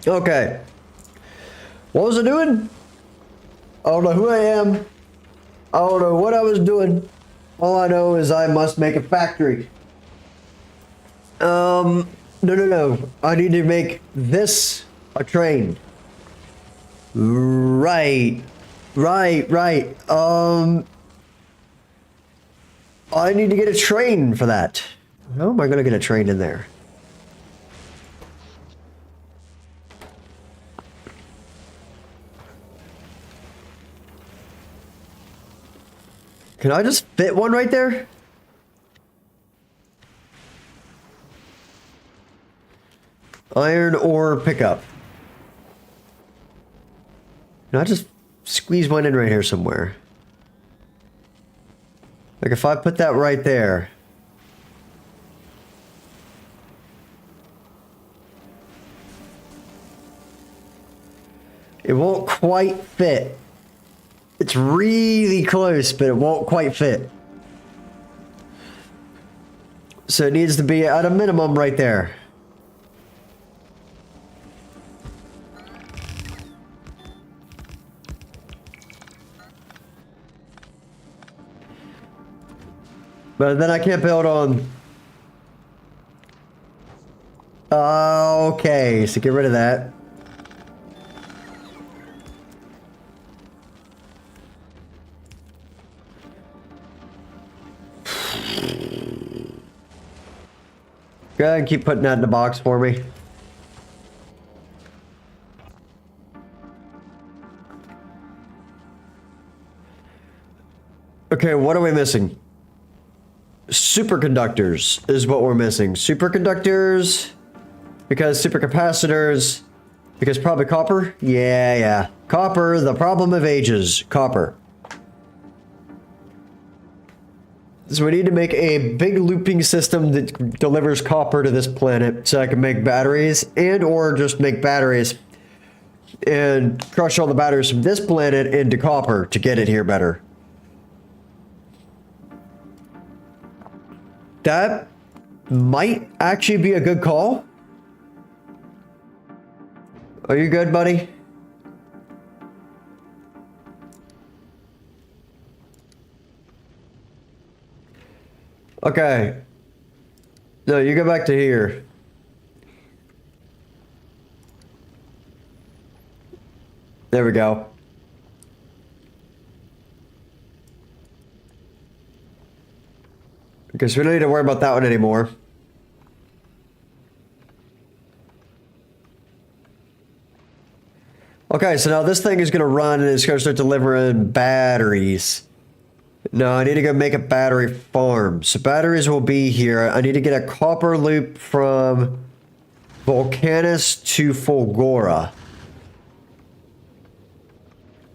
Okay. What was I doing? I don't know who I am. I don't know what I was doing. All I know is I must make a factory. No. I need to make this a train. Right. I need to get a train for that. How am I gonna get a train in there? Can I just fit one right there? Iron ore pickup. Can I just squeeze one in right here somewhere? Like if I put that right there. It won't quite fit. It's really close, but it won't quite fit. So it needs to be at a minimum right there. But then I can't build on... Okay, so get rid of that. Go ahead and keep putting that in the box for me. Okay, what are we missing? Superconductors is what we're missing. Superconductors, because supercapacitors, because probably copper. Yeah. Copper, the problem of ages. Copper. So we need to make a big looping system that delivers copper to this planet so I can make batteries and or just make batteries and crush all the batteries from this planet into copper to get it here better. That might actually be a good call. Are you good, buddy? Okay. No, you go back to here. There we go. Because we don't need to worry about that one anymore. Okay, so now this thing is going to run and it's going to start delivering batteries. No, I need to go make a battery farm. So batteries will be here. I need to get a copper loop from Volcanus to Fulgora.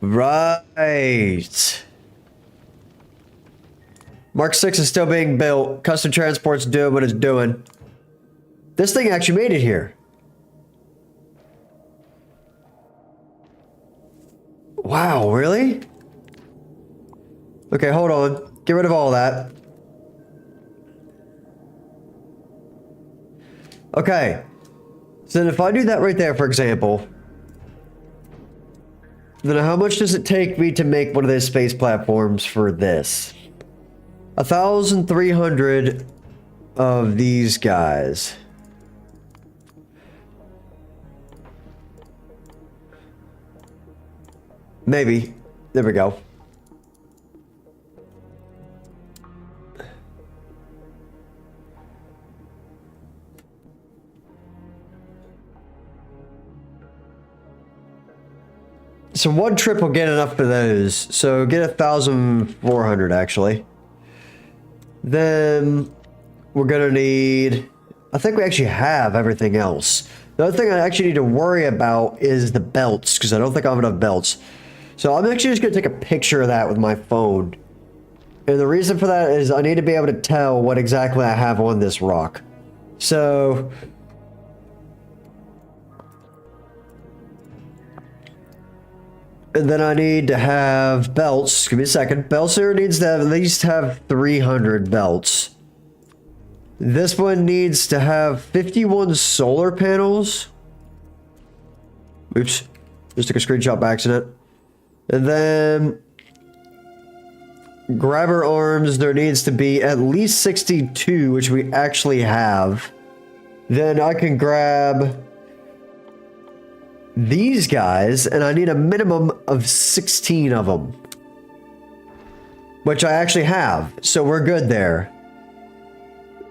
Right. Mark 6 is still being built. Custom Transport's doing what it's doing. This thing actually made it here. Wow, really? Okay, hold on. Get rid of all that. Okay. So then if I do that right there, for example, then how much does it take me to make one of those space platforms for this? 1,300 of these guys. Maybe. There we go. So one trip will get enough for those. So get 1,400 actually. Then we're gonna need, I think we actually have everything else. The other thing I actually need to worry about is the belts, because I don't think I have enough belts. So I'm actually just gonna take a picture of that with my phone. And the reason for that is I need to be able to tell what exactly I have on this rock. So and then I need to have belts. Give me a second. Belts here needs to have, at least have 300 belts. This one needs to have 51 solar panels. Oops. Just took a screenshot by accident. And then grabber arms, there needs to be at least 62, which we actually have. Then I can grab these guys, and I need a minimum of 16 of them. Which I actually have, so we're good there.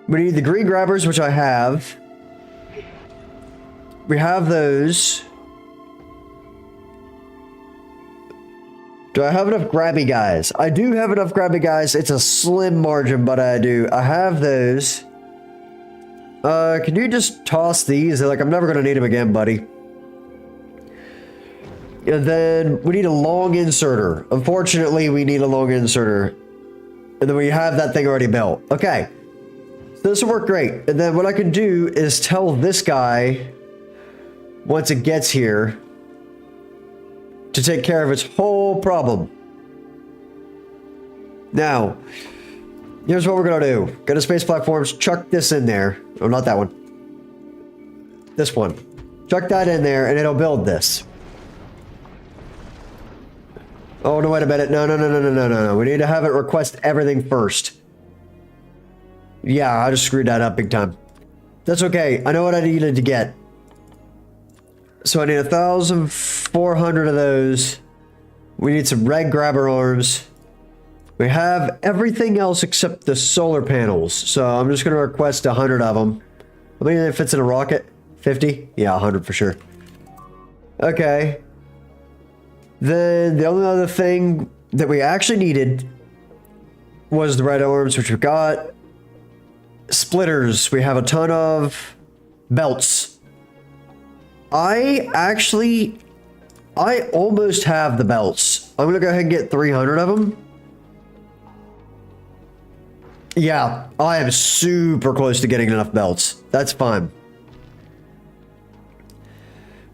We need the green grabbers, which I have. We have those. Do I have enough grabby guys? I do have enough grabby guys. It's a slim margin, but I do. I have those. Can you just toss these? Like, I'm never gonna need them again, buddy. And then we need a long inserter. Unfortunately, we need a long inserter. And then we have that thing already built. Okay. So this will work great. And then what I can do is tell this guy, once it gets here, to take care of its whole problem. Now, here's what we're gonna do. Go to space platforms, chuck this in there. Oh, not that one. This one. Chuck that in there and it'll build this. Oh, no, wait a minute. No. We need to have it request everything first. Yeah, I just screwed that up big time. That's okay. I know what I needed to get. So I need 1,400 of those. We need some red grabber arms. We have everything else except the solar panels. So I'm just going to request 100 of them. How many fits in a rocket? 50? Yeah, 100 for sure. Okay. Then the only other thing that we actually needed was the red arms, which we've got. Splitters. We have a ton of belts. I almost have the belts. I'm going to go ahead and get 300 of them. Yeah, I am super close to getting enough belts. That's fine.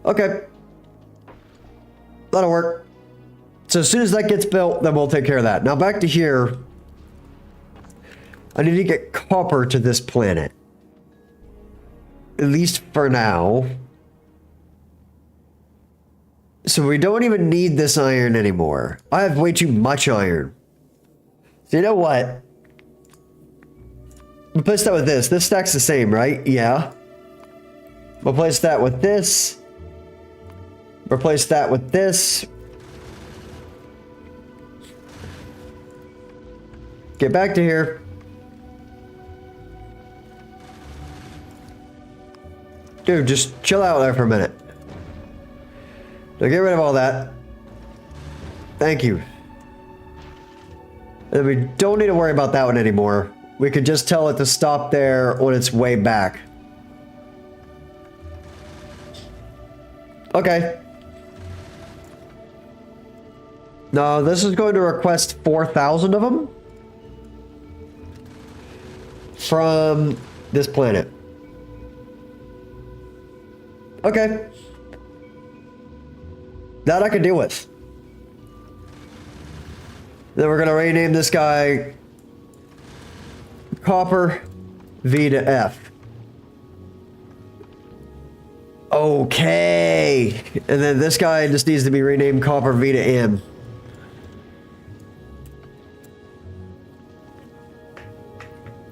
Okay. That'll work. So as soon as that gets built, then we'll take care of that. Now back to here. I need to get copper to this planet. At least for now. So we don't even need this iron anymore. I have way too much iron. So you know what? Replace that with this. This stack's the same, right? Yeah. Replace that with this. Replace that with this. Get back to here. Dude, just chill out there for a minute. Now get rid of all that. Thank you. And we don't need to worry about that one anymore. We could just tell it to stop there on its way back. Okay. Now, this is going to request 4,000 of them from this planet. Okay. That I can deal with. Then we're going to rename this guy Copper V to F. Okay. And then this guy just needs to be renamed Copper V to M.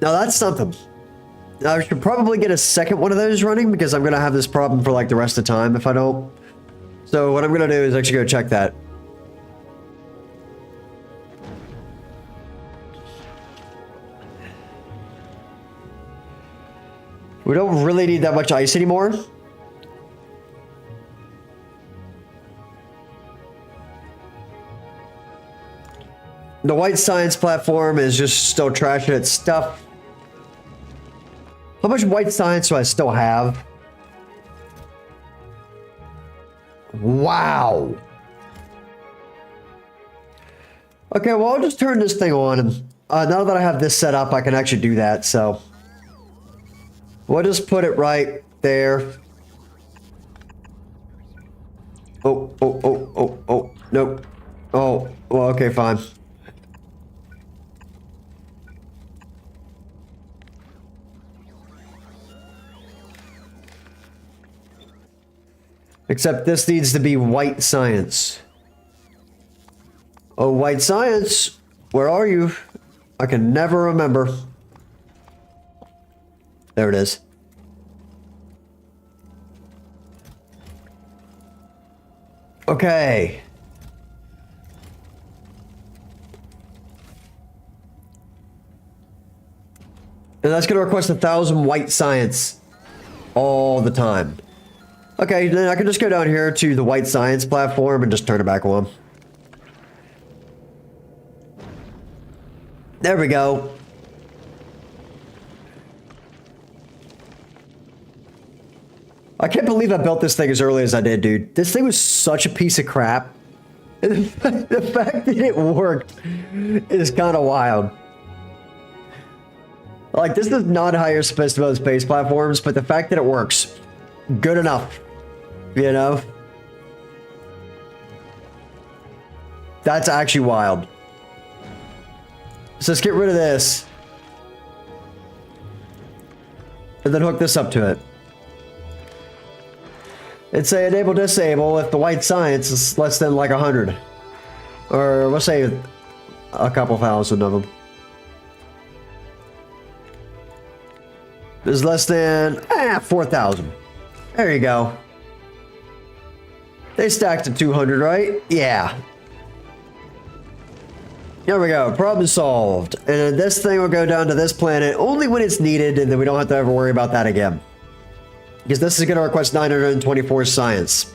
Now that's something. I should probably get a second one of those running because I'm going to have this problem for like the rest of the time if I don't. So what I'm going to do is actually go check that. We don't really need that much ice anymore. The white science platform is just still trashing its stuff. How much white science do I still have? Wow. Okay, well, I'll just turn this thing on. And now that I have this set up, I can actually do that, so. We'll just put it right there. Oh, nope. Oh, well, okay, fine. Except this needs to be white science. Oh, white science, where are you? I can never remember. There it is. Okay. And that's going to request 1,000 white science all the time. Okay, then I can just go down here to the white science platform and just turn it back on. There we go. I can't believe I built this thing as early as I did, dude. This thing was such a piece of crap. And the fact that it worked is kind of wild. Like, this is not how you're supposed to build space platforms, but the fact that it works, good enough. You know? That's actually wild. So let's get rid of this. And then hook this up to it. And say enable disable if the white science is less than like 100. Or we'll say a couple thousand of them. There's less than 4,000. There you go. They stacked to 200, right? Yeah. There we go. Problem solved. And then this thing will go down to this planet only when it's needed, and then we don't have to ever worry about that again. Because this is going to request 924 science.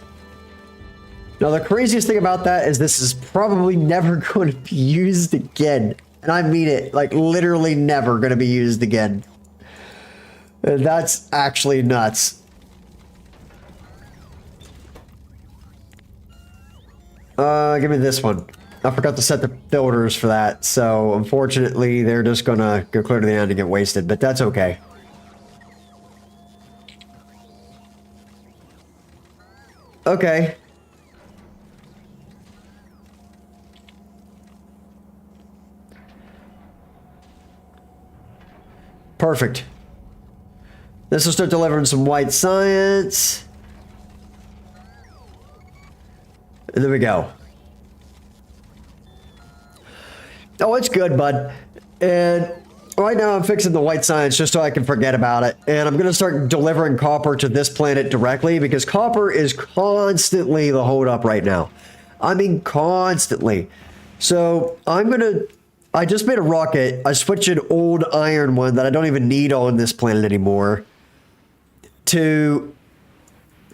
Now, the craziest thing about that is this is probably never going to be used again. And I mean it, like literally never going to be used again. And that's actually nuts. Give me this one. I forgot to set the filters for that, so unfortunately they're just gonna go clear to the end and get wasted, but that's okay. Okay. Perfect. This will start delivering some white science. And there we go. Oh, it's good, bud. And right now I'm fixing the white science just so I can forget about it. And I'm going to start delivering copper to this planet directly because copper is constantly the holdup right now. I mean, constantly. So I just made a rocket. I switched an old iron one that I don't even need on this planet anymore to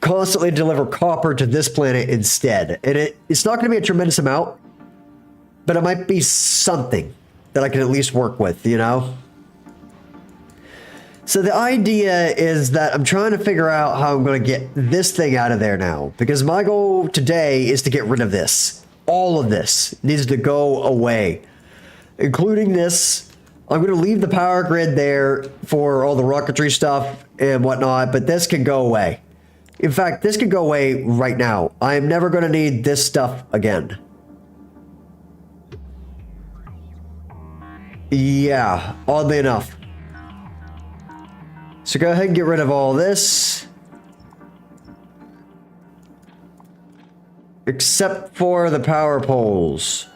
constantly deliver copper to this planet instead. And it's not going to be a tremendous amount, but it might be something that I can at least work with, you know? So the idea is that I'm trying to figure out how I'm going to get this thing out of there now, because my goal today is to get rid of this. All of this needs to go away, including this. I'm going to leave the power grid there for all the rocketry stuff and whatnot, but this can go away. In fact, this can go away right now. I am never going to need this stuff again. Yeah, oddly enough. So go ahead and get rid of all this. Except for the power poles.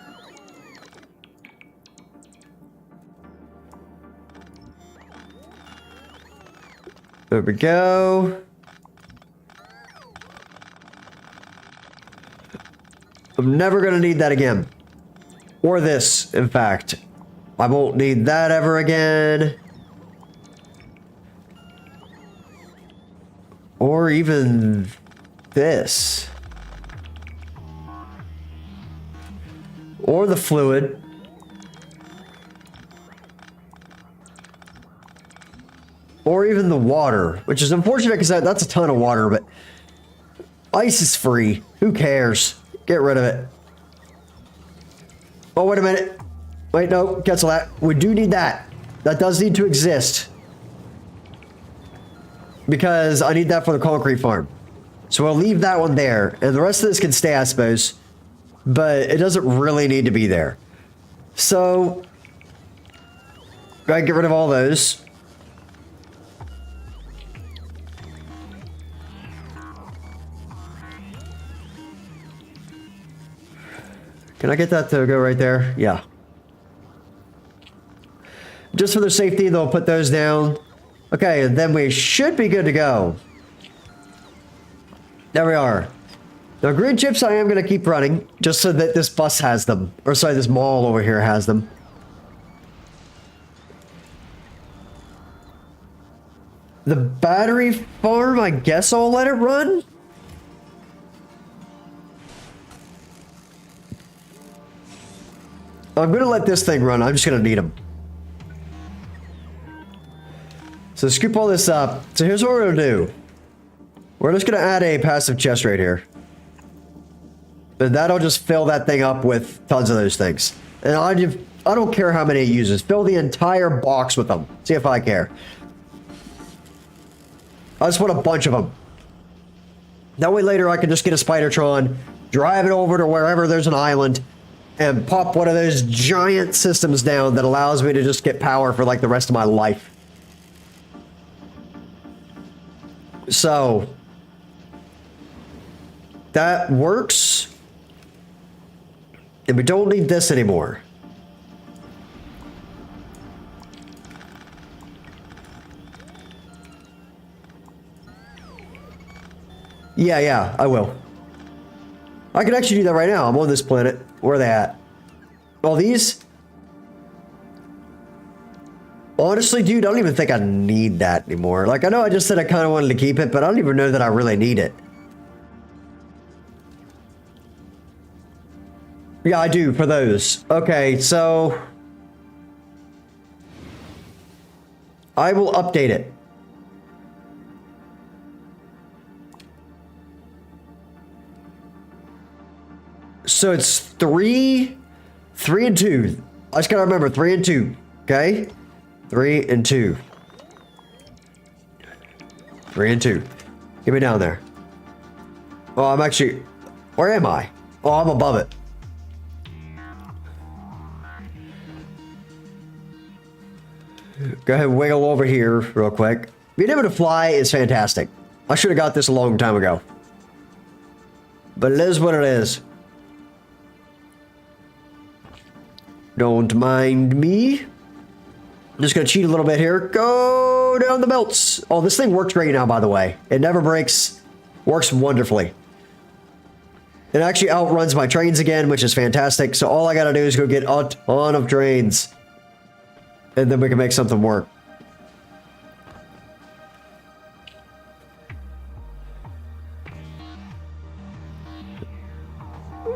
There we go. I'm never going to need that again. Or this, in fact. I won't need that ever again. Or even this. Or the fluid. Or even the water, which is unfortunate because that's a ton of water, but ice is free. Who cares? Get rid of it. Oh, wait a minute. Wait, no, cancel that. We do need that. That does need to exist. Because I need that for the concrete farm. So we'll leave that one there. And the rest of this can stay, I suppose. But it doesn't really need to be there. So, go ahead and get rid of all those. Can I get that to go right there? Yeah. Just for their safety, they'll put those down. Okay, and then we should be good to go. There we are. Now, green chips I am going to keep running, just so that this bus has them. Or sorry, this mall over here has them. The battery farm, I guess I'll let it run? I'm going to let this thing run. I'm just going to need them. So scoop all this up. So here's what we're going to do. We're just going to add a passive chest right here. And that'll just fill that thing up with tons of those things. And I don't care how many it uses. Fill the entire box with them. See if I care. I just want a bunch of them. That way later I can just get a Spidertron, drive it over to wherever there's an island, and pop one of those giant systems down that allows me to just get power for like the rest of my life. So, that works. And we don't need this anymore. Yeah, I will. I can actually do that right now. I'm on this planet. Where are they at? All these? Honestly, dude, I don't even think I need that anymore. Like, I know I just said I kind of wanted to keep it, but I don't even know that I really need it. Yeah, I do, for those. Okay, so... I will update it. So it's 3 and 2. I just gotta remember 3 and 2. Okay? 3 and 2. 3 and 2. Get me down there. Oh, I'm actually... Where am I? Oh, I'm above it. Go ahead and wiggle over here real quick. Being able to fly is fantastic. I should have got this a long time ago. But it is what it is. Don't mind me. I'm just gonna cheat a little bit here. Go down the belts. Oh, this thing works great now, by the way. It never breaks. Works wonderfully. It actually outruns my trains again, which is fantastic. So all I gotta do is go get a ton of trains. And then we can make something work.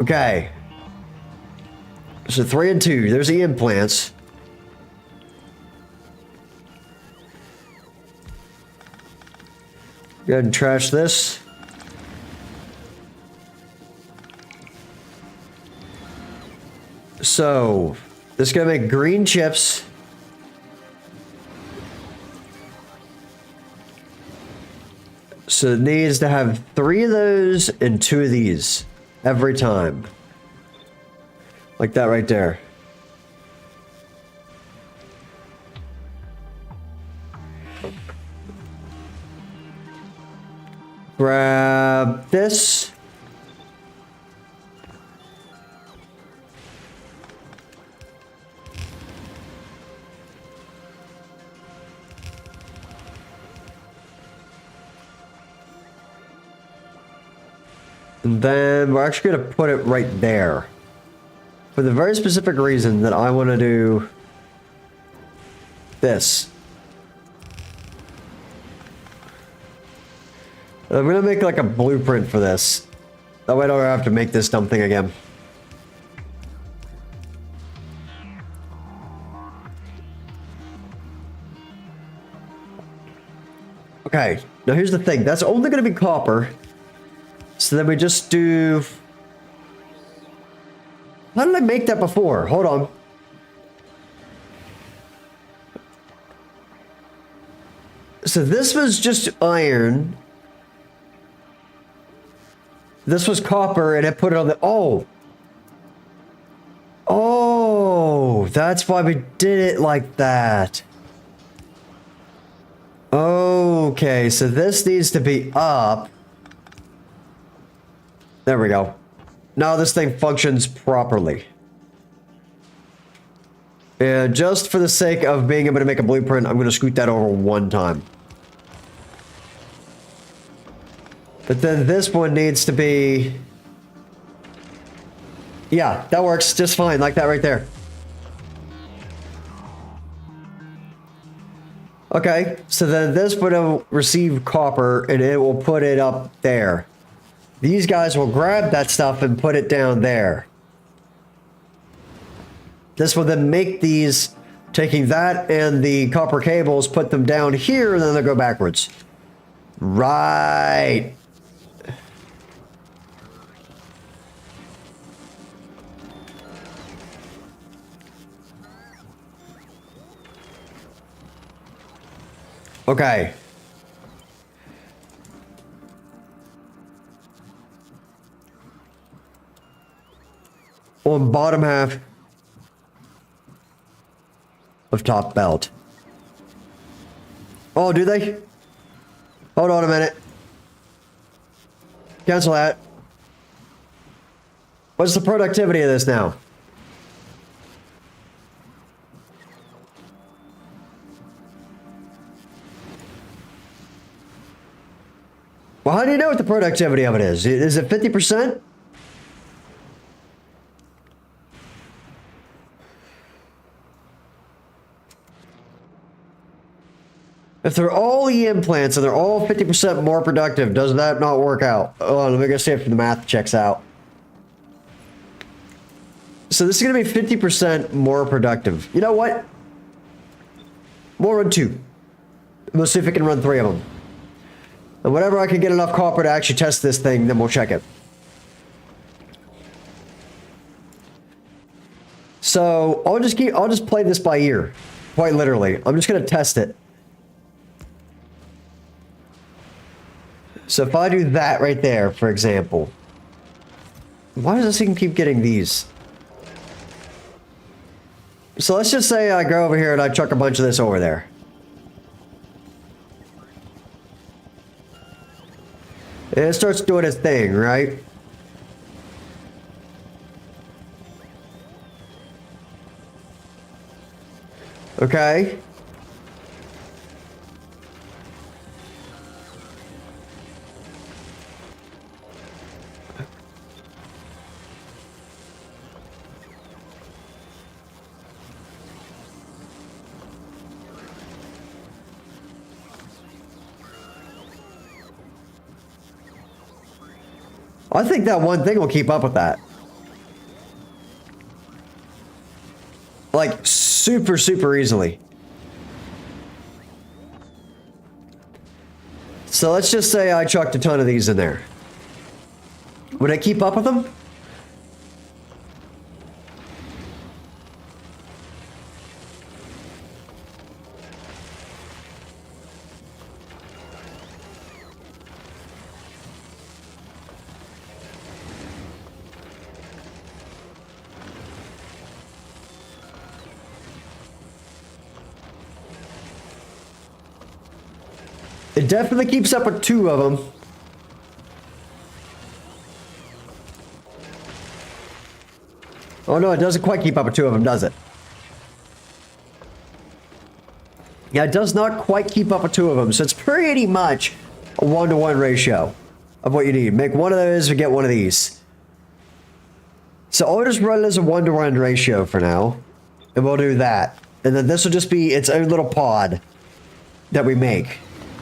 Okay. So 3 and 2. There's the implants. Go ahead and trash this. So, this is going to make green chips. So it needs to have 3 of those and 2 of these every time. Like that right there. Grab this. And then we're actually going to put it right there. For the very specific reason that I want to do this. I'm going to make like a blueprint for this. That way I don't have to make this dumb thing again. Okay, now here's the thing. That's only going to be copper. So then we just do... How did I make that before? Hold on. So this was just iron. This was copper, and I put it on the... Oh! Oh! That's why we did it like that. Okay, so this needs to be up. There we go. Now this thing functions properly. And just for the sake of being able to make a blueprint, I'm going to scoot that over one time. But then this one needs to be... Yeah, that works just fine, like that right there. Okay, so then this will receive copper, and it will put it up there. These guys will grab that stuff and put it down there. This will then make these, taking that and the copper cables, put them down here, and then they'll go backwards. Right. Okay. On bottom half of top belt. Oh, do they? Hold on a minute. Cancel that. What's the productivity of this now? Well, how do you know what the productivity of it is? Is it 50%? If they're all EM plants and they're all 50% more productive, does that not work out? Oh, let me go see if the math checks out. So this is going to be 50% more productive. You know what? We'll run 2. We'll see if we can run 3 of them. And whenever I can get enough copper to actually test this thing, then we'll check it. So I'll just play this by ear. Quite literally. I'm just going to test it. So if I do that right there, for example. Why does this thing keep getting these? So let's just say I go over here and I chuck a bunch of this over there. And it starts doing its thing, right? Okay. I think that one thing will keep up with that. Like, super, super easily. So let's just say I chucked a ton of these in there. Would I keep up with them? It definitely keeps up with 2 of them. Oh no, it doesn't quite keep up with 2 of them, does it? Yeah, it does not quite keep up with 2 of them, so it's pretty much a 1-to-1 ratio of what you need. Make one of those or get one of these. So I'll just run it as a 1-to-1 ratio for now, and we'll do that. And then this will just be its own little pod that we make.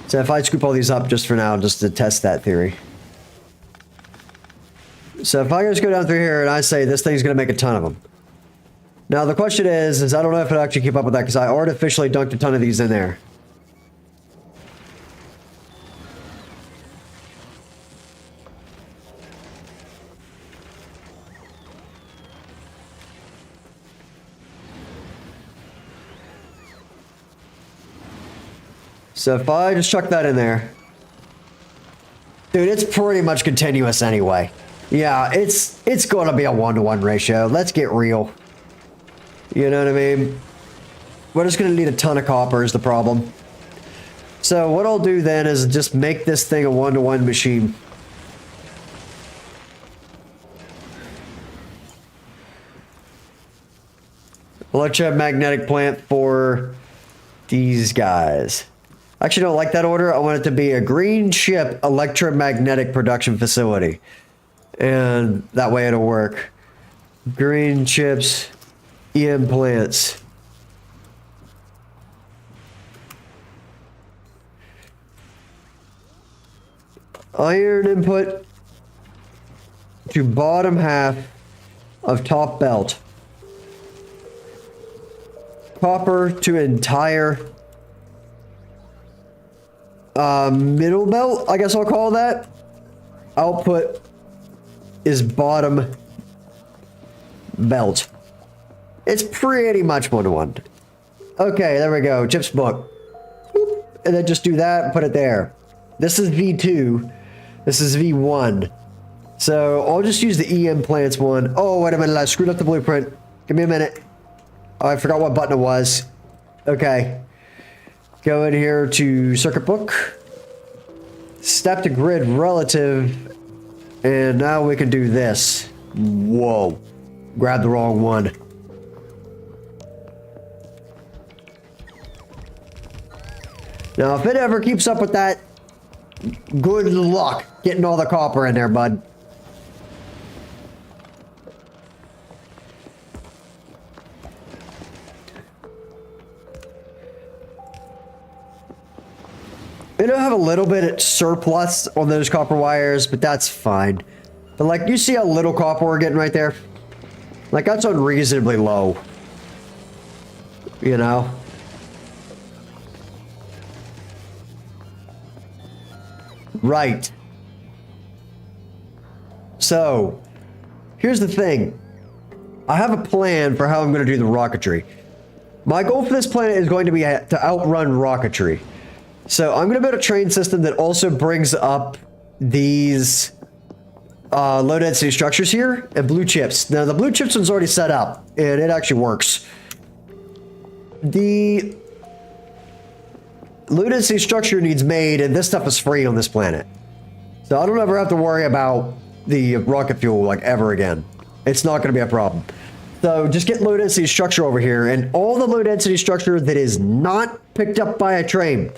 So if I scoop all these up just for now, just to test that theory. So if I just go down through here and I say this thing's going to make a ton of them. Now the question is I don't know if it'll actually keep up with that because I artificially dunked a ton of these in there. So if I just chuck that in there. Dude, it's pretty much continuous anyway. Yeah, it's going to be a 1-to-1 ratio. Let's get real. You know what I mean? We're just going to need a ton of copper is the problem. So what I'll do then is just make this thing a 1-to-1 machine. Electromagnetic plant for these guys. I actually don't like that order. I want it to be a green ship electromagnetic production facility. And that way it'll work. Green chips, EM plants. Iron input to bottom half of top belt. Copper to entire middle belt, I guess I'll call that. Output is bottom belt. It's pretty much 1-to-1. Okay, there we go. Chips book. Boop. And then just do that and put it there. This is V2. This is V1. So I'll just use the EM plants one. Oh, wait a minute. I screwed up the blueprint. Give me a minute. Oh, I forgot what button it was. Okay. Go in here to circuit book. Step to grid relative. And now we can do this. Whoa. Grab the wrong one. Now, if it ever keeps up with that, good luck getting all the copper in there, bud. It'll have a little bit of surplus on those copper wires, but that's fine. But like, you see how little copper we're getting right there? Like, that's unreasonably low. You know? Right. So, here's the thing. I have a plan for how I'm going to do the rocketry. My goal for this planet is going to be to outrun rocketry. So I'm going to build a train system that also brings up these low density structures here and blue chips. Now the blue chips one's already set up and it actually works. The low density structure needs made and this stuff is free on this planet. So I don't ever have to worry about the rocket fuel like ever again. It's not going to be a problem. So just get low density structure over here and all the low density structure that is not picked up by a train.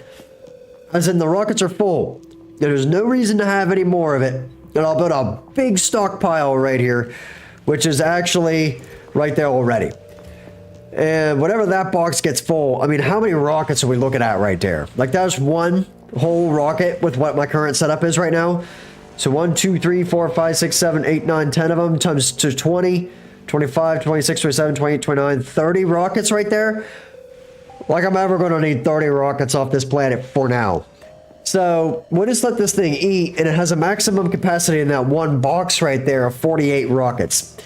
As in the rockets are full. There's no reason to have any more of it. And I'll build a big stockpile right here, which is actually right there already. And whenever that box gets full, I mean, how many rockets are we looking at right there? Like that's one whole rocket with what my current setup is right now. So 1, 2, 3, 4, 5, 6, 7, 8, 9, 10 of them times to 20, 25, 26, 27, 28, 29, 30 rockets right there. Like I'm ever going to need 30 rockets off this planet for now. So we'll just let this thing eat, and it has a maximum capacity in that one box right there of 48 rockets.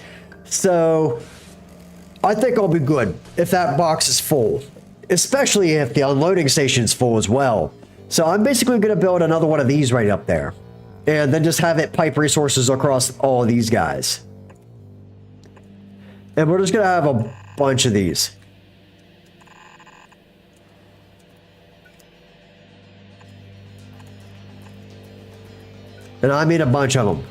So I think I'll be good if that box is full, especially if the unloading station is full as well. So I'm basically going to build another one of these right up there, and then just have it pipe resources across all of these guys. And we're just going to have a bunch of these. And I mean a bunch of them.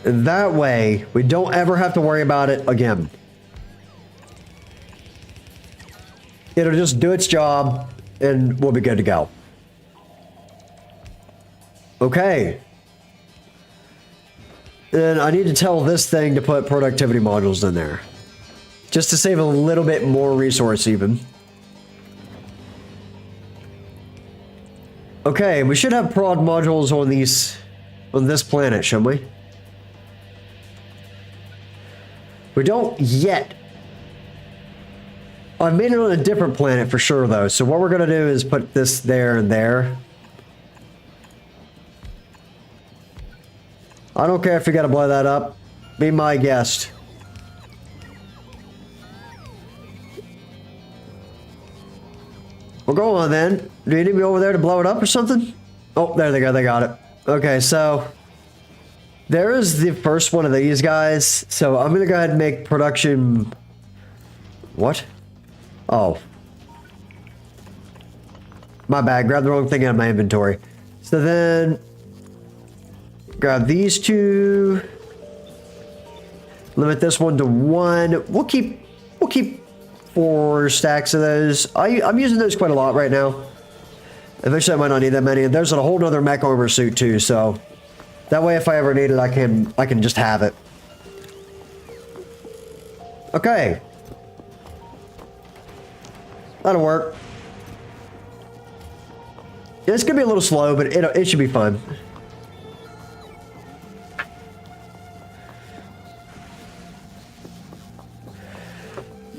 And that way, we don't ever have to worry about it again. It'll just do its job, and we'll be good to go. Okay. And I need to tell this thing to put productivity modules in there. Just to save a little bit more resource even. Okay, we should have prod modules on this planet, shouldn't we? We don't yet. I've made it on a different planet for sure though, so what we're gonna do is put this there and there. I don't care if you gotta blow that up. Be my guest. Well, go on then. Do you need me over there to blow it up or something? Oh, there they go. They got it. Okay, so there is the first one of these guys. So I'm going to go ahead and make production... What? Oh. My bad. Grab the wrong thing out of my inventory. So then... Grab these two. Limit this one to 1. We'll keep 4 stacks of those. I'm using those quite a lot right now. Eventually I might not need that many. And there's a whole nother mech armor suit too, so that way if I ever need it, I can just have it. Okay. That'll work. Yeah, it's gonna be a little slow, but it should be fun.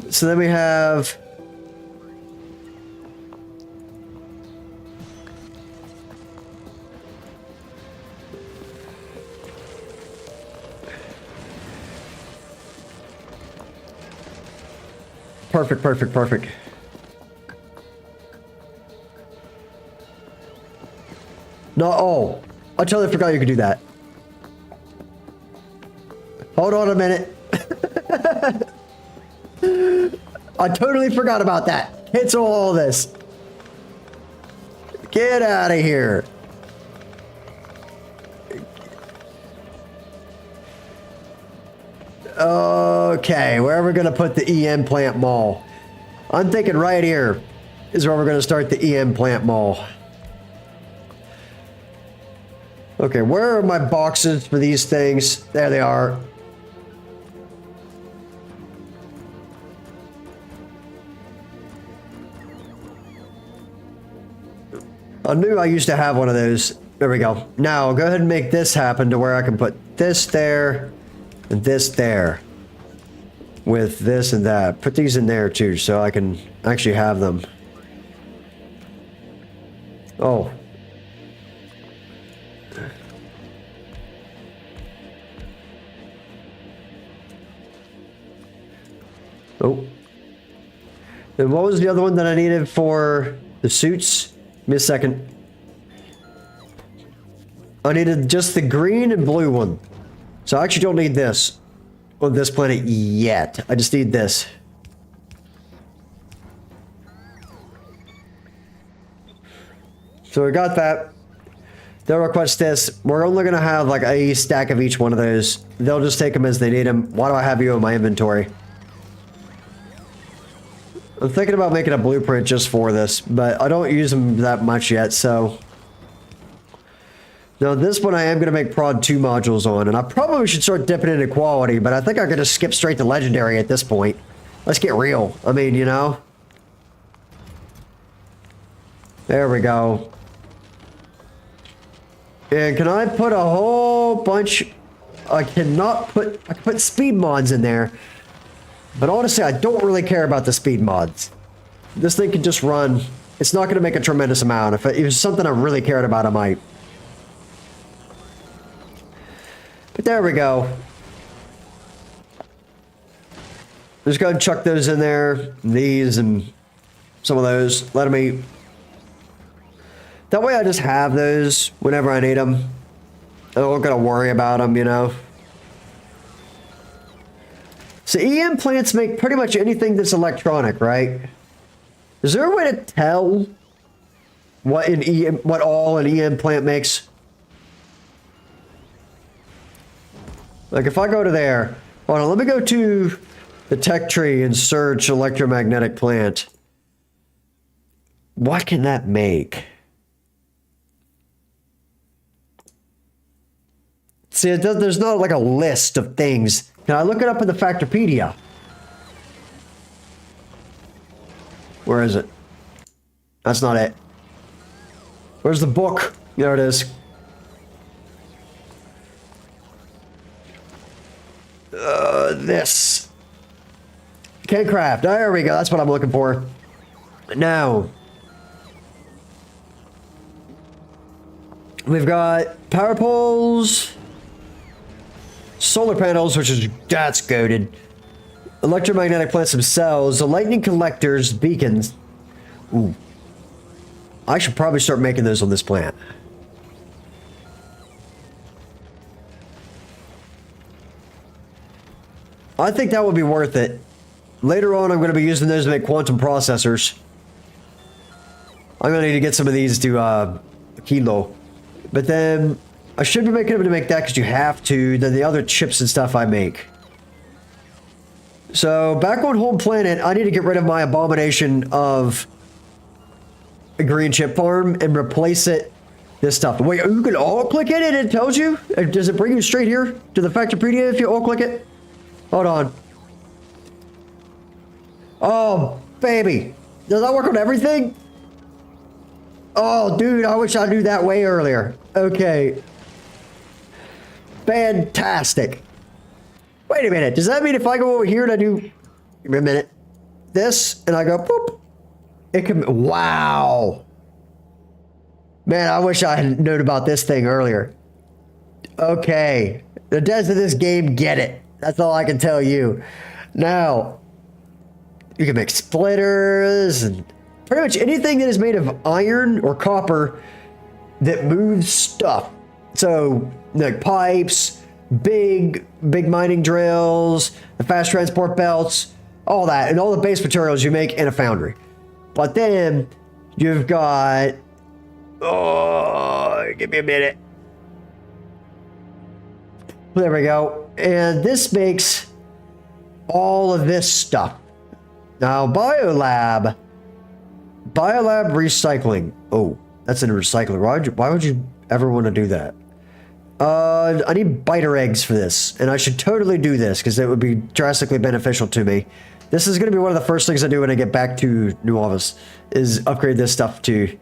So then we have perfect. No, oh, I totally forgot you could do that. Hold on a minute. I totally forgot about that. Cancel all this. Get out of here. Okay, where are we gonna put the EM plant mall? I'm thinking right here is where we're gonna start the EM plant mall. Okay, where are my boxes for these things? There they are. I knew I used to have one of those. There we go. Now, go ahead and make this happen to where I can put this there and this there. With this and that. Put these in there too, so I can actually have them. Oh. Oh. And what was the other one that I needed for the suits? Give me a second. I needed just the green and blue one. So I actually don't need this on this planet yet. I just need this. So we got that. They'll request this. We're only going to have like a stack of each one of those. They'll just take them as they need them. Why do I have you in my inventory? I'm thinking about making a blueprint just for this, but I don't use them that much yet, so... Now this one I am going to make prod 2 modules on, and I probably should start dipping into quality, but I think I'm going to skip straight to legendary at this point. Let's get real. I mean, you know? There we go. And can I put a whole bunch... I can put speed mods in there. But honestly, I don't really care about the speed mods. This thing can just run. It's not going to make a tremendous amount. If it was something I really cared about, I might. But there we go. Just go ahead and chuck those in there. These and some of those. Let them eat. That way I just have those whenever I need them. I don't gotta worry about them, you know. So EM plants make pretty much anything that's electronic, right? Is there a way to tell what all an EM plant makes? Like if I go to there, hold on, let me go to the tech tree and search electromagnetic plant. What can that make? See, there's not like a list of things. Can I look it up in the Factopedia? Where is it? That's not it. Where's the book? There it is. This. Can craft. There we go. That's what I'm looking for. Now. We've got power poles. Solar panels, that's goated. Electromagnetic plants themselves. The lightning collectors, beacons. Ooh. I should probably start making those on this plant. I think that would be worth it. Later on, I'm going to be using those to make quantum processors. I'm going to need to get some of these to kilo. But then I should be able to make that because you have to. Then the other chips and stuff I make. So back on home planet, I need to get rid of my abomination of a green chip farm and replace it this stuff. Wait, you can alt click it and it tells you? Does it bring you straight here to the Factorio if you alt click it? Hold on. Oh, baby. Does that work on everything? Oh, dude, I wish I knew that way earlier. Okay. Fantastic. Wait a minute. Does that mean if I go over here and I do... Give me a minute. This, and I go, boop. It can... Wow. Man, I wish I had known about this thing earlier. Okay. The devs of this game get it. That's all I can tell you. Now, you can make splitters and pretty much anything that is made of iron or copper that moves stuff. So, like pipes, big mining drills, the fast transport belts, all that, and all the base materials you make in a foundry. But then you've got... Oh, give me a minute. There we go. And this makes all of this stuff. Now, Biolab recycling. Oh, that's in a recycler. Why would you ever want to do that? I need biter eggs for this, and I should totally do this because it would be drastically beneficial to me. This is going to be one of the first things I do when I get back to New Office, is upgrade this stuff to...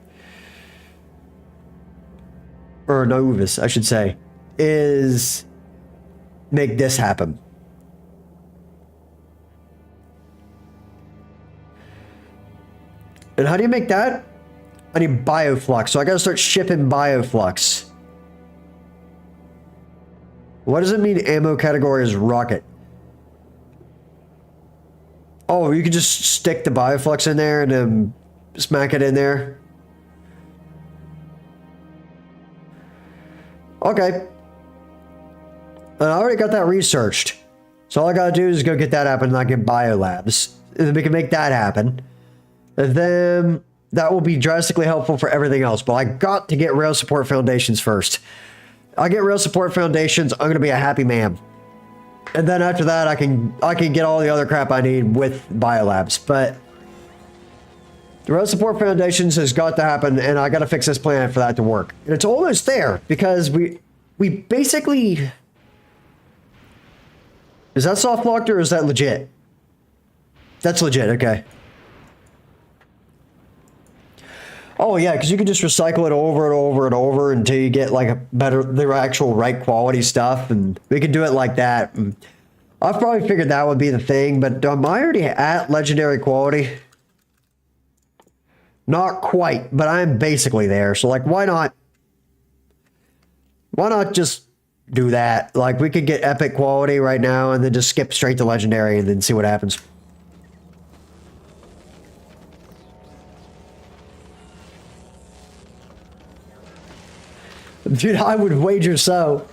Or Novus, I should say, is make this happen. And how do you make that? I need bioflux, so I gotta start shipping bioflux. What does it mean ammo category is rocket? Oh, you can just stick the bioflux in there and then smack it in there. Okay. And I already got that researched. So all I gotta do is go get that happen and I get biolabs. And then we can make that happen. And then that will be drastically helpful for everything else. But I got to get rail support foundations first. I get rail support foundations, I'm gonna be a happy man. And then after that I can get all the other crap I need with biolabs. But the rail support foundations has got to happen, and I got to fix this planet for that to work. And it's almost there because we basically... Is that soft locked or is that legit? That's legit. Okay. Oh yeah, because you can just recycle it over and over and over until you get like the actual right quality stuff, and we can do it like that. And I've probably figured that would be the thing, but am I already at legendary quality? Not quite, but I'm basically there. So like, why not just do that? Like, we could get epic quality right now and then just skip straight to legendary and then see what happens. Dude, I would wager so.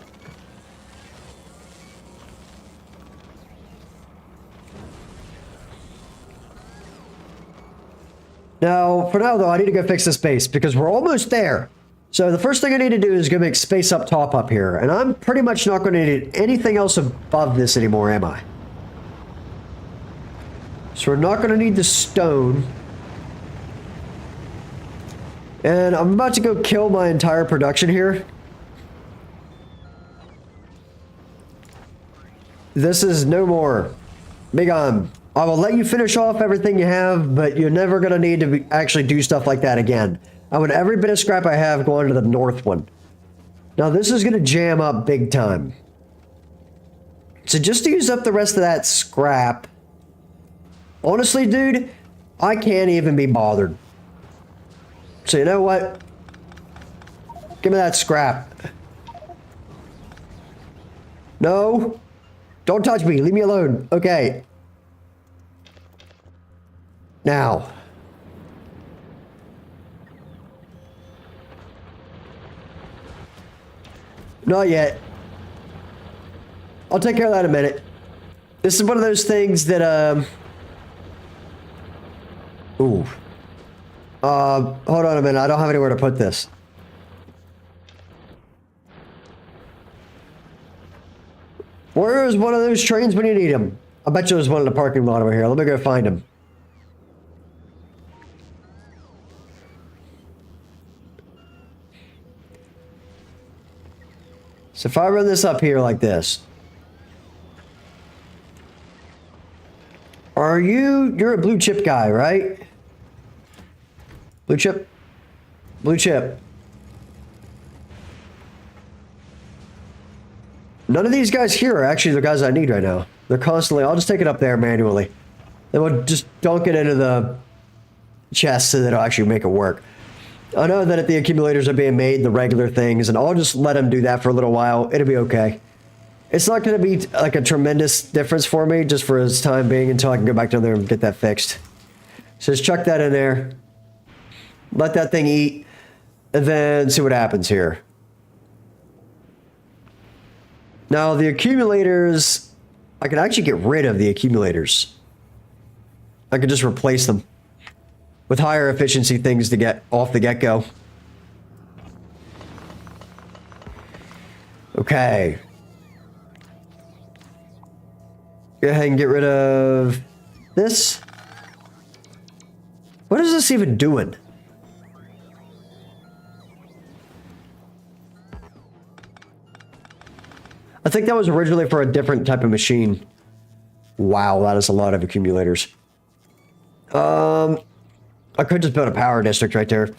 Now, for now though, I need to go fix this base because we're almost there. So the first thing I need to do is go make space up top up here. And I'm pretty much not going to need anything else above this anymore, am I? So we're not going to need the stone. And I'm about to go kill my entire production here. This is no more. Big on. I will let you finish off everything you have, but you're never going to need to actually do stuff like that again. I want every bit of scrap I have going to the north one. Now this is going to jam up big time. So just to use up the rest of that scrap, honestly, dude, I can't even be bothered. So you know what? Give me that scrap. No. Don't touch me. Leave me alone. Okay. Now. Not yet. I'll take care of that in a minute. This is one of those things that, ooh. Hold on a minute. I don't have anywhere to put this. Where is one of those trains when you need them? I bet you there's one in the parking lot over here. Let me go find him. So if I run this up here like this. You're a blue chip guy, right? Blue chip? Blue chip. None of these guys here are actually the guys I need right now. They're constantly, I'll just take it up there manually. Then we'll just dunk it into the chest so that it'll actually make it work. I know that if the accumulators are being made, the regular things, and I'll just let them do that for a little while. It'll be okay. It's not going to be like a tremendous difference for me, just for its time being, until I can go back down there and get that fixed. So just chuck that in there. Let that thing eat, and then see what happens here. Now, the accumulators, I can actually get rid of the accumulators. I can just replace them with higher efficiency things to get off the get-go. Okay. Go ahead and get rid of this. What is this even doing? I think that was originally for a different type of machine. Wow, that is a lot of accumulators. I could just build a power district right there.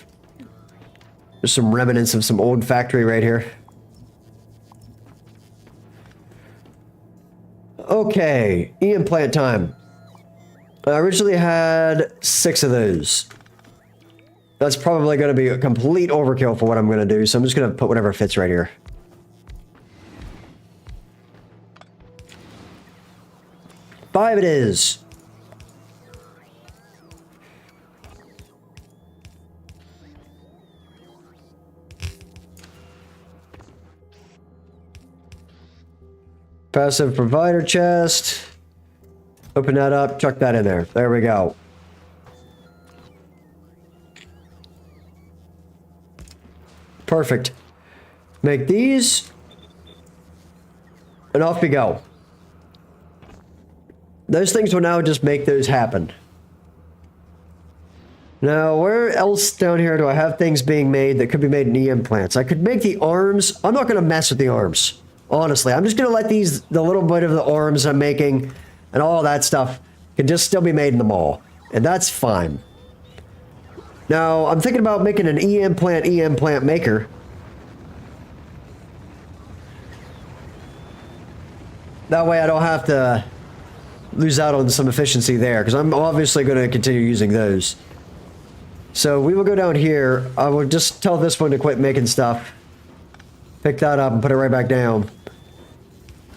There's some remnants of some old factory right here. Okay, E-implant time. I originally had 6 of those. That's probably going to be a complete overkill for what I'm going to do, so I'm just going to put whatever fits right here. Five it is. Passive provider chest. Open that up, chuck that in there. There we go. Perfect. Make these. And off we go. Those things will now just make those happen. Now, where else down here do I have things being made that could be made in E-implants? I could make the arms. I'm not going to mess with the arms. Honestly, I'm just going to let the little bit of the arms I'm making and all that stuff can just still be made in the mall. And that's fine. Now, I'm thinking about making an E-implant maker. That way I don't have to lose out on some efficiency there, because I'm obviously going to continue using those. So we will go down here. I will just tell this one to quit making stuff. Pick that up and put it right back down.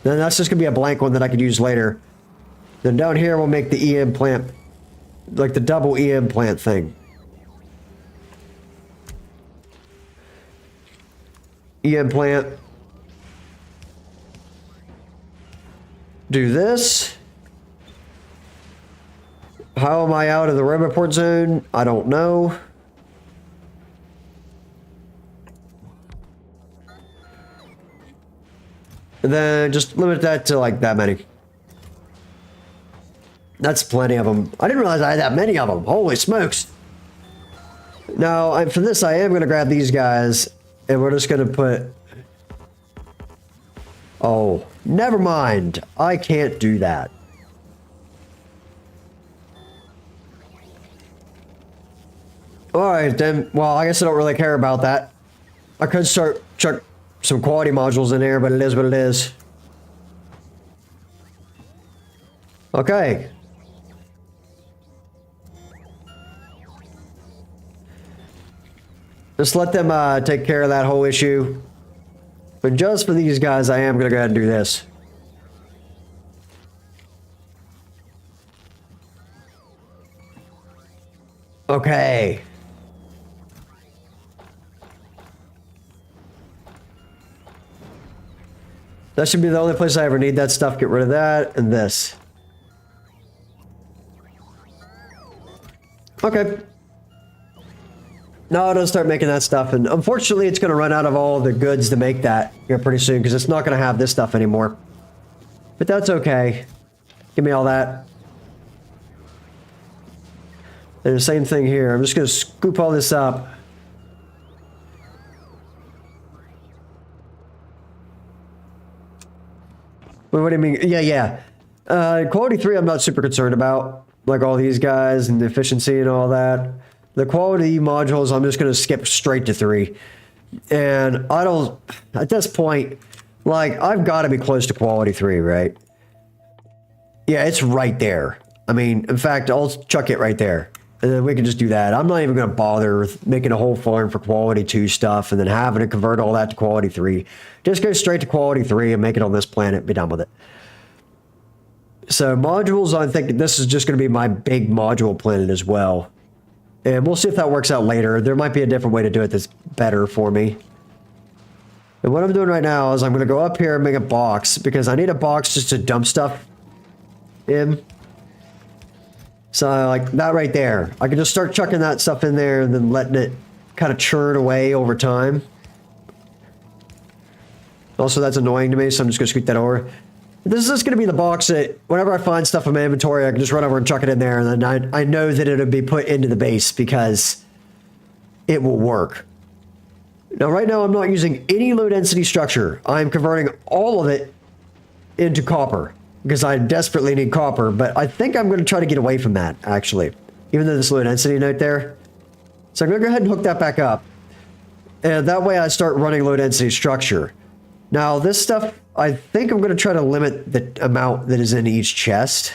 Then that's just going to be a blank one that I could use later. Then down here we'll make the E-implant, like the double E-implant thing. E-implant. Do this. How am I out of the Roboport zone? I don't know. And then just limit that to like that many. That's plenty of them. I didn't realize I had that many of them. Holy smokes. Now, for this, I am going to grab these guys, and we're just going to put... Oh, never mind. I can't do that. Alright, then. Well, I guess I don't really care about that. I could start chuck some quality modules in there, but it is what it is. Okay. Just let them take care of that whole issue. But just for these guys, I am going to go ahead and do this. Okay. That should be the only place I ever need that stuff. Get rid of that and this. Okay. Now I'll start making that stuff, and unfortunately it's going to run out of all the goods to make that here pretty soon, because it's not going to have this stuff anymore. But that's okay. Give me all that. And the same thing here. I'm just going to scoop all this up. Wait, what do you mean? Yeah. Quality 3 I'm not super concerned about. Like all these guys and the efficiency and all that. The quality modules, I'm just going to skip straight to 3. And I don't... At this point, like, I've got to be close to quality 3, right? Yeah, it's right there. I mean, in fact, I'll chuck it right there. And then we can just do that. I'm not even going to bother with making a whole farm for quality 2 stuff and then having to convert all that to quality 3. Just go straight to quality 3 and make it on this planet. Be done with it. So modules, I think this is just going to be my big module planet as well. And we'll see if that works out later. There might be a different way to do it that's better for me. And what I'm doing right now is I'm going to go up here and make a box because I need a box just to dump stuff in. So like that right there. I can just start chucking that stuff in there and then letting it kind of churn away over time. Also, that's annoying to me, so I'm just going to scoot that over. This is just going to be the box that whenever I find stuff in my inventory, I can just run over and chuck it in there, and then I know that it'll be put into the base because it will work. Now, right now, I'm not using any low density structure. I'm converting all of it into copper because I desperately need copper, but I think I'm going to try to get away from that, actually, even though there's low density note there. So I'm going to go ahead and hook that back up, and that way I start running low density structure. Now, this stuff, I think I'm going to try to limit the amount that is in each chest.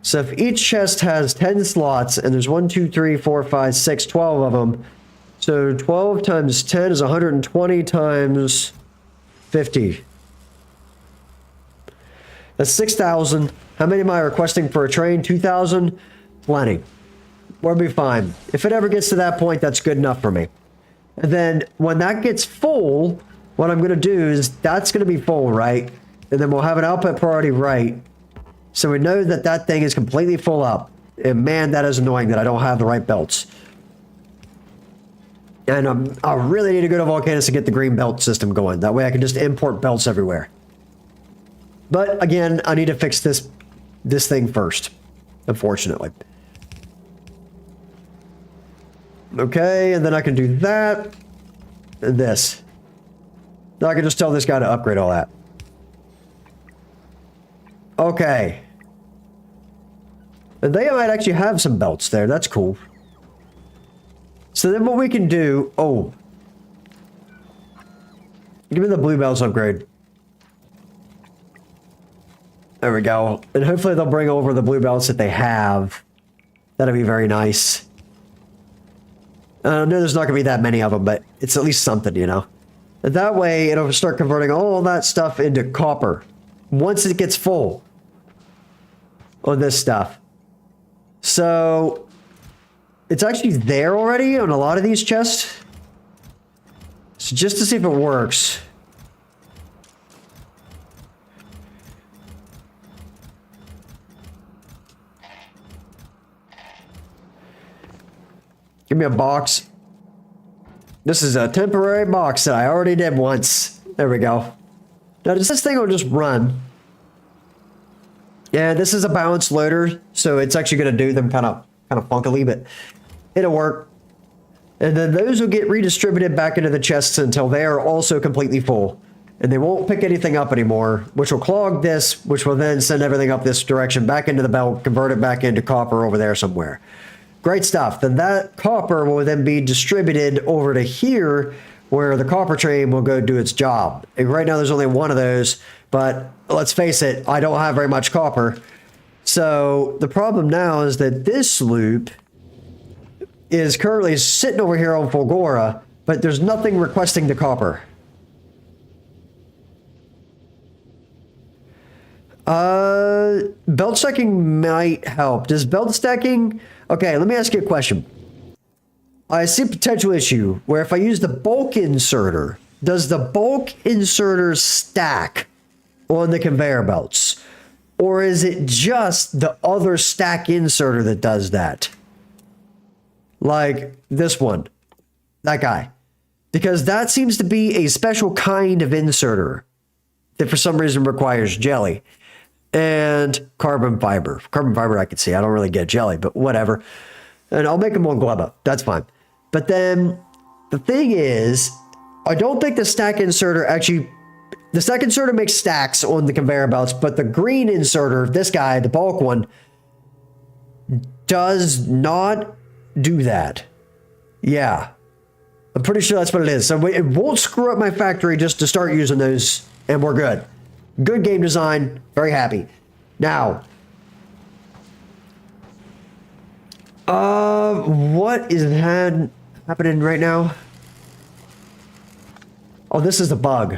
So if each chest has 10 slots, and there's 1, 2, 3, 4, 5, 6, 12 of them. So 12 times 10 is 120 times 50. That's 6,000. How many am I requesting for a train? 2,000? Plenty. We'll be fine. If it ever gets to that point, that's good enough for me. And then when that gets full, what I'm going to do is that's going to be full, right? And then we'll have an output priority right. So we know that that thing is completely full up. And man, that is annoying that I don't have the right belts. And I really need to go to Volcanus to get the green belt system going. That way I can just import belts everywhere. But again, I need to fix this thing first, unfortunately. Okay, and then I can do that and this. Now I can just tell this guy to upgrade all that. Okay. And they might actually have some belts there. That's cool. So then what we can do... Oh. Give me the blue belts upgrade. There we go. And hopefully they'll bring over the blue belts that they have. That'll be very nice. I know there's not going to be that many of them, but it's at least something, you know. And that way, it'll start converting all that stuff into copper. Once it gets full. On this stuff. So, it's actually there already on a lot of these chests. So just to see if it works. Give me a box. This is a temporary box that I already did once. There we go. Now, does this thing will just run? Yeah, this is a balanced loader, so it's actually going to do them kind of funkily, but it'll work. And then those will get redistributed back into the chests until they are also completely full. And they won't pick anything up anymore, which will clog this, which will then send everything up this direction back into the belt, convert it back into copper over there somewhere. Great stuff. Then that copper will then be distributed over to here where the copper train will go do its job. And right now there's only one of those, but let's face it, I don't have very much copper. So the problem now is that this loop is currently sitting over here on Fulgora, but there's nothing requesting the copper. Belt stacking might help. Does belt stacking... Okay, let me ask you a question. I see a potential issue where if I use the bulk inserter, does the bulk inserter stack on the conveyor belts? Or is it just the other stack inserter that does that? Like this one. That guy. Because that seems to be a special kind of inserter. that for some reason requires jelly. And carbon fiber. Carbon fiber I can see. I don't really get jelly, but whatever. And I'll make them on Gleba. That's fine. But then the thing is, I don't think the stack inserter actually... The stack inserter makes stacks on the conveyor belts, but the green inserter, this guy, the bulk one, does not do that. Yeah. I'm pretty sure that's what it is. So it won't screw up my factory just to start using those, and we're good. Good game design. Very happy. Now, what is happening right now? Oh, this is the bug.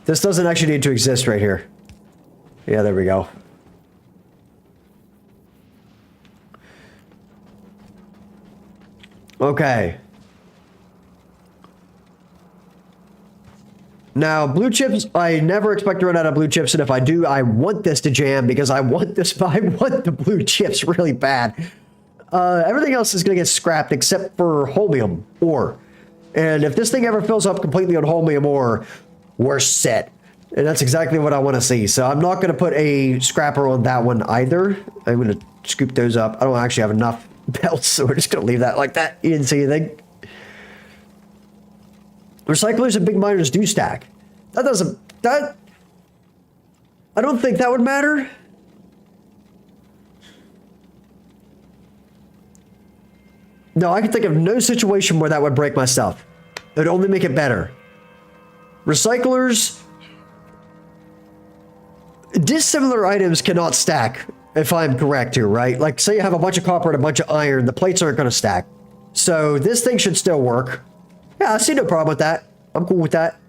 This doesn't actually need to exist right here. Yeah, there we go. Okay. Now, blue chips, I never expect to run out of blue chips, and if I do, I want this to jam because I want the blue chips really bad. Everything else is going to get scrapped except for holmium ore. And if this thing ever fills up completely on holmium ore, we're set. And that's exactly what I want to see. So I'm not going to put a scrapper on that one either. I'm going to scoop those up. I don't actually have enough belts, so we're just going to leave that like that. You didn't see anything. Recyclers and big miners do stack. I don't think that would matter. No, I can think of no situation where that would break my stuff. It would only make it better. Recyclers... Dissimilar items cannot stack, if I'm correct here, right? Like, say you have a bunch of copper and a bunch of iron, the plates aren't going to stack. So this thing should still work. Yeah, I see no problem with that. I'm cool with that.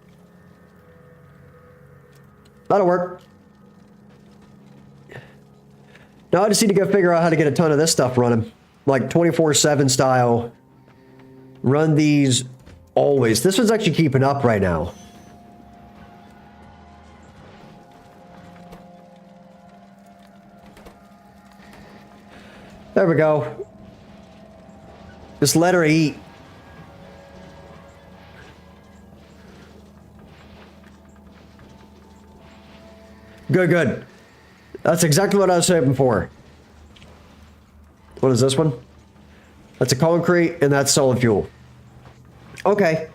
That'll work. Now I just need to go figure out how to get a ton of this stuff running. Like 24/7 style. Run these always. This one's actually keeping up right now. There we go. Just let her eat. Good, good. That's exactly what I was hoping for. What is this one? That's a concrete, and that's solid fuel. Okay.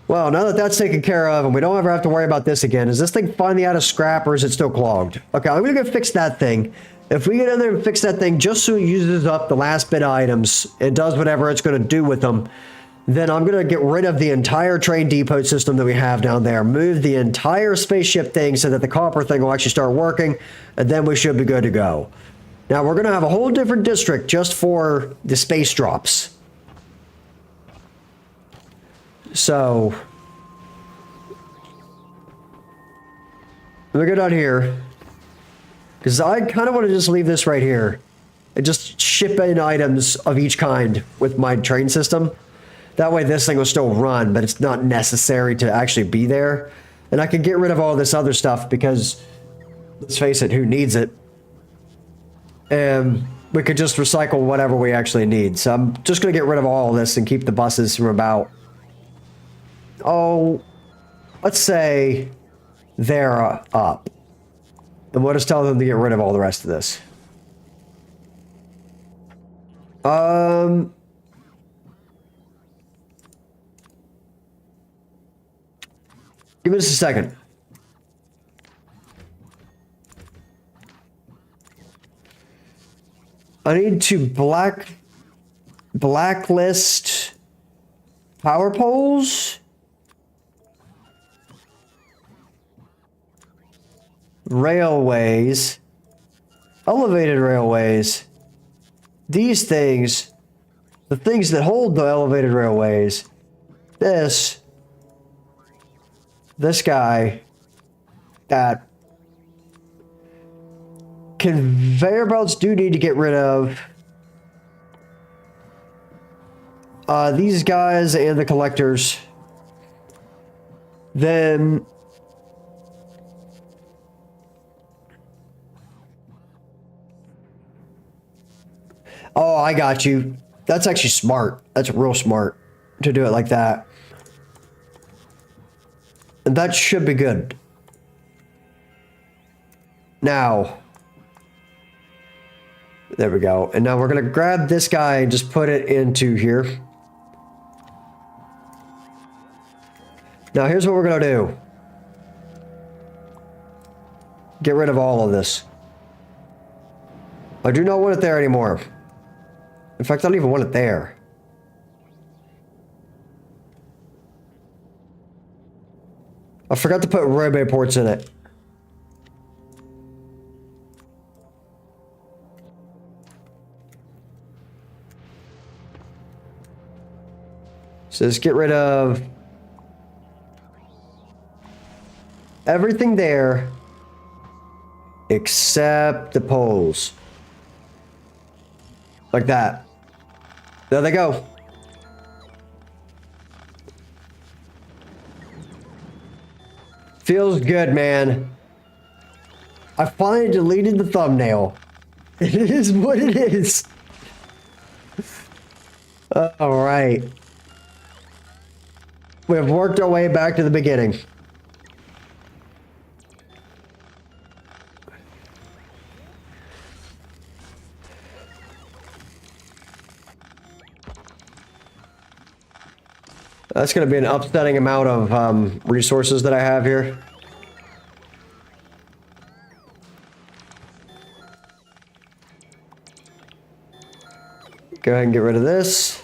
Well, now that that's taken care of, and we don't ever have to worry about this again, is this thing finally out of scrap, or is it still clogged? Okay, I'm gonna go fix that thing. If we get in there and fix that thing just so it uses up the last bit of items and does whatever it's going to do with them, then I'm going to get rid of the entire train depot system that we have down there, move the entire spaceship thing so that the copper thing will actually start working, and then we should be good to go. Now, we're going to have a whole different district just for the space drops. So, let me go down here. Because I kind of want to just leave this right here and just ship in items of each kind with my train system. That way this thing will still run, but it's not necessary to actually be there. And I can get rid of all this other stuff because, let's face it, who needs it? And we could just recycle whatever we actually need. So I'm just going to get rid of all of this and keep the buses from about, oh, let's say they're up. And we'll just tell them to get rid of all the rest of this. Give me just a second. I need to blacklist power poles. Railways, elevated railways, these things, the things that hold the elevated railways, this guy, that. Conveyor belts do need to get rid of. These guys and the collectors. Then oh, I got you. That's actually smart. That's real smart to do it like that. And that should be good. Now. There we go. And now we're going to grab this guy and just put it into here. Now here's what we're going to do. Get rid of all of this. I do not want it there anymore. In fact, I don't even want it there. I forgot to put robo ports in it. So let's get rid of everything there except the poles. Like that. There they go. Feels good, man. I finally deleted the thumbnail. It is what it is. All right. We have worked our way back to the beginning. That's going to be an upsetting amount of resources that I have here. Go ahead and get rid of this.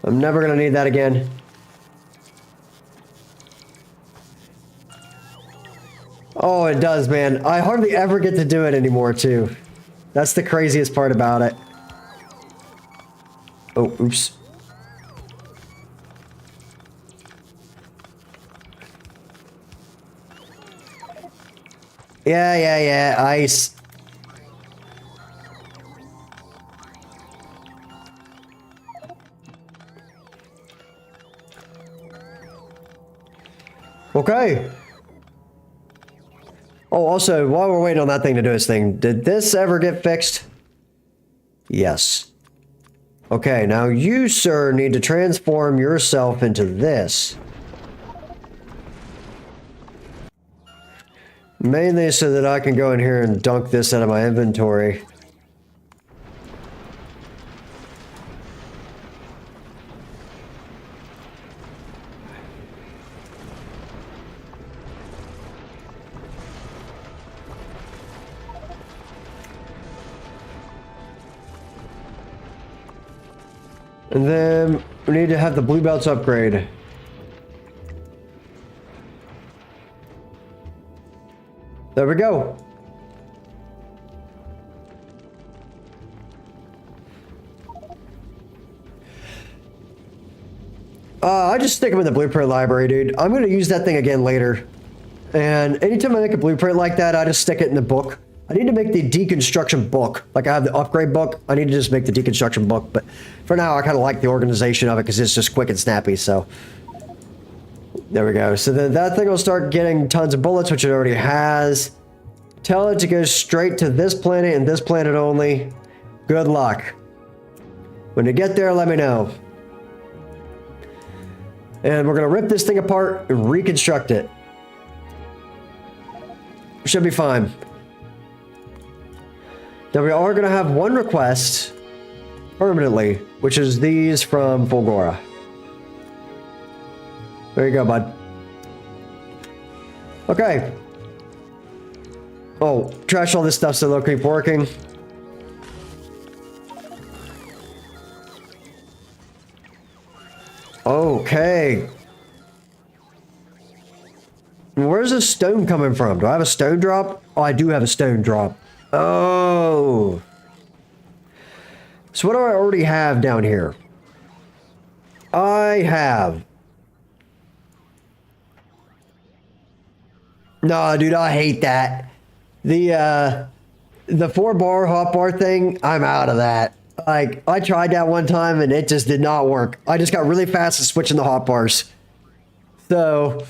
I'm never going to need that again. Oh, it does, man. I hardly ever get to do it anymore, too. That's the craziest part about it. Oh, oops. Yeah, ice. Okay. Oh, also, while we're waiting on that thing to do its thing, did this ever get fixed? Yes. Okay, now you, sir, need to transform yourself into this. Mainly so that I can go in here and dunk this out of my inventory. And then we need to have the blue belts upgrade. There we go. I just stick them in the blueprint library, dude. I'm going to use that thing again later. And anytime I make a blueprint like that, I just stick it in the book. I need to make the deconstruction book. Like I have the upgrade book. I need to just make the deconstruction book. But for now, I kind of like the organization of it because it's just quick and snappy. So there we go. So then that thing will start getting tons of bullets, which it already has. Tell it to go straight to this planet and this planet only. Good luck. When you get there, let me know. And we're going to rip this thing apart and reconstruct it. Should be fine. Now we are going to have one request permanently, which is these from Fulgora. There you go, bud. Okay. Oh, trash all this stuff so they'll keep working. Okay. Where's the stone coming from? Do I have a stone drop? Oh, I do have a stone drop. Oh. So what do I already have down here? I have. Nah, dude, I hate that. The 4-bar hotbar thing, I'm out of that. Like, I tried that one time and it just did not work. I just got really fast at switching the hotbars. So,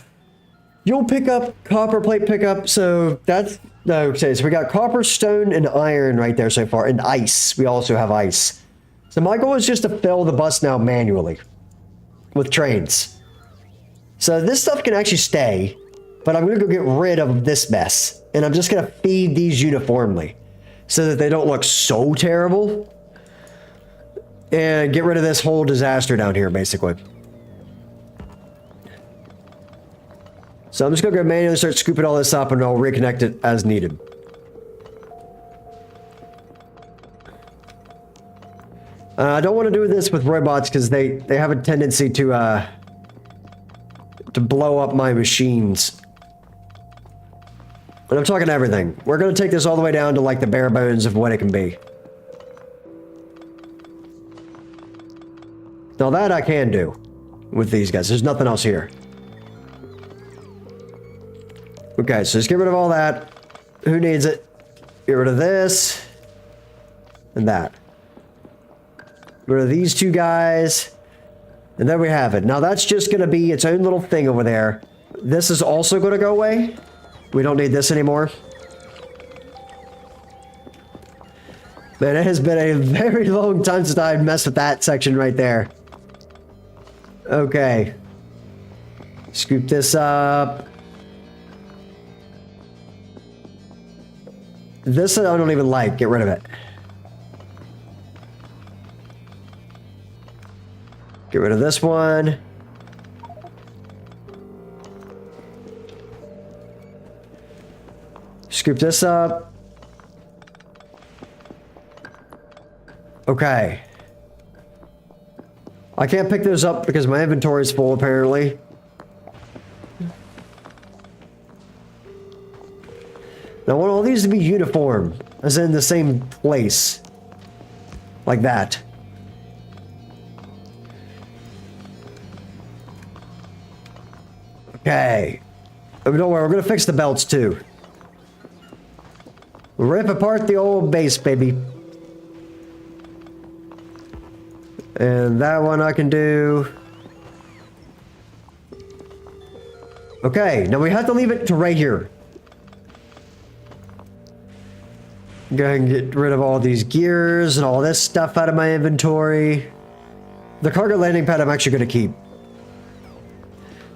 you'll pick up copper plate pickup, so that's... Okay, so we got copper, stone, and iron right there so far, and ice. We also have ice. So my goal is just to fill the bus now manually with trains. So this stuff can actually stay, but I'm going to go get rid of this mess. And I'm just going to feed these uniformly so that they don't look so terrible. And get rid of this whole disaster down here, basically. So I'm just going to go manually start scooping all this up and I'll reconnect it as needed. I don't want to do this with robots because they have a tendency to blow up my machines. And I'm talking everything. We're going to take this all the way down to like the bare bones of what it can be. Now that I can do with these guys. There's nothing else here. Okay, so just get rid of all that. Who needs it? Get rid of this. And that. Get rid of these two guys. And there we have it. Now that's just going to be its own little thing over there. This is also going to go away. We don't need this anymore. Man, it has been a very long time since I messed with that section right there. Okay. Scoop this up. This I don't even like. Get rid of it. Get rid of this one. Scoop this up. Okay. I can't pick those up because my inventory is full, apparently. Now I want all these to be uniform, as in the same place. Like that. Okay. Don't worry, we're gonna fix the belts too. Rip apart the old base, baby. And that one I can do. Okay, now we have to leave it to right here. Go ahead and get rid of all these gears and all this stuff out of my inventory. The cargo landing pad I'm actually going to keep.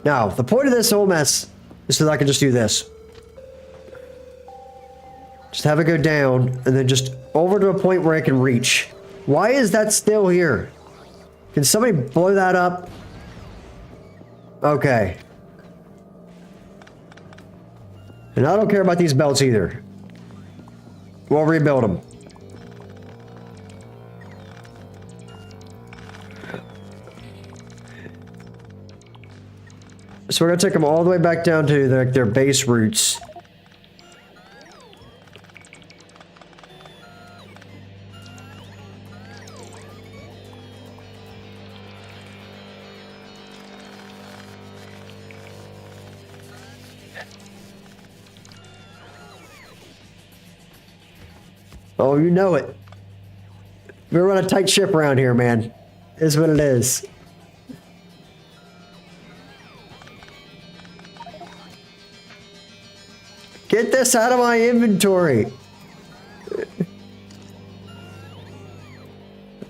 Now, the point of this whole mess is so that I can just do this. Just have it go down and then just over to a point where I can reach. Why is that still here? Can somebody blow that up? Okay. And I don't care about these belts either. We'll rebuild them. So we're going to take them all the way back down to their base roots. Oh, you know it. We run a tight ship around here, man. Is what it is. Get this out of my inventory.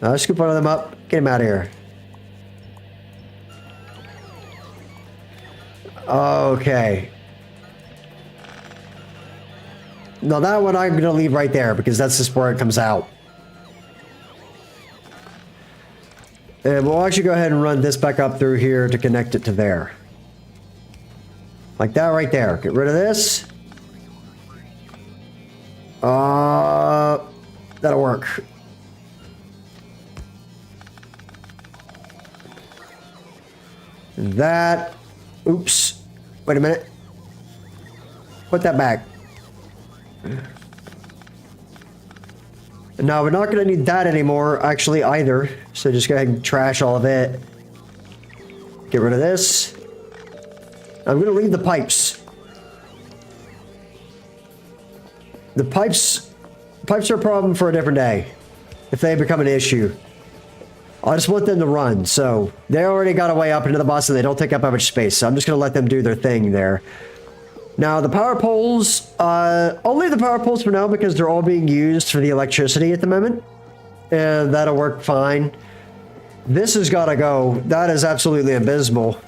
I'll scoop one of them up. Get him out of here. Okay. Now that one I'm going to leave right there because that's just where it comes out. And we'll actually go ahead and run this back up through here to connect it to there. Like that right there. Get rid of this. That'll work. And that. Oops. Wait a minute. Put that back. No, we're not going to need that anymore, actually, either. So just go ahead and trash all of it. Get rid of this. I'm going to leave the pipes. The pipes are a problem for a different day. If they become an issue. I just want them to run. So they already got a way up into the bus and they don't take up that much space. So I'm just going to let them do their thing there. Now, the power poles, I'll leave the power poles for now because they're all being used for the electricity at the moment. And that'll work fine. This has got to go. That is absolutely abysmal.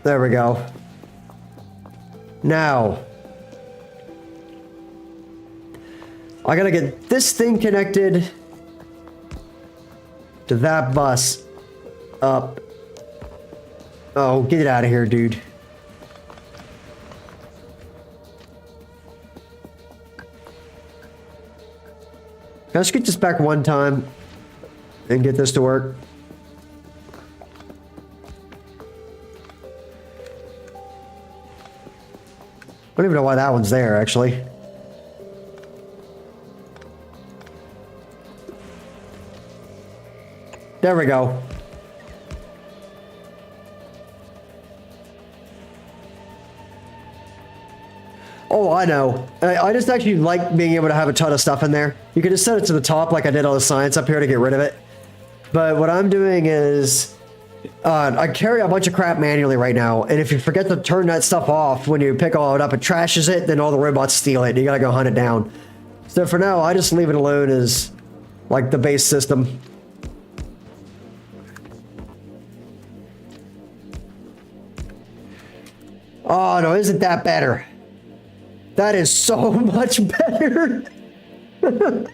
There we go. Now, I gotta get this thing connected to that bus up. Oh, get it out of here, dude. Can I just get this back one time and get this to work? I don't even know why that one's there, actually. There we go. Oh, I know. I just actually like being able to have a ton of stuff in there. You can just set it to the top like I did all the science up here to get rid of it. But what I'm doing is... I carry a bunch of crap manually right now, and if you forget to turn that stuff off when you pick all it up, it trashes it, then all the robots steal it, and you gotta go hunt it down. So for now, I just leave it alone as, like, the base system. Oh, no, isn't that better? That is so much better. That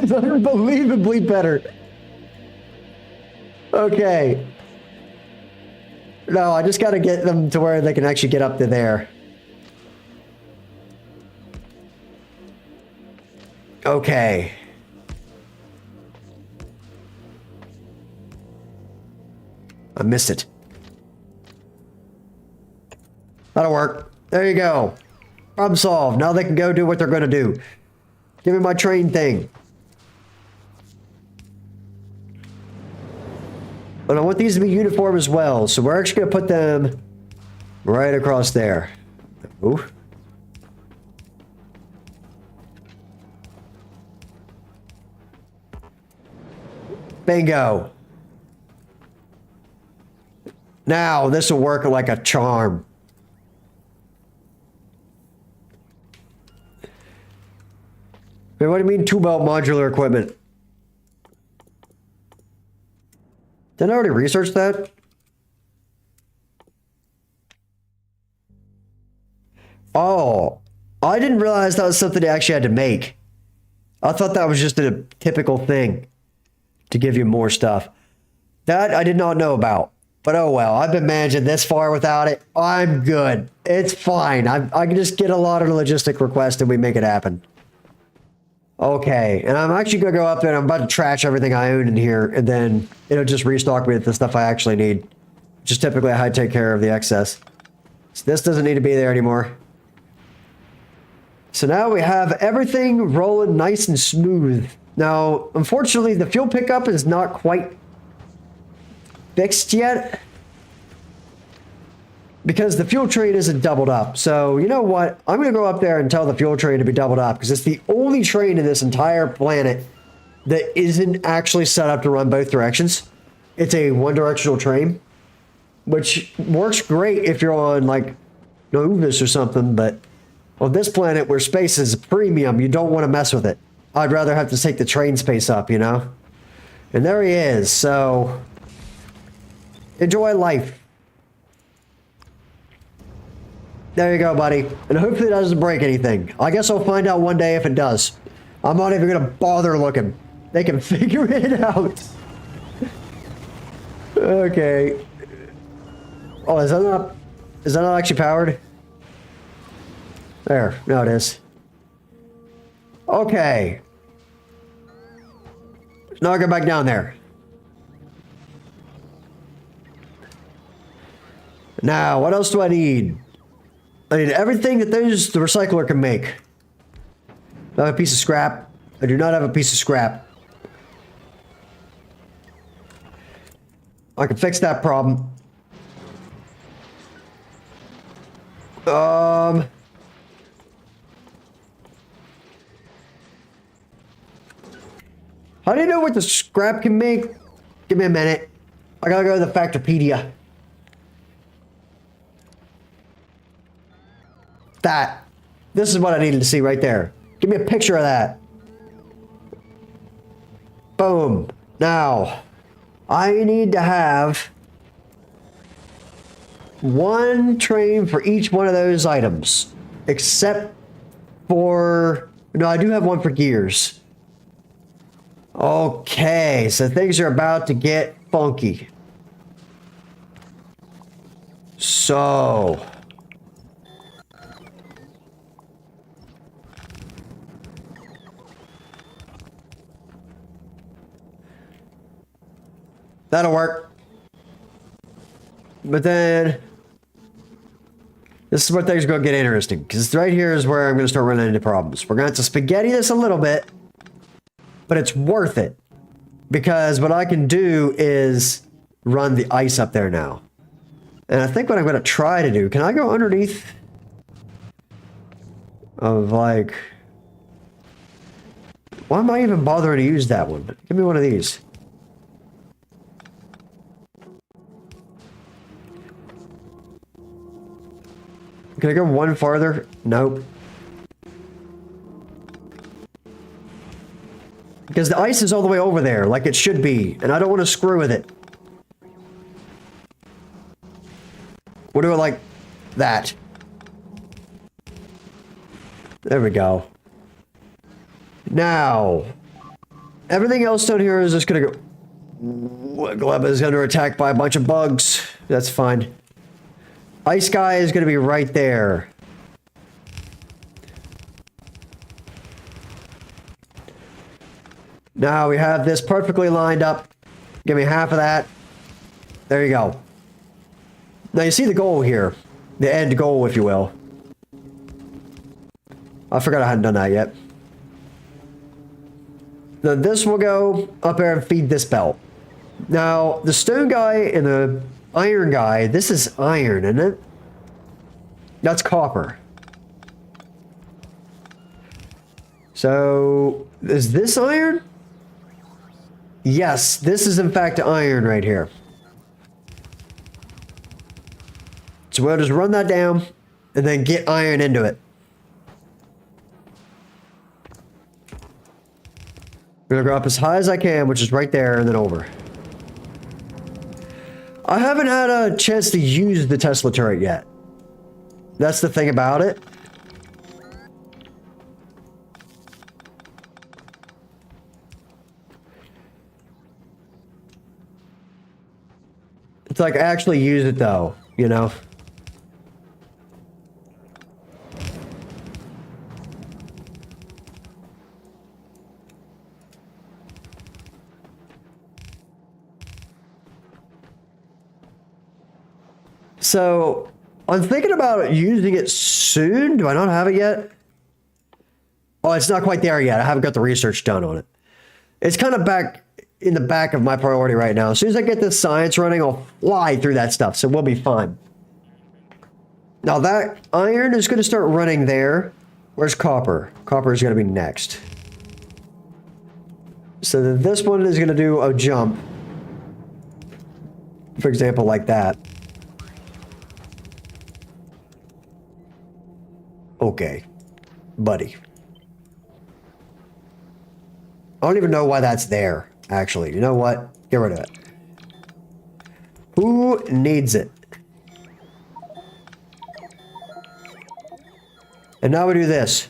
is unbelievably better. Okay. No, I just gotta get them to where they can actually get up to there. Okay. I missed it. That'll work. There you go. Problem solved. Now they can go do what they're gonna do. Give me my train thing. But I want these to be uniform as well, so we're actually going to put them right across there. Ooh. Bingo. Now, this will work like a charm. Wait, what do you mean two-belt modular equipment? Didn't I already research that? Oh, I didn't realize that was something they actually had to make. I thought that was just a typical thing to give you more stuff. That I did not know about. But oh well, I've been managing this far without it. I'm good. It's fine. I can just get a lot of logistic requests and we make it happen. Okay, and I'm actually going to go up there and I'm about to trash everything I own in here, and then it'll just restock me with the stuff I actually need. Which is typically how I take care of the excess. So this doesn't need to be there anymore. So now we have everything rolling nice and smooth. Now, unfortunately, the fuel pickup is not quite fixed yet. Because the fuel train isn't doubled up. So, you know what? I'm going to go up there and tell the fuel train to be doubled up. Because it's the only train in this entire planet that isn't actually set up to run both directions. It's a one-directional train. Which works great if you're on, like, Novus or something. But on this planet where space is premium, you don't want to mess with it. I'd rather have to take the train space up, you know? And there he is. So, enjoy life. There you go, buddy. And hopefully it doesn't break anything. I guess I'll find out one day if it does. I'm not even going to bother looking. They can figure it out. Okay. Oh, is that not actually powered? There. Now it is. Okay. Now I go back down there. Now, what else do I need? I need everything that the recycler can make. Do I have a piece of scrap? I do not have a piece of scrap. I can fix that problem. How do you know what the scrap can make? Give me a minute. I gotta go to the Factopedia. That. This is what I needed to see right there. Give me a picture of that. Boom. Now, I need to have one train for each one of those items. Except for... No, I do have one for gears. Okay, so things are about to get funky. So... that'll work. But then... this is where things are going to get interesting. Because right here is where I'm going to start running into problems. We're going to have to spaghetti this a little bit. But it's worth it. Because what I can do is run the ice up there now. And I think what I'm going to try to do... can I go underneath? Of like... why am I even bothering to use that one? Give me one of these. Can I go one farther? Nope. Because the ice is all the way over there, like it should be, and I don't want to screw with it. We'll do it like that. There we go. Now, everything else down here is just gonna go... Gleba is under attack by a bunch of bugs. That's fine. Ice guy is gonna be right there. Now we have this perfectly lined up. Give me half of that. There you go. Now you see the goal here. The end goal, if you will. I forgot I hadn't done that yet. Then this will go up there and feed this belt. Now, the stone guy and the iron guy, this is iron, isn't it? That's copper. So, is this iron? Yes, this is in fact iron right here. So we'll just run that down and then get iron into it. I'm gonna go up as high as I can, which is right there, and then over. I haven't had a chance to use the Tesla turret yet. That's the thing about it. It's like actually use it though, you know? So, I'm thinking about using it soon. Do I not have it yet? Oh, it's not quite there yet. I haven't got the research done on it. It's kind of back in the back of my priority right now. As soon as I get this science running, I'll fly through that stuff, so we'll be fine. Now that iron is going to start running there. Where's copper? Copper is going to be next. So this one is going to do a jump. For example, like that. Okay, buddy. I don't even know why that's there, actually. You know what? Get rid of it. Who needs it? And now we do this.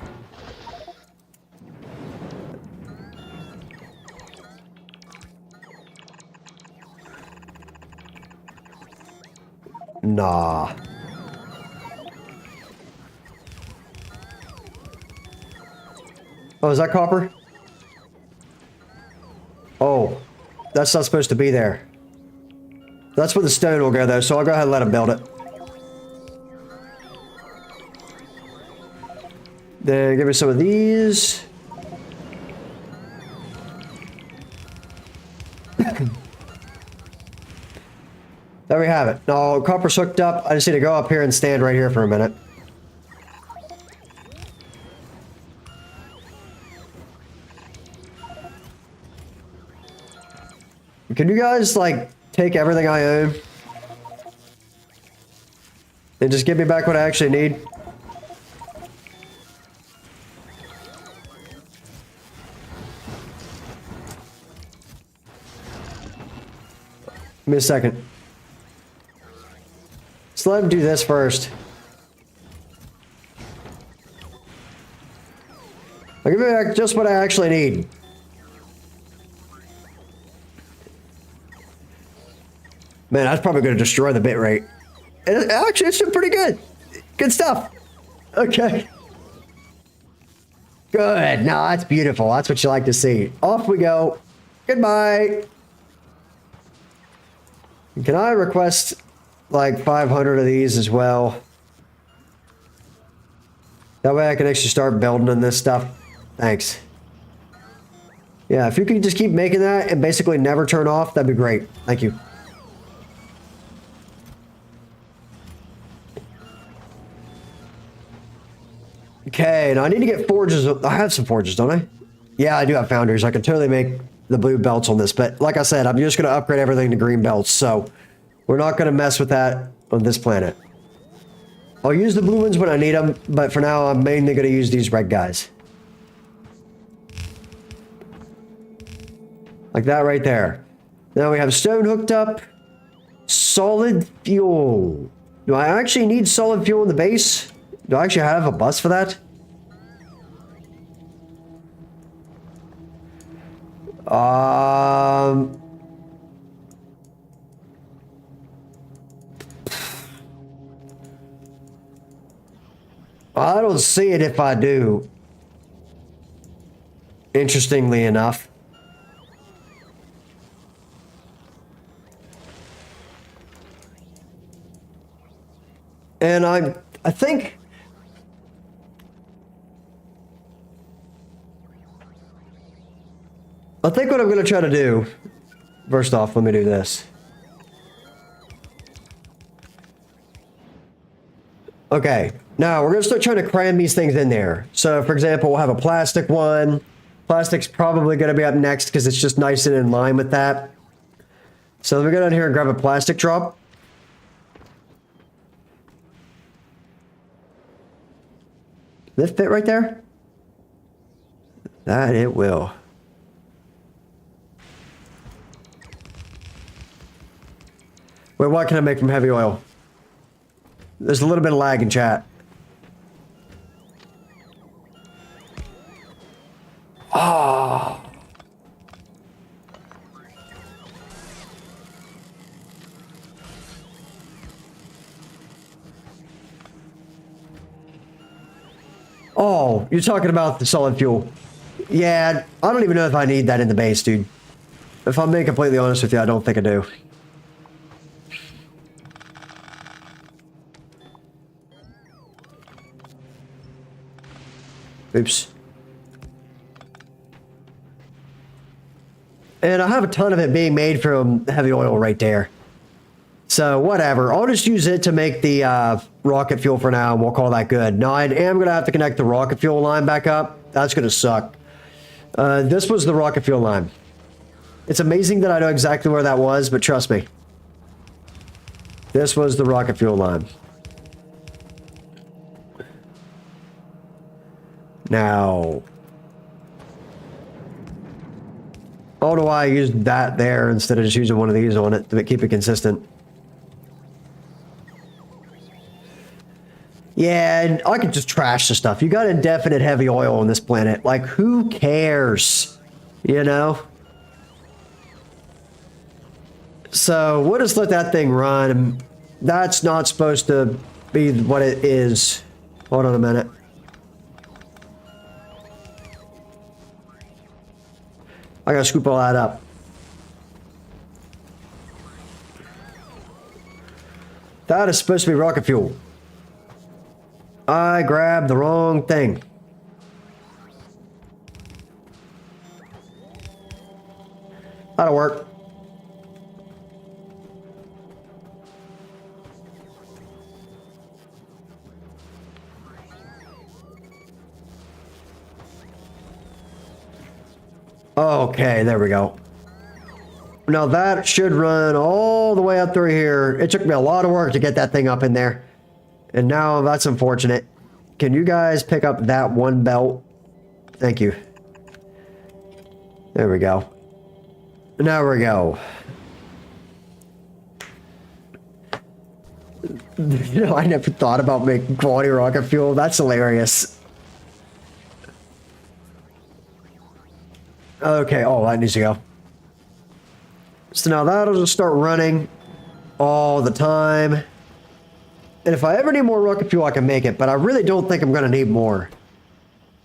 Nah. Oh, is that copper? Oh, that's not supposed to be there. That's where the stone will go, though, so I'll go ahead and let him build it. Then give me some of these. There we have it. Now, copper's hooked up. I just need to go up here and stand right here for a minute. Can you guys, like, take everything I own? And just give me back what I actually need? Give me a second. let's let him do this first. I'll give me just what I actually need. Man, that's probably going to destroy the bit rate. Actually, it's pretty good. Good stuff. Okay. Good. No, that's beautiful. That's what you like to see. Off we go. Goodbye. Can I request like 500 of these as well? That way I can actually start building on this stuff. Thanks. Yeah, if you could just keep making that and basically never turn off, that'd be great. Thank you. Okay, now I need to get forges. I have some forges, don't I? Yeah, I do have foundries. I can totally make the blue belts on this. But like I said, I'm just going to upgrade everything to green belts. So we're not going to mess with that on this planet. I'll use the blue ones when I need them. But for now, I'm mainly going to use these red guys. Like that right there. Now we have stone hooked up. Solid fuel. Do I actually need solid fuel in the base? Do I actually have a bus for that? I don't see it if I do. Interestingly enough. And I think what I'm going to try to do, first off, let me do this. Okay, now we're going to start trying to cram these things in there. So, for example, we'll have a plastic one. Plastic's probably going to be up next because it's just nice and in line with that. So let me go down here and grab a plastic drop. Does this fit right there? That it will. Wait, what can I make from heavy oil? There's a little bit of lag in chat. Oh. Oh, you're talking about the solid fuel. Yeah, I don't even know if I need that in the base, dude. If I'm being completely honest with you, I don't think I do. Oops. And I have a ton of it being made from heavy oil right there. So, whatever. I'll just use it to make the rocket fuel for now, and we'll call that good. Now, I am going to have to connect the rocket fuel line back up. That's going to suck. This was the rocket fuel line. It's amazing that I know exactly where that was, but trust me. This was the rocket fuel line. Now, I don't know why I used that there instead of just using one of these on it to keep it consistent. Yeah, and I could just trash the stuff. You got indefinite heavy oil on this planet. Like, who cares? You know? So, we'll just let that thing run. That's not supposed to be what it is. Hold on a minute. I gotta scoop all that up. That is supposed to be rocket fuel. I grabbed the wrong thing. That'll work. Okay, there we go. Now that should run all the way up through here. It took me a lot of work to get that thing up in there. And now that's unfortunate. Can you guys pick up that one belt? Thank you. There we go. Now we go. You know, I never thought about making quality rocket fuel. That's hilarious. Okay, oh, that needs to go. So now that'll just start running all the time. And if I ever need more rocket fuel, I can make it, but I really don't think I'm going to need more.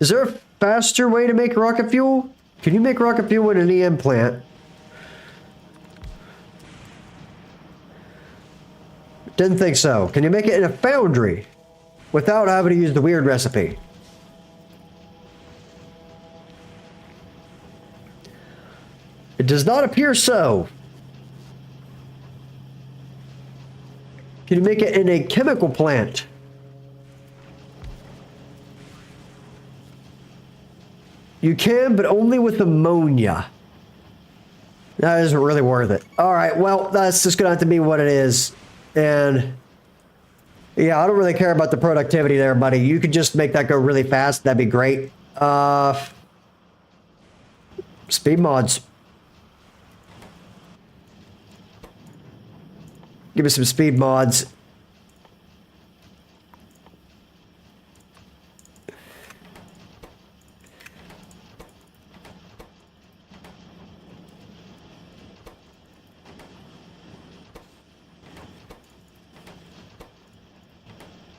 Is there a faster way to make rocket fuel? Can you make rocket fuel in an EM plant? Didn't think so. Can you make it in a foundry without having to use the weird recipe? It does not appear so. Can you make it in a chemical plant? You can, but only with ammonia. That isn't really worth it. All right, well, that's just going to have to be what it is. And yeah, I don't really care about the productivity there, buddy. You could just make that go really fast. That'd be great. Speed mods. Give me some speed mods.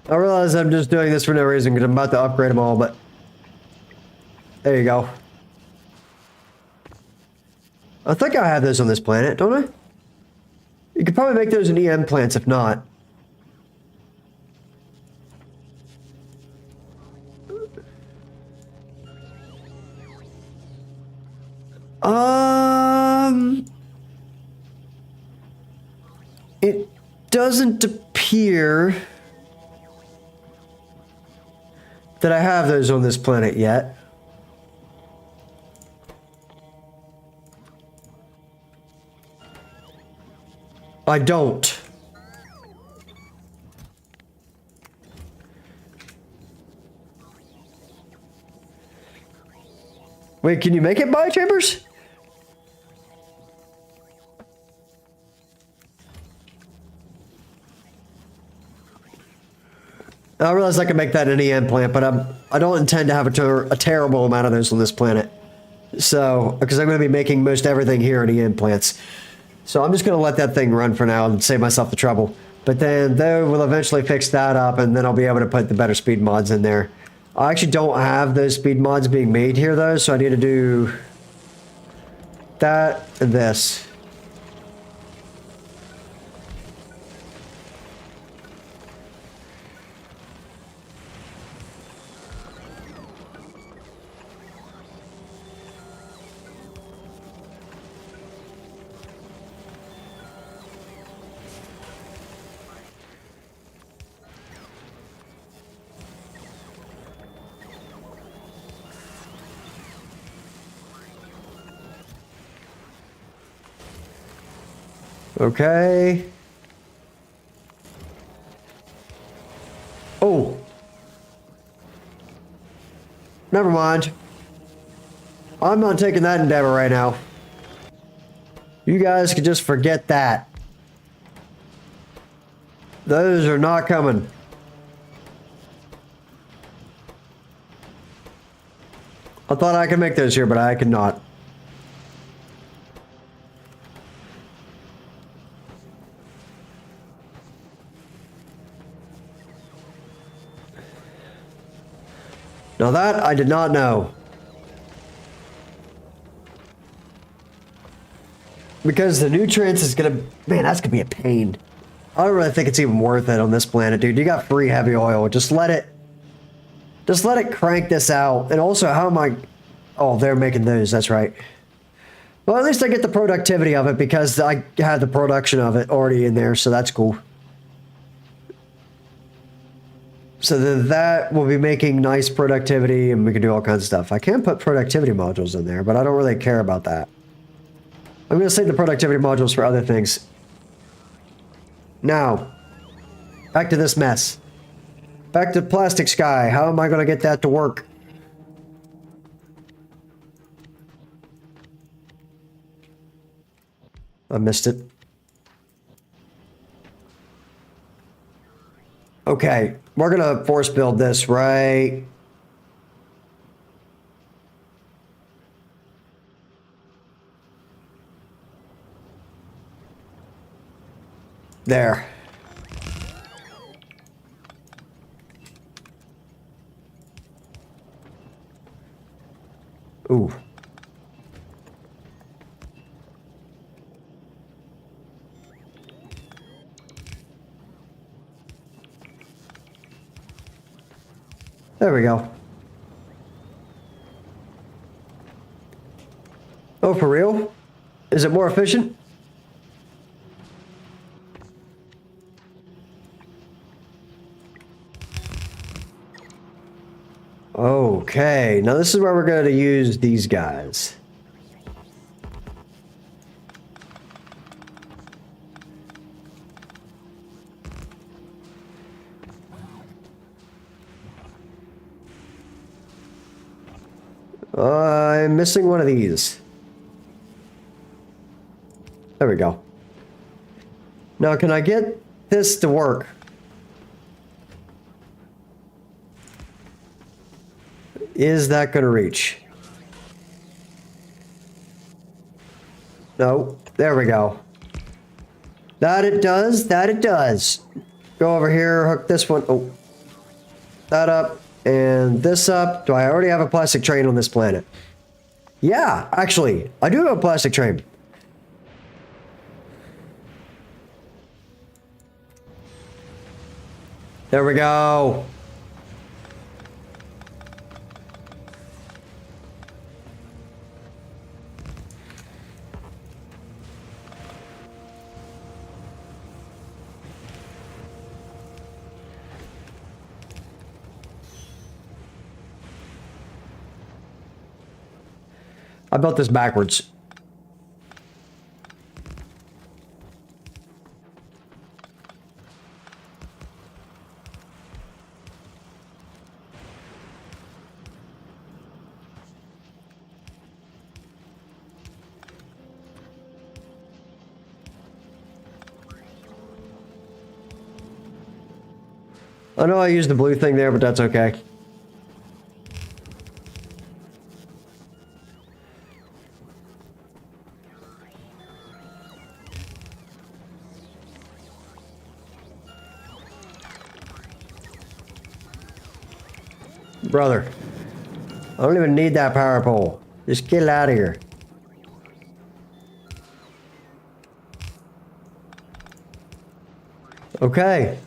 I realize I'm just doing this for no reason because I'm about to upgrade them all, but there you go. I think I have those on this planet, don't I? You could probably make those in EM plants if not. It doesn't appear that I have those on this planet yet. I don't. Wait, can you make it biochambers? I realize I can make that in an EM plant, but I don't intend to have a terrible amount of those on this planet. So, because I'm going to be making most everything here in EM plants. So I'm just going to let that thing run for now and save myself the trouble. But then they will eventually fix that up, and then I'll be able to put the better speed mods in there. I actually don't have those speed mods being made here, though, so I need to do that and this. Okay. Oh. Never mind. I'm not taking that endeavor right now. You guys can just forget that. Those are not coming. I thought I could make those here, but I cannot. Now that I did not know. Because the nutrients is gonna... Man, that's gonna be a pain. I don't really think it's even worth it on this planet, dude. You got free heavy oil. Just let it crank this out. And also, how am I... Oh, they're making those. That's right. Well, at least I get the productivity of it because I had the production of it already in there, so that's cool. So then that will be making nice productivity, and we can do all kinds of stuff. I can put productivity modules in there, but I don't really care about that. I'm going to save the productivity modules for other things. Now, back to this mess. Back to plastic sky. How am I going to get that to work? I missed it. Okay, we're gonna force build this right. There. Ooh. There we go. Oh, for real? Is it more efficient? Okay, now this is where we're going to use these guys. I'm missing one of these. There we go. Now, can I get this to work? Is that going to reach? No. There we go. That it does. That it does. Go over here, hook this one. Oh. That up. And this up. Do I already have a plastic train on this planet? Yeah, actually. I do have a plastic train. There we go. I built this backwards. I know I used the blue thing there, but that's okay. Brother, I don't even need that power pole. Just get out of here. Okay.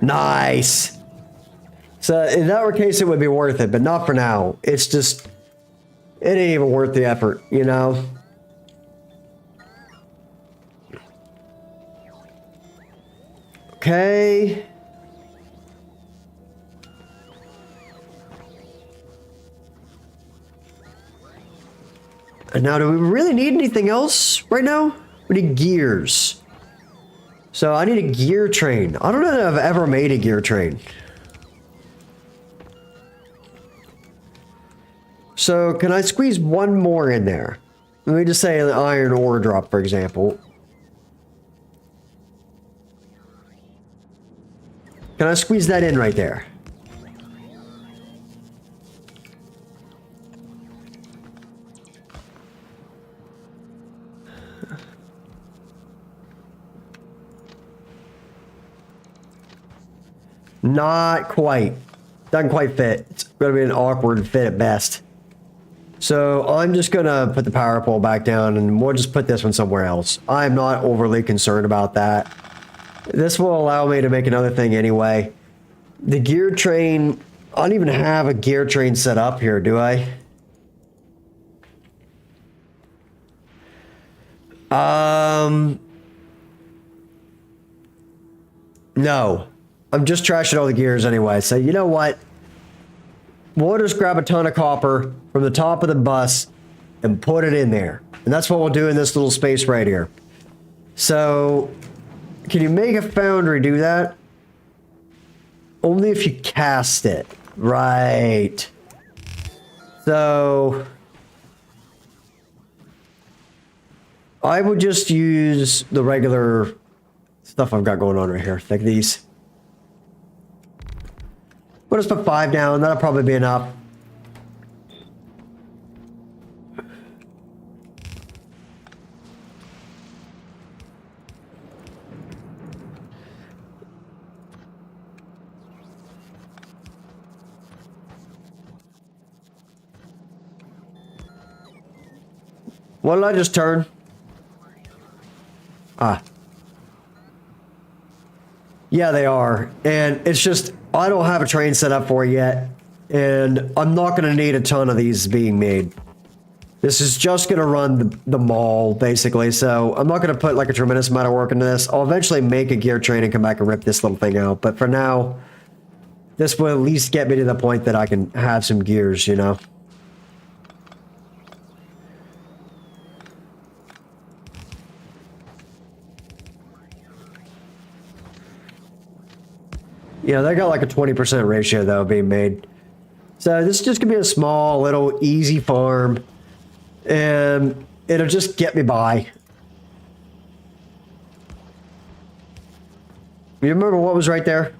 Nice. So in that case, it would be worth it, but not for now. It's just, it ain't even worth the effort, you know? Okay. And now, do we really need anything else right now? We need gears. So I need a gear train. I don't know that I've ever made a gear train. So can I squeeze one more in there? Let me just say an iron ore drop, for example. Can I squeeze that in right there? Not quite. Doesn't quite fit. It's going to be an awkward fit at best. So I'm just going to put the power pole back down and we'll just put this one somewhere else. I'm not overly concerned about that. This will allow me to make another thing anyway. The gear train, I don't even have a gear train set up here, do I? No. I'm just trashing all the gears anyway. So you know what? We'll just grab a ton of copper from the top of the bus and put it in there. And that's what we'll do in this little space right here. So, can you make a foundry do that? Only if you cast it. Right. So, I would just use the regular stuff I've got going on right here, like these. We'll just put 5 down, that'll probably be enough. What did I just turn? Ah. Yeah, they are. And it's just, I don't have a train set up for it yet. And I'm not going to need a ton of these being made. This is just going to run the mall, basically. So I'm not going to put like a tremendous amount of work into this. I'll eventually make a gear train and come back and rip this little thing out. But for now, this will at least get me to the point that I can have some gears, you know? Yeah, they got like a 20% ratio though being made. So this is just gonna be a small, little, easy farm. And it'll just get me by. You remember what was right there?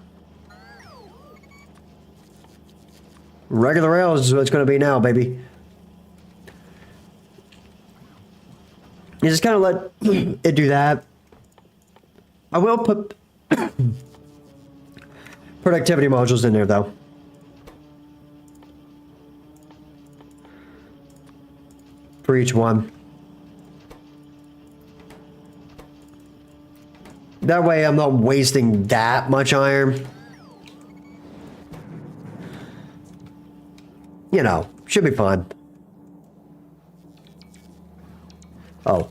Regular rails is what it's gonna be now, baby. You just kind of let it do that. I will put productivity modules in there though. For each one. That way I'm not wasting that much iron. You know, should be fun. Oh.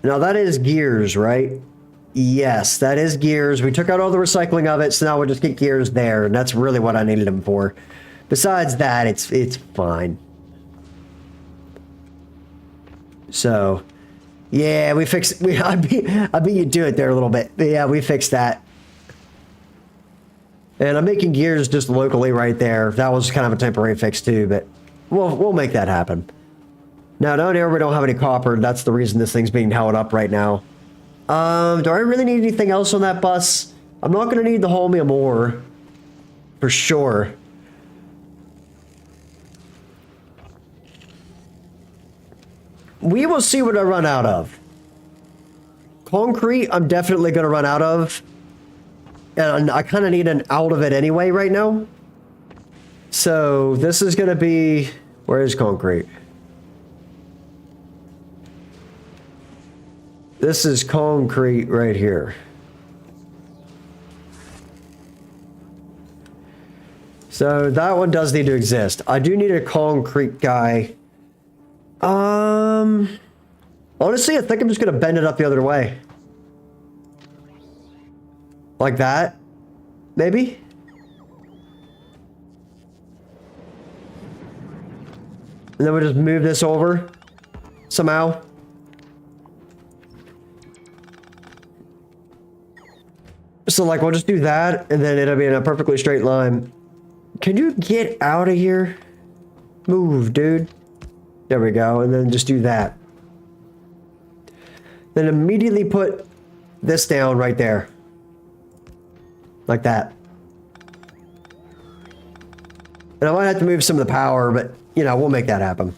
Now that is gears, right? Yes, that is gears. We took out all the recycling of it, so now we'll just get gears there, and that's really what I needed them for. Besides that, it's fine. So, yeah, we fixed. I beat you to it there a little bit. But yeah, we fixed that. And I'm making gears just locally right there. That was kind of a temporary fix too, but we'll make that happen. Now down here we don't have any copper. That's the reason this thing's being held up right now. Do I really need anything else on that bus? I'm not going to need the whole meal more. For sure. We will see what I run out of. Concrete, I'm definitely going to run out of. And I kind of need an out of it anyway right now. So this is going to be... Where is concrete? This is concrete right here. So that one does need to exist. I do need a concrete guy. Honestly, I think I'm just going to bend it up the other way. Like that? Maybe? And then we'll just move this over. Somehow. So like we'll just do that and then it'll be in a perfectly straight line. Can you get out of here? Move, dude. There we go. And then just do that. Then immediately put this down right there. Like that. And I might have to move some of the power, but you know, we'll make that happen.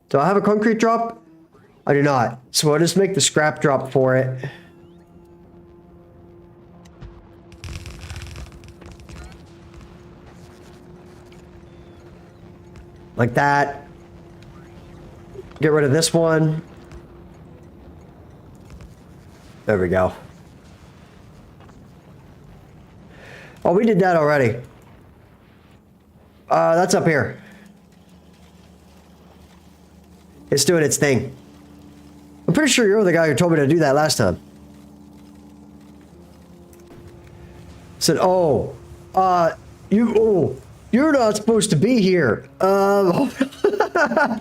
Do I have a concrete drop? I do not. So I'll just make the scrap drop for it. Like that. Get rid of this one. There we go. Oh, we did that already. That's up here. It's doing its thing. I'm pretty sure you're the guy who told me to do that last time. Said, oh, you're not supposed to be here. Can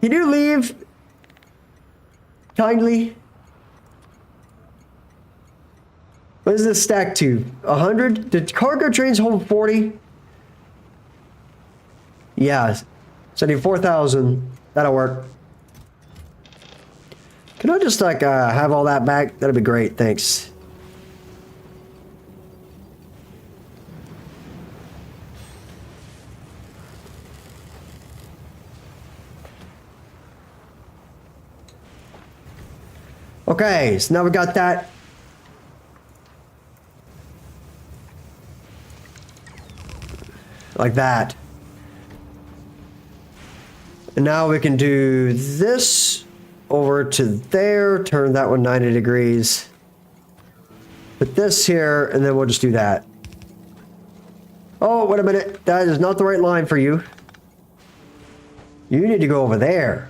you leave? Kindly. What is this stack to? 100? Did cargo trains hold 40? Yeah. So I need 4,000. That'll work. Can I just like have all that back? That'd be great. Thanks. Okay, so now we got that. Like that. And now we can do this over to there, turn that one 90 degrees. Put this here, and then we'll just do that. Oh, wait a minute. That is not the right line for you. You need to go over there.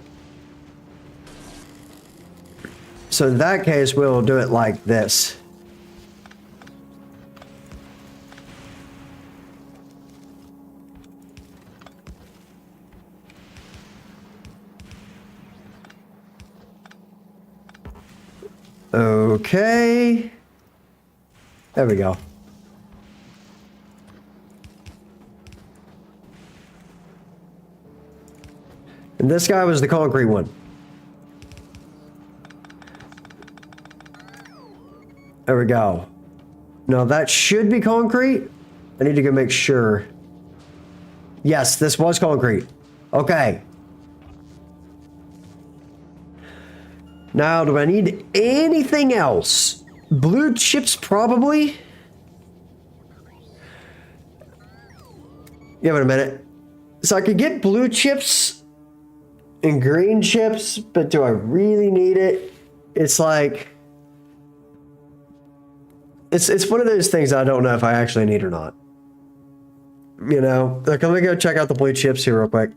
So in that case, we'll do it like this. Okay. There we go. And this guy was the concrete one. There we go. Now that should be concrete. I need to go make sure. Yes, this was concrete. Okay. Now, do I need anything else? Blue chips, probably? Give it a minute. So I could get blue chips and green chips, but do I really need it? It's like... It's one of those things I don't know if I actually need or not. You know? Like, let me go check out the blue chips here real quick.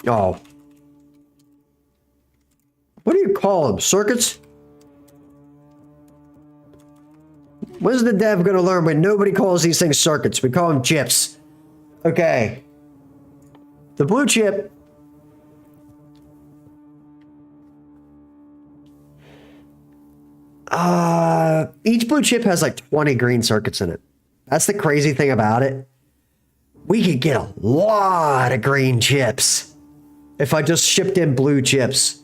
Oh. What do you call them? Circuits? When's the dev gonna learn when nobody calls these things circuits? We call them chips. Okay. The blue chip. Each blue chip has like 20 green circuits in it. That's the crazy thing about it. We could get a lot of green chips if I just shipped in blue chips.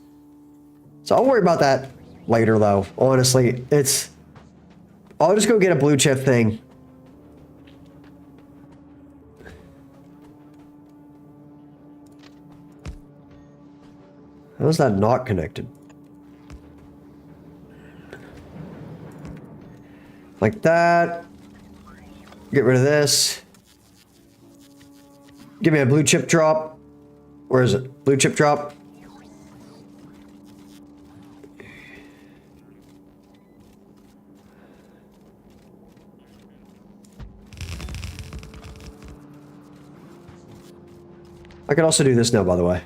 So I'll worry about that later, though. Honestly, I'll just go get a blue chip thing. How is that not connected? Like that. Get rid of this. Give me a blue chip drop. Where is it? Blue chip drop. I can also do this now, by the way.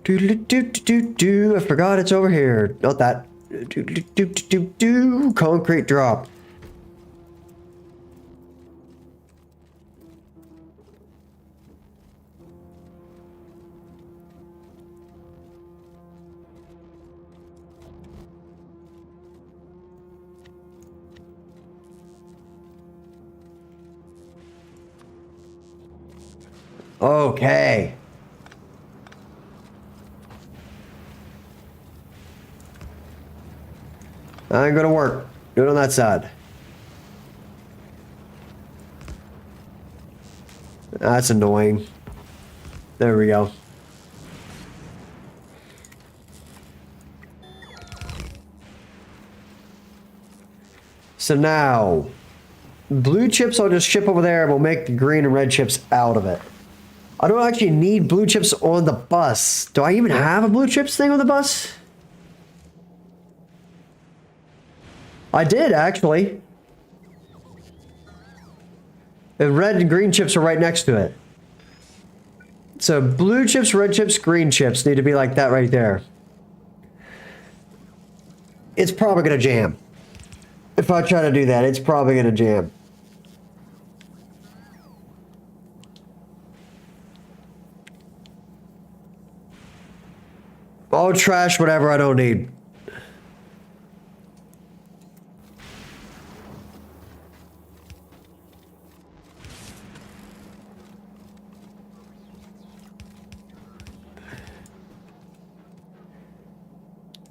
I forgot it's over here. Not that. Concrete drop. Okay. I'm gonna work. Do it on that side. That's annoying. There we go. So now, blue chips I'll just ship over there and we'll make the green and red chips out of it. I don't actually need blue chips on the bus. Do I even have a blue chips thing on the bus? I did, actually. And red and green chips are right next to it. So blue chips, red chips, green chips need to be like that right there. It's probably going to jam. If I try to do that, it's probably going to jam. I'll trash whatever I don't need.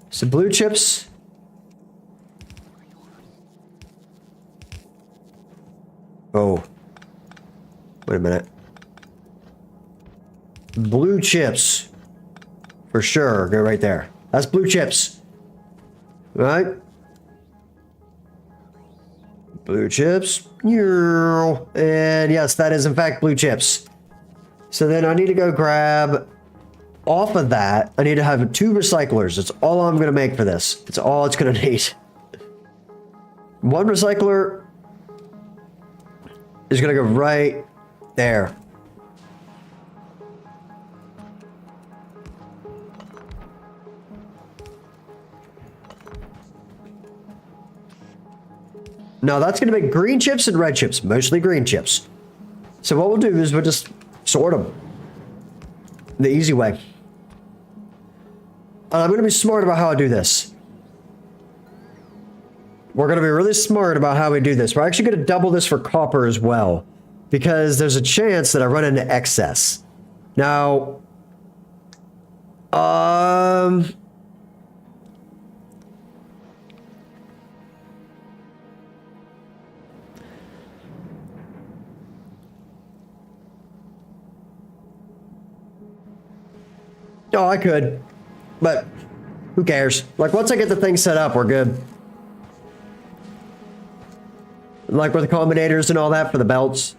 Some blue chips. Oh. Wait a minute. Blue chips. For sure. Go right there. That's blue chips. Right? Blue chips. And yes, that is in fact blue chips. So then I need to go grab... Off of that, I need to have 2 recyclers. That's all I'm going to make for this. It's all it's going to need. 1 recycler is going to go right there. Now that's going to make green chips and red chips, mostly green chips. So what we'll do is we'll just sort them the easy way. And I'm going to be smart about how I do this. We're going to be really smart about how we do this. We're actually going to double this for copper as well, because there's a chance that I run into excess. Now, oh, I could, but who cares? Like, once I get the thing set up, we're good. Like with the combinators and all that for the belts.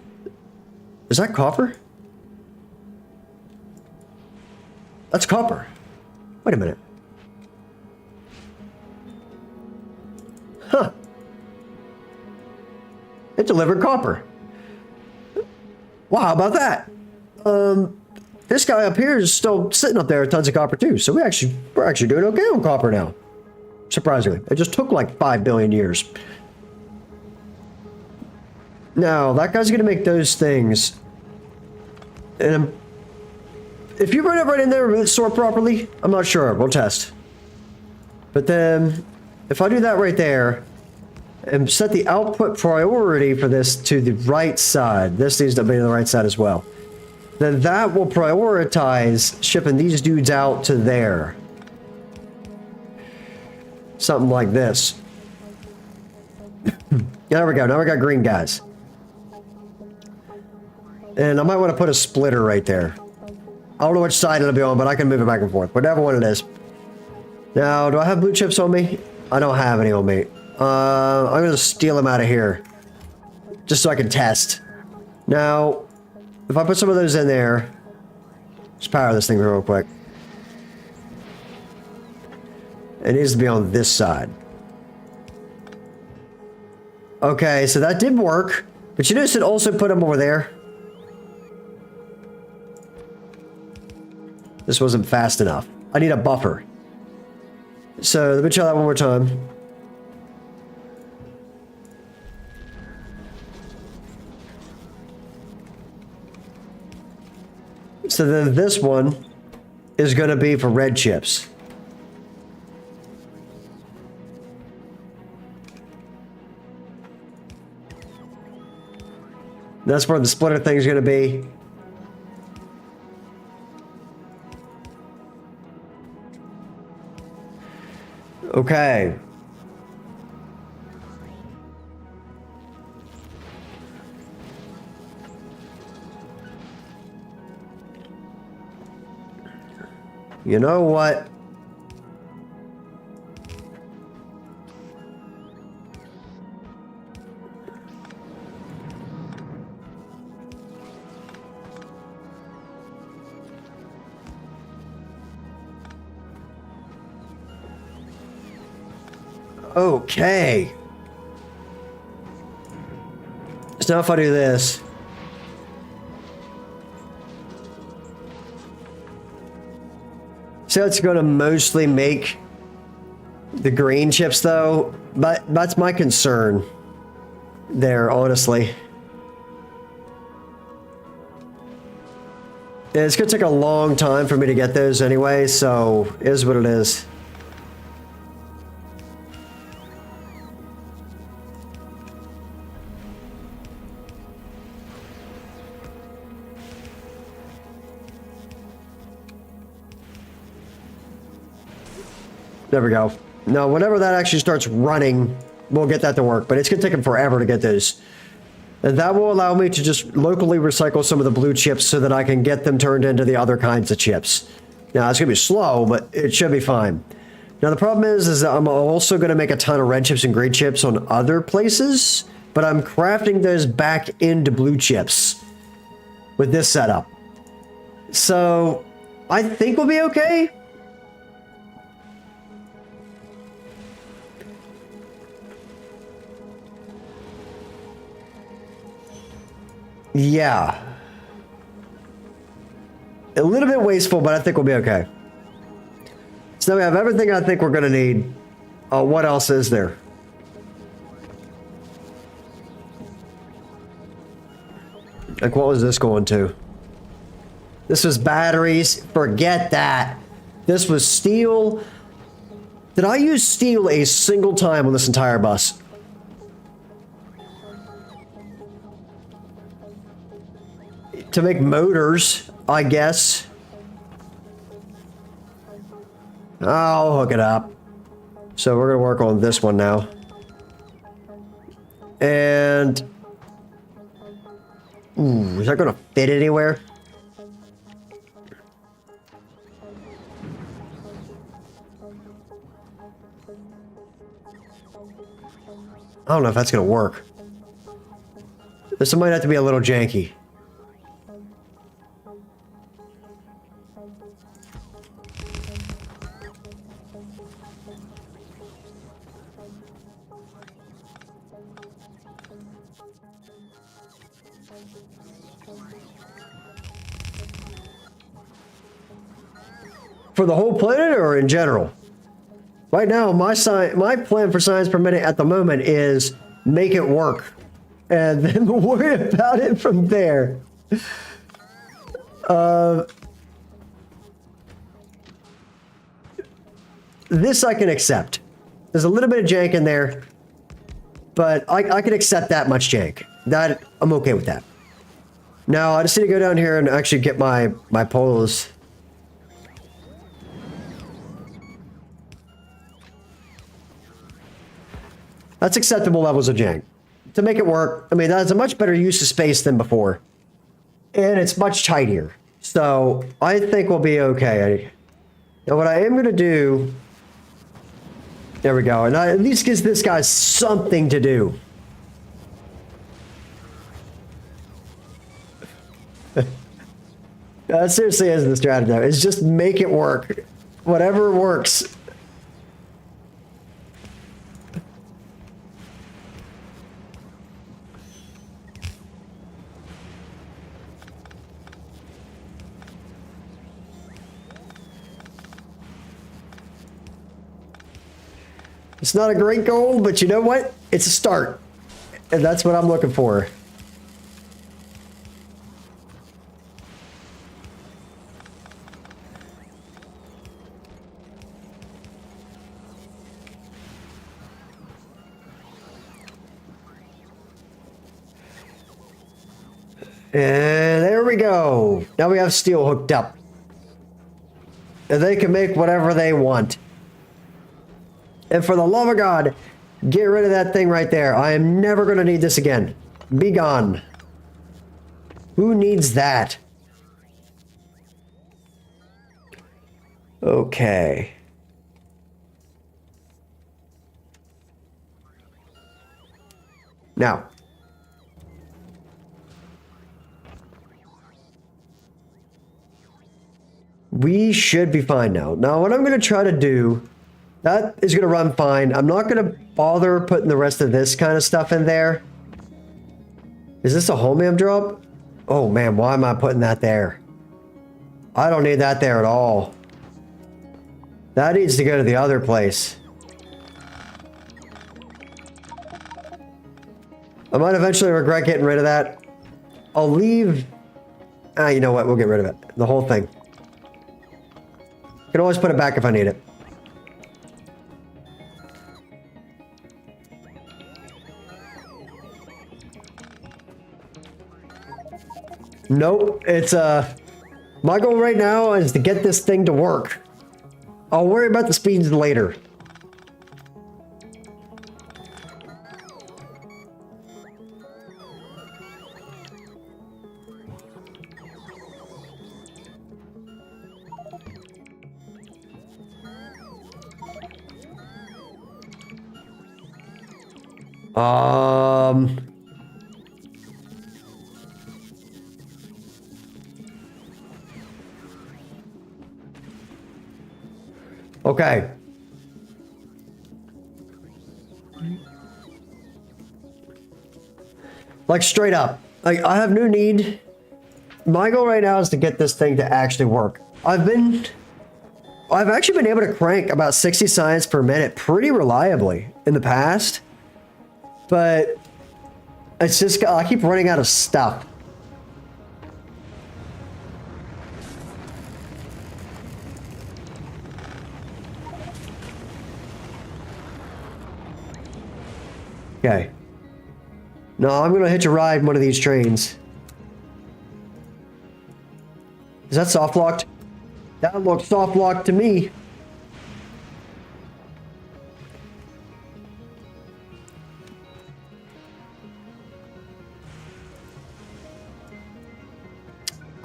Is that copper? That's copper. Wait a minute. Huh. It delivered copper. Wow, how about that? This guy up here is still sitting up there with tons of copper too. So we're actually doing okay on copper now. Surprisingly. It just took like 5 billion years. Now, that guy's gonna make those things. And if you run it right in there and sort properly, I'm not sure. We'll test. But then, if I do that right there, and set the output priority for this to the right side, this needs to be the right side as well, then that will prioritize shipping these dudes out to there. Something like this. There we go. Now we got green guys. And I might want to put a splitter right there. I don't know which side it'll be on, but I can move it back and forth. Whatever one it is. Now, do I have blue chips on me? I don't have any on me. I'm going to steal them out of here. Just so I can test. Now, if I put some of those in there... Let's power this thing real quick. It needs to be on this side. Okay, so that did work. But you notice it also put them over there? This wasn't fast enough. I need a buffer. So, let me try that one more time. So then this one is going to be for red chips. That's where the splitter thing is going to be. Okay. You know what? Okay. So now if I do this. So it's going to mostly make the green chips though, but that's my concern there, honestly. It's gonna take a long time for me to get those anyway, so it is what it is. There we go. Now, whenever that actually starts running, we'll get that to work, but it's gonna take them forever to get those. And that will allow me to just locally recycle some of the blue chips so that I can get them turned into the other kinds of chips. Now, it's going to be slow, but it should be fine. Now, the problem is that I'm also going to make a ton of red chips and green chips on other places, but I'm crafting those back into blue chips with this setup. So, I think we'll be okay. Yeah. A little bit wasteful, but I think we'll be okay. So now we have everything I think we're going to need. What else is there? Like, what was this going to? This was batteries. Forget that. This was steel. Did I use steel a single time on this entire bus? To make motors, I guess. I'll hook it up. So we're gonna work on this one now. And... ooh, is that gonna fit anywhere? I don't know if that's gonna work. This might have to be a little janky. For the whole planet or in general? Right now, my plan for science per minute at the moment is make it work. And then worry about it from there. This I can accept. There's a little bit of jank in there. But I can accept that much jank. That, I'm okay with that. Now, I just need to go down here and actually get my poles. That's acceptable levels of jank. To make it work, I mean, that's a much better use of space than before. And it's much tidier. So, I think we'll be okay. Now, what I am going to do... there we go. And at least gives this guy something to do. That seriously is the strategy. It's just make it work. Whatever works. It's not a great goal, but you know what? It's a start. And that's what I'm looking for. And there we go. Now we have steel hooked up. And they can make whatever they want. And for the love of God, get rid of that thing right there. I am never going to need this again. Be gone. Who needs that? Okay. Now. We should be fine now. Now, what I'm going to try to do... that is going to run fine. I'm not going to bother putting the rest of this kind of stuff in there. Is this a holmium drop? Oh man, why am I putting that there? I don't need that there at all. That needs to go to the other place. I might eventually regret getting rid of that. I'll leave Ah, you know what? We'll get rid of it. The whole thing. Can always put it back if I need it. Nope. It's, my goal right now is to get this thing to work. I'll worry about the speeds later. Okay. Like straight up. Like I have no need. My goal right now is to get this thing to actually work. I've actually been able to crank about 60 science per minute pretty reliably in the past. But it's just, I keep running out of stuff. Okay. No, I'm gonna hitch a ride in one of these trains. Is that soft locked? That looks soft locked to me.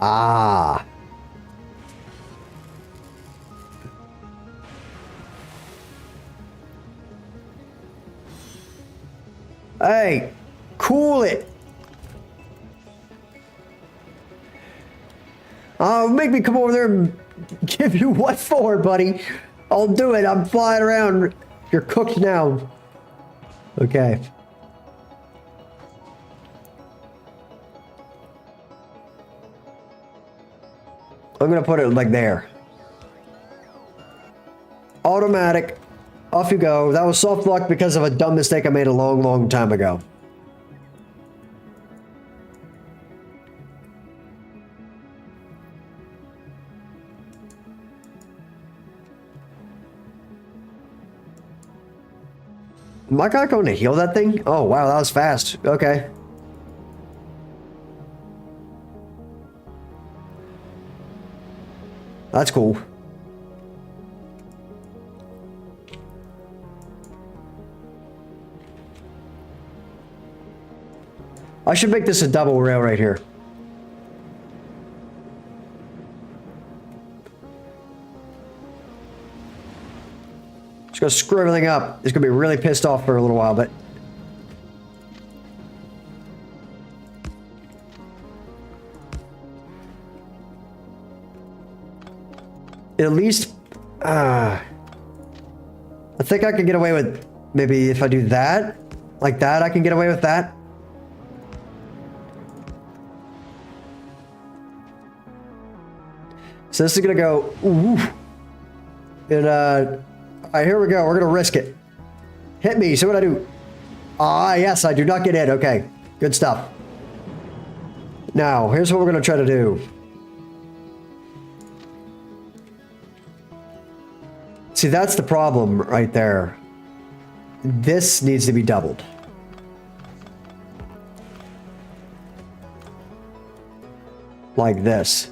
Ah. Hey, cool it. Make me come over there and give you what for, buddy. I'll do it. I'm flying around. You're cooked now. Okay. I'm gonna put it like there. Automatic. Off you go. That was soft lock because of a dumb mistake I made a long, long time ago. Am I going to heal that thing? Oh, wow, that was fast. Okay. That's cool. I should make this a double rail right here. Just gonna screw everything up. It's gonna be really pissed off for a little while, but at least I think I can get away with maybe if I do that like that. I can get away with that. So this is gonna go ooh, and all right, here we go. We're gonna risk it. Hit me. See what I do. Ah, yes, I do not get hit. Okay, good stuff. Now here's what we're gonna try to do. See, that's the problem right there. This needs to be doubled. Like this.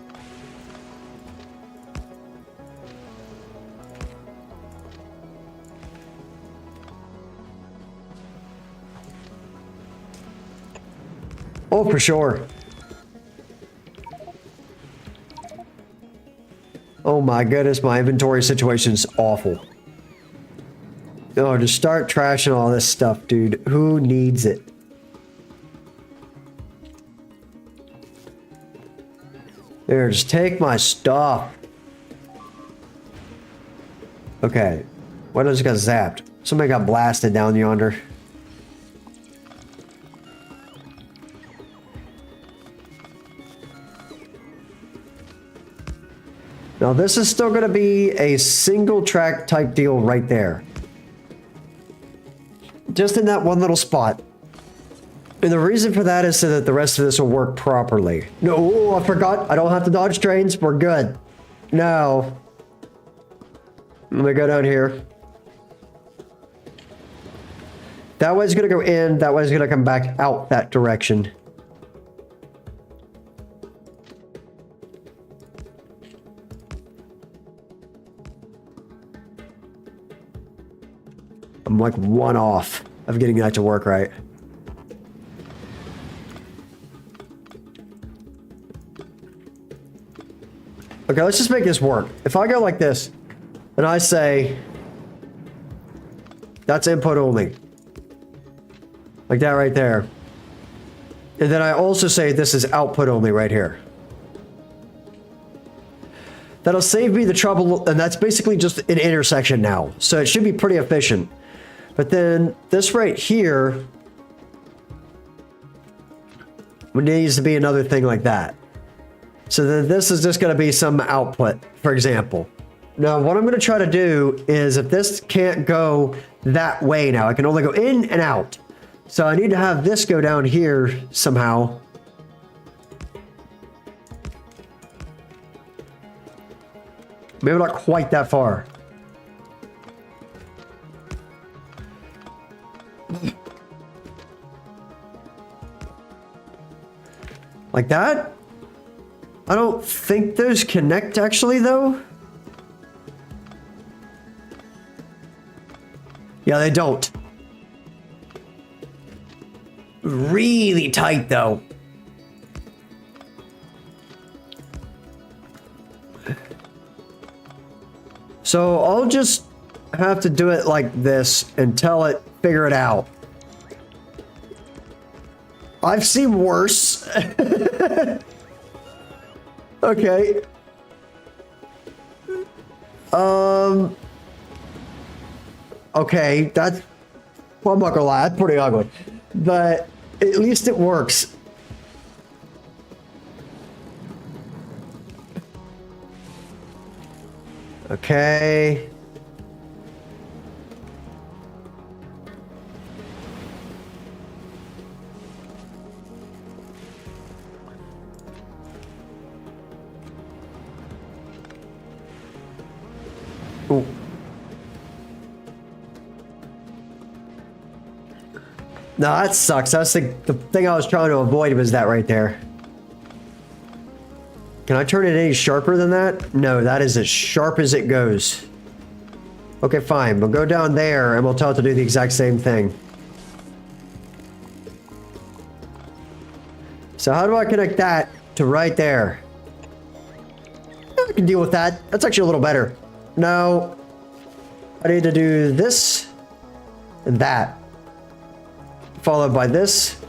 Oh, for sure. Oh my goodness, my inventory situation's awful. Oh, just start trashing all this stuff, dude. Who needs it? There, just take my stuff. Okay. What just got zapped? Somebody got blasted down yonder. Now this is still going to be a single track type deal right there. Just in that one little spot. And the reason for that is so that the rest of this will work properly. No, I forgot. I don't have to dodge trains. We're good. No. Let me go down here. That way's gonna go in. That way's gonna come back out that direction. I'm like one off of getting that to work right. Okay, let's just make this work. If I go like this, and I say, that's input only. Like that right there. And then I also say this is output only right here. That'll save me the trouble, and that's basically just an intersection now. So it should be pretty efficient. But then this right here needs to be another thing like that. So then this is just going to be some output, for example. Now, what I'm going to try to do is if this can't go that way now, I can only go in and out. So I need to have this go down here somehow. Maybe not quite that far. Like that? I don't think those connect actually though. Yeah, they don't. Really tight though. So I'll just have to do it like this until it figure it out. I've seen worse. Okay. Okay, that's, well, I'm not gonna lie, that's pretty ugly. But at least it works. Okay. Ooh. No, that sucks. That's the thing I was trying to avoid was that right there. Can I turn it any sharper than that? No, that is as sharp as it goes. Okay, fine. We'll go down there and we'll tell it to do the exact same thing. So how do I connect that to right there? I can deal with that. That's actually a little better. No. I need to do this and that. Followed by this.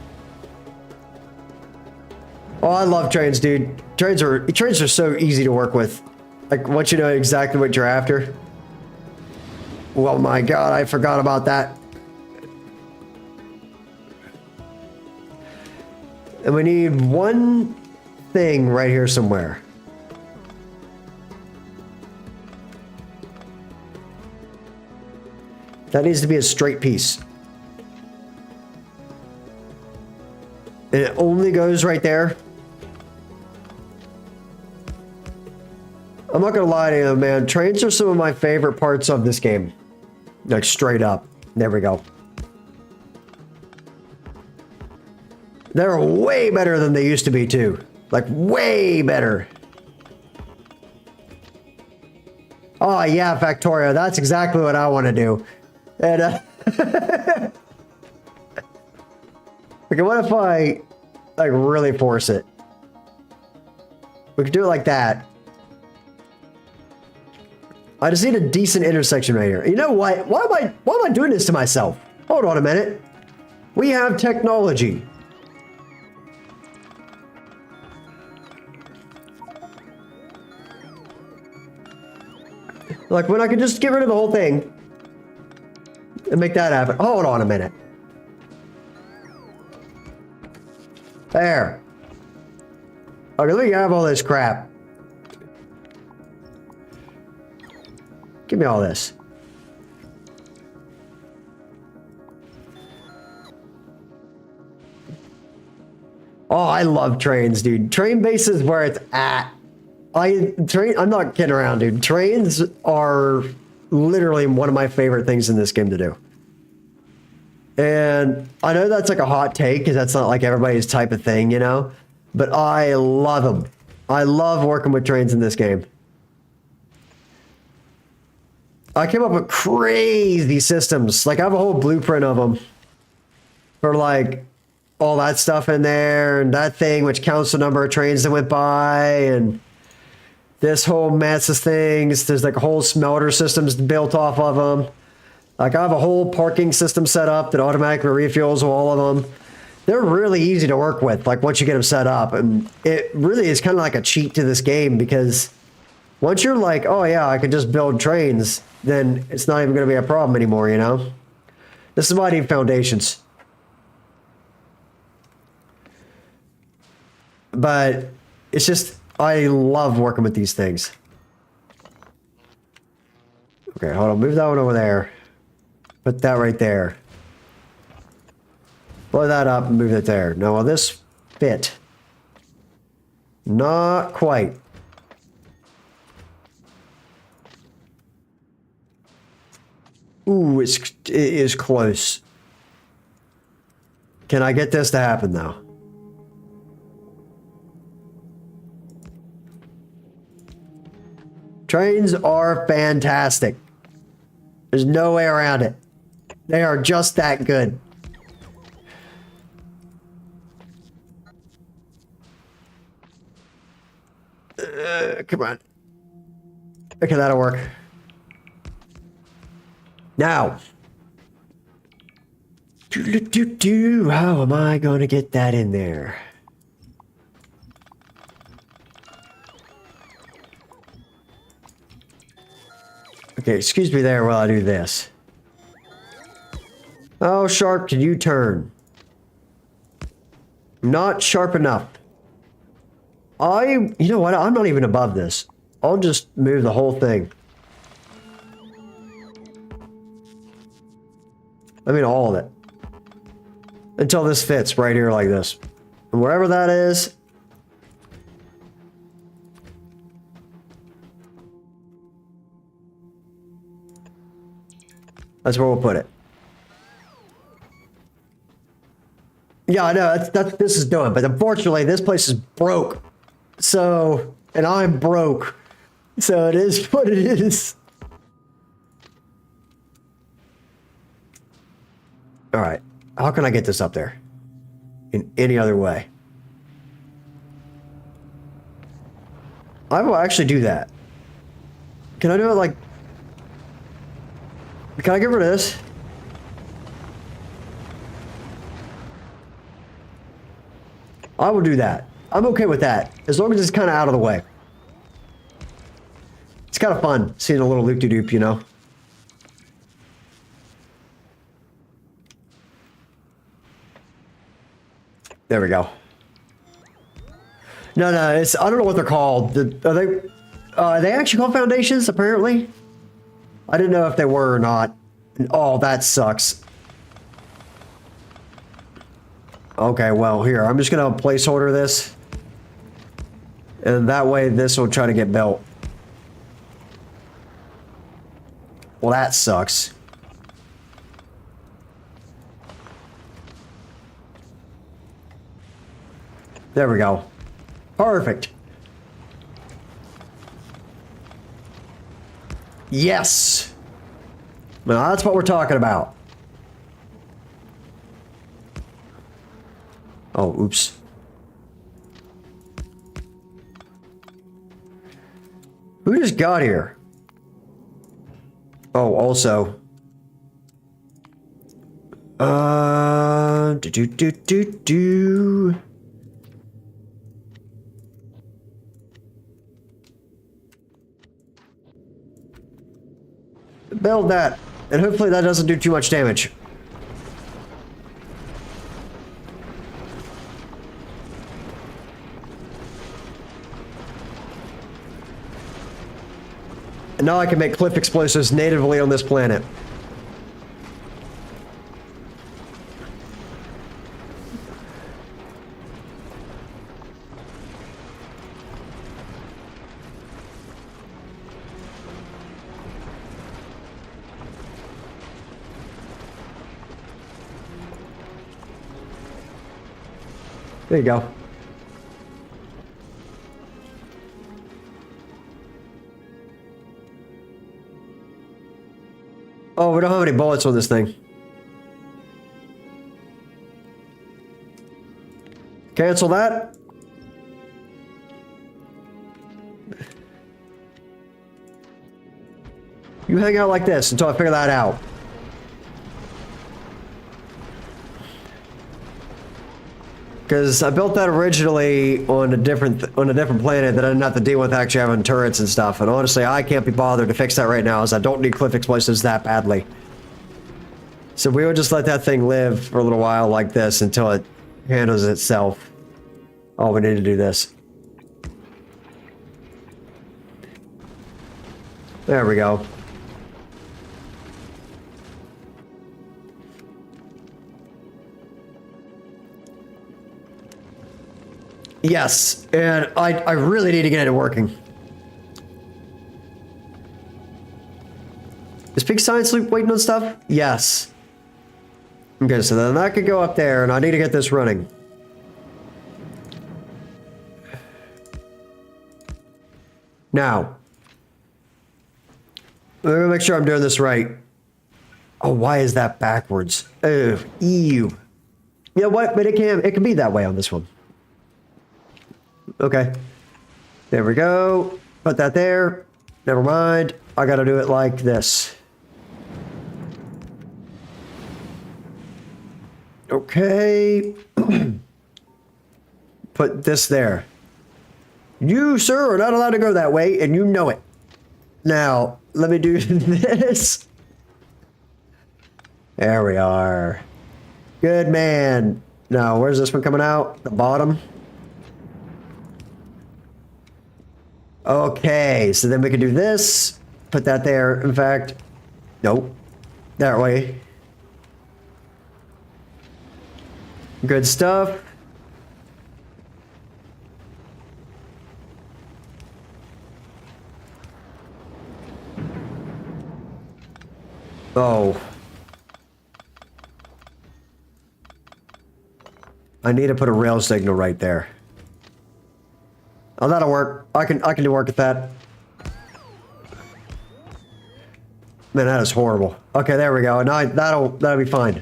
Oh, I love trains, dude. Trains are so easy to work with. Like, once you know exactly what you're after. Oh my god, I forgot about that. And we need one thing right here somewhere. That needs to be a straight piece. And it only goes right there. I'm not gonna lie to you, man. Trains are some of my favorite parts of this game. Like, straight up. There we go. They're way better than they used to be, too. Like, way better. Oh, yeah, Factorio. That's exactly what I want to do. And, okay, what if I, like, really force it? We could do it like that. I just need a decent intersection right here. You know what? Why am I doing this to myself? Hold on a minute. We have technology. Like, when I could just get rid of the whole thing and make that happen. Hold on a minute. There. Okay, let me have all this crap. Give me all this. Oh, I love trains, dude. Train base is where it's at. I'm not kidding around, dude. Trains are literally one of my favorite things in this game to do. And I know that's like a hot take because that's not like everybody's type of thing, you know? But I love them. I love working with trains in this game. I came up with crazy systems. Like I have a whole blueprint of them for like all that stuff in there and that thing which counts the number of trains that went by and this whole mess of things. There's like whole smelter systems built off of them. Like I have a whole parking system set up that automatically refuels all of them. They're really easy to work with, like once you get them set up. And it really is kind of like a cheat to this game because once you're like, oh yeah, I can just build trains, then it's not even going to be a problem anymore, you know? This is why I need foundations. But it's just, I love working with these things. Okay, hold on, move that one over there. Put that right there. Blow that up and move it there. Now, will this fit? Not quite. Ooh, it is close. Can I get this to happen, though? Trains are fantastic. There's no way around it. They are just that good. Come on. Okay, that'll work. Now. How am I going to get that in there? Okay, excuse me there while I do this. How sharp can you turn? Not sharp enough. You know what? I'm not even above this. I'll just move the whole thing. I mean, all of it. Until this fits right here like this. And wherever that is. That's where we'll put it. Yeah, I know. That's what this is doing. But unfortunately, this place is broke. So, and I'm broke. So it is what it is. All right. How can I get this up there? In any other way? I will actually do that. Can I do it like... Can I get rid of this? I will do that. I'm okay with that. As long as it's kind of out of the way. It's kind of fun seeing a little loop-de-doop, you know? There we go. No, it's, I don't know what they're called. Are they actually called foundations, apparently? I didn't know if they were or not. Oh, that sucks. Okay, well, here, I'm just gonna placeholder this. And that way this will try to get built. Well, that sucks. There we go. Perfect. Yes! Now that's what we're talking about. Oh, oops. Who just got here? Oh, also. Build that, and hopefully that doesn't do too much damage. And now I can make cliff explosives natively on this planet. There you go. Oh, we don't have any bullets on this thing. Cancel that. You hang out like this until I figure that out. Because I built that originally on a different planet that I didn't have to deal with actually having turrets and stuff. And honestly, I can't be bothered to fix that right now, as I don't need cliff explosives that badly. So we would just let that thing live for a little while like this until it handles itself. Oh, we need to do this. There we go. Yes, and I really need to get it working. Is Peak Science Loop waiting on stuff? Yes. Okay, so then that could go up there, and I need to get this running. Now, I'm gonna make sure I'm doing this right. Oh, why is that backwards? Oh, ew. You know what? But it can be that way on this one. Okay. There we go. Put that there. Never mind. I gotta do it like this. Okay. Put this there. You, sir, are not allowed to go that way, and you know it. Now, let me do this. There we are. Good man. Now, where's this one coming out? The bottom? Okay, so then we can do this. Put that there. In fact, nope. That way. Good stuff. Oh. I need to put a rail signal right there. Oh, that'll work. I can do work with that. Man, that is horrible. Okay, there we go. Now that'll be fine.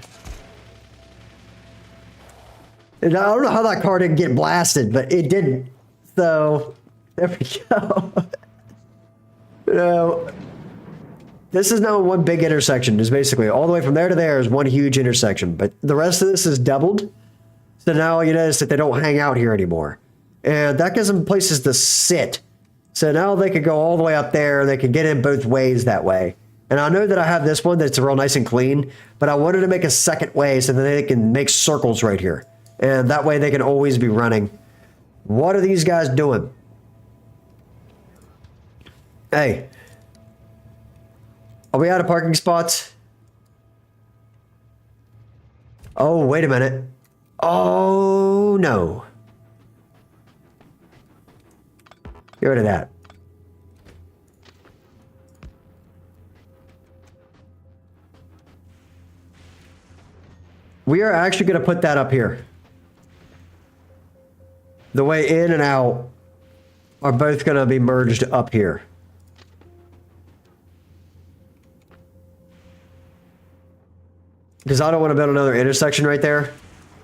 And I don't know how that car didn't get blasted, but it didn't. So there we go. No. This is now one big intersection. Is basically all the way from there to there is one huge intersection, but the rest of this is doubled. So now you notice that they don't hang out here anymore. And that gives them places to sit. So now they could go all the way up there. They can get in both ways that way. And I know that I have this one that's real nice and clean, but I wanted to make a second way so that they can make circles right here. And that way they can always be running. What are these guys doing? Hey. Are we out of parking spots? Oh, wait a minute. Oh, no. Get rid of that. We are actually going to put that up here. The way in and out are both going to be merged up here. Because I don't want to build another intersection right there.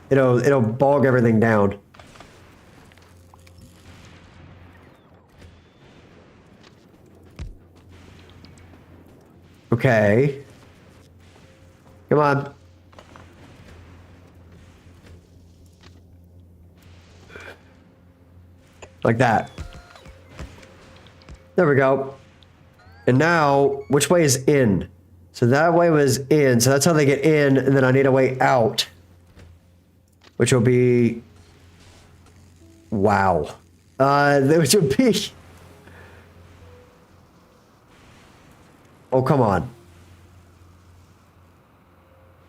It'll bog everything down. Okay. Come on. Like that. There we go. And now, which way is in? So that way was in. So that's how they get in. And then I need a way out. Which will be... Wow. Which would be... Oh, come on.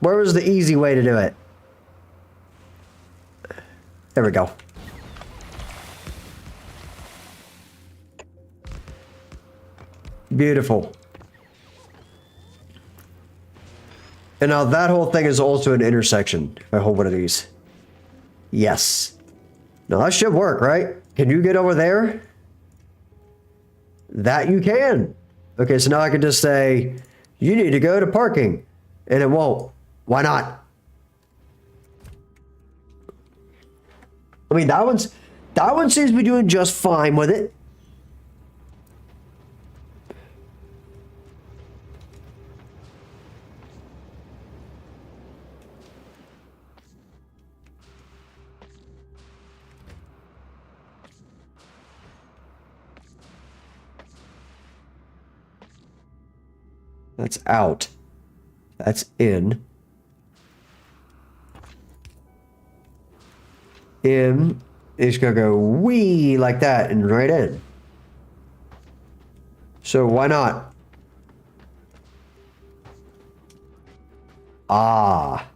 Where was the easy way to do it? There we go. Beautiful. And now that whole thing is also an intersection. If I hold one of these. Yes. No, that should work, right? Can you get over there? That you can. Okay, so now I can just say, you need to go to parking. And it won't. Why not? I mean, that one seems to be doing just fine with it. That's out. That's in. In. It's gonna go wee like that and right in. So why not? Ah.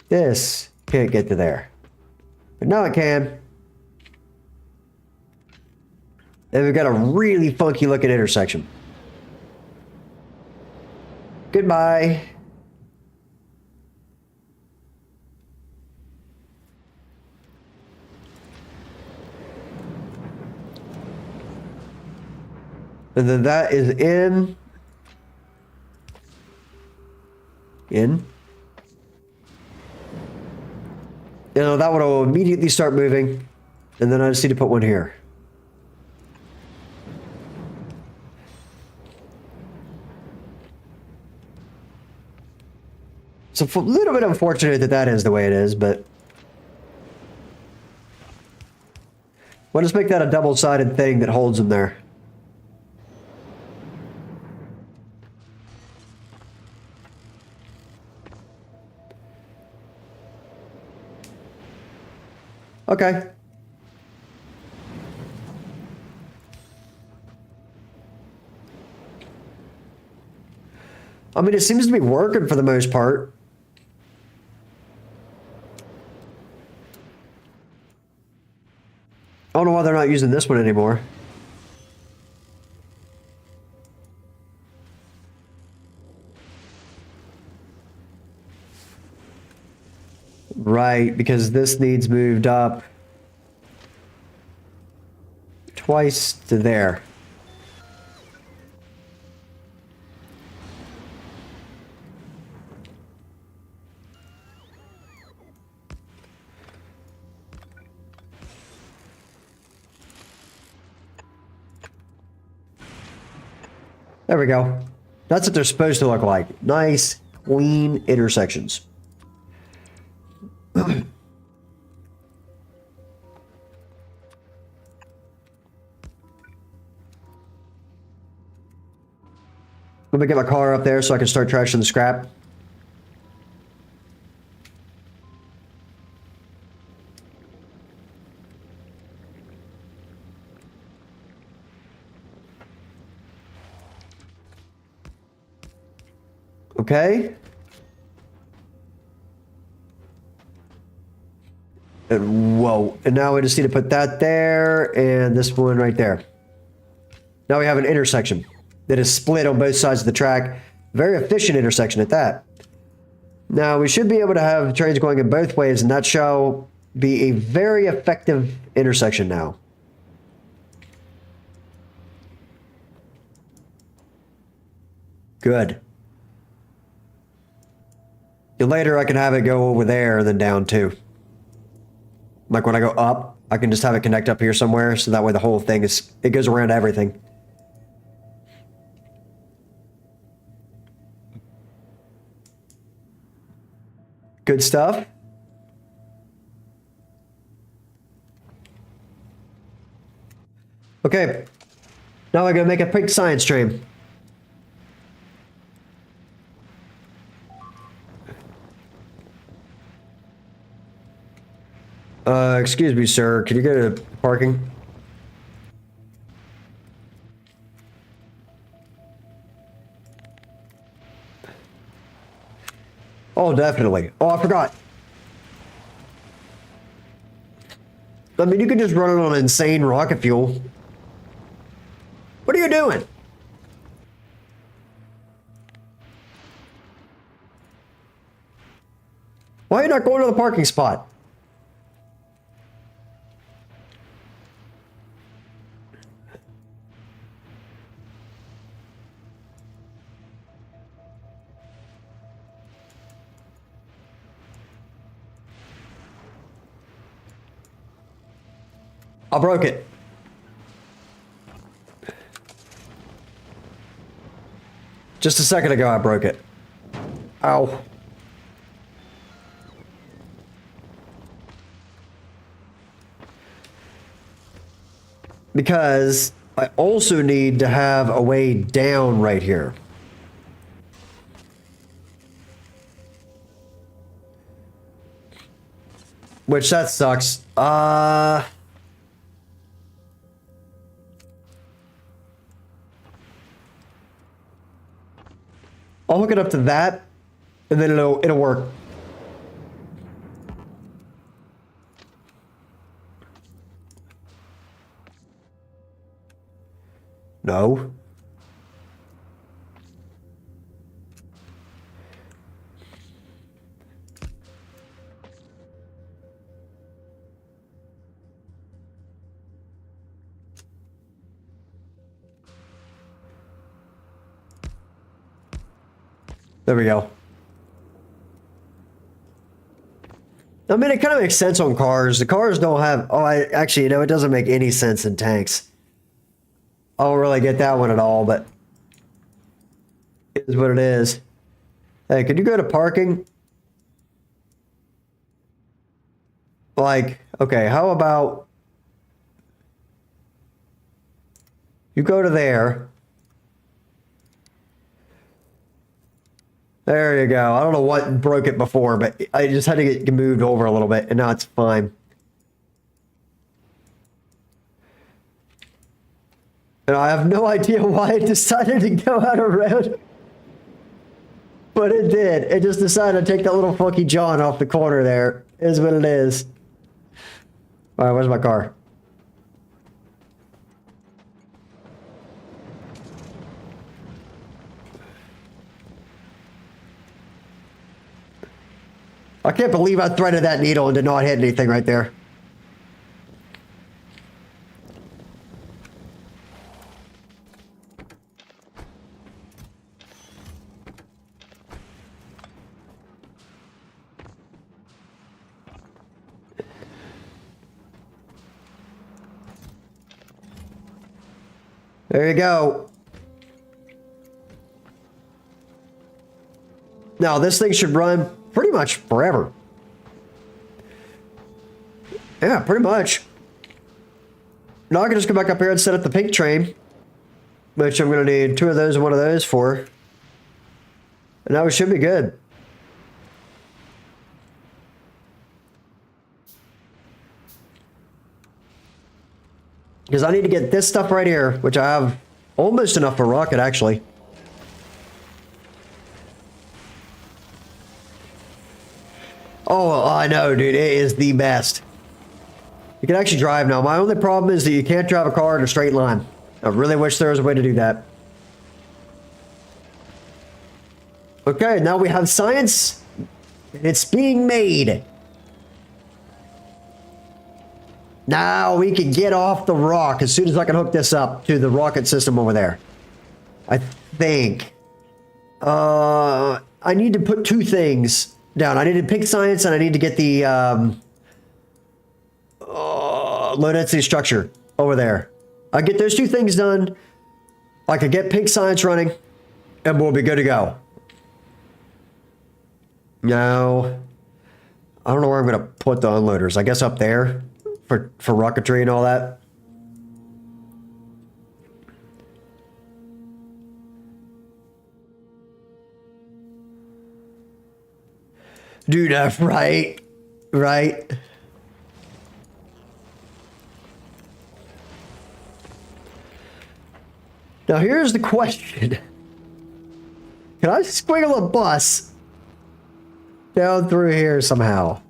This can't get to there. But now it can. And we've got a really funky looking intersection. Goodbye. And then that is in. In. You know, that one will immediately start moving. And then I just need to put one here. It's a little bit unfortunate that that is the way it is, but we'll just make that a double-sided thing that holds them there. Okay. I mean, it seems to be working for the most part. I don't know why they're not using this one anymore. Right, because this needs moved up twice to there. There we go. That's what they're supposed to look like. Nice, clean intersections. Let me get my car up there so I can start trashing the scrap. Okay. And whoa. And now we just need to put that there and this one right there. Now we have an intersection that is split on both sides of the track. Very efficient intersection at that. Now we should be able to have trains going in both ways, and that shall be a very effective intersection now. Good. And later I can have it go over there and then down too. Like when I go up, I can just have it connect up here somewhere, so that way the whole thing it goes around everything. Good stuff. Okay. Now we're gonna make a pink science stream. Excuse me, sir. Can you go to parking? Oh, definitely. Oh, I forgot. I mean, you can just run it on insane rocket fuel. What are you doing? Why are you not going to the parking spot? I broke it. Just a second ago, I broke it. Ow. Because I also need to have a way down right here. Which that sucks. I'll hook it up to that, and then it'll work. No. There we go. I mean, it kind of makes sense on cars. The cars don't have... Oh, actually, you know, it doesn't make any sense in tanks. I don't really get that one at all, but... It is what it is. Hey, could you go to parking? Like, okay, how about... You go to there. There you go. I don't know what broke it before, but I just had to get moved over a little bit, and now it's fine. And I have no idea why it decided to go out around. But it did. It just decided to take that little funky John off the corner there. Is what it is. All right, where's my car? I can't believe I threaded that needle and did not hit anything right there. There you go. Now, this thing should run pretty much forever. Yeah, pretty much. Now I can just come back up here and set up the pink train, which I'm going to need 2 of those and 1 of those for. And now we should be good. Because I need to get this stuff right here, which I have almost enough for rocket, actually. Oh, I know, dude. It is the best. You can actually drive now. My only problem is that you can't drive a car in a straight line. I really wish there was a way to do that. Okay, now we have science. It's being made. Now we can get off the rock as soon as I can hook this up to the rocket system over there. I think. I need to put 2 things down. I need to pick science and I need to get the low density structure over there. I get those 2 things done. I could get pink science running and we'll be good to go. Now, I don't know where I'm going to put the unloaders. I guess up there. For rocketry and all that. Dude, right? Right? Now here's the question. Can I squiggle a bus down through here somehow?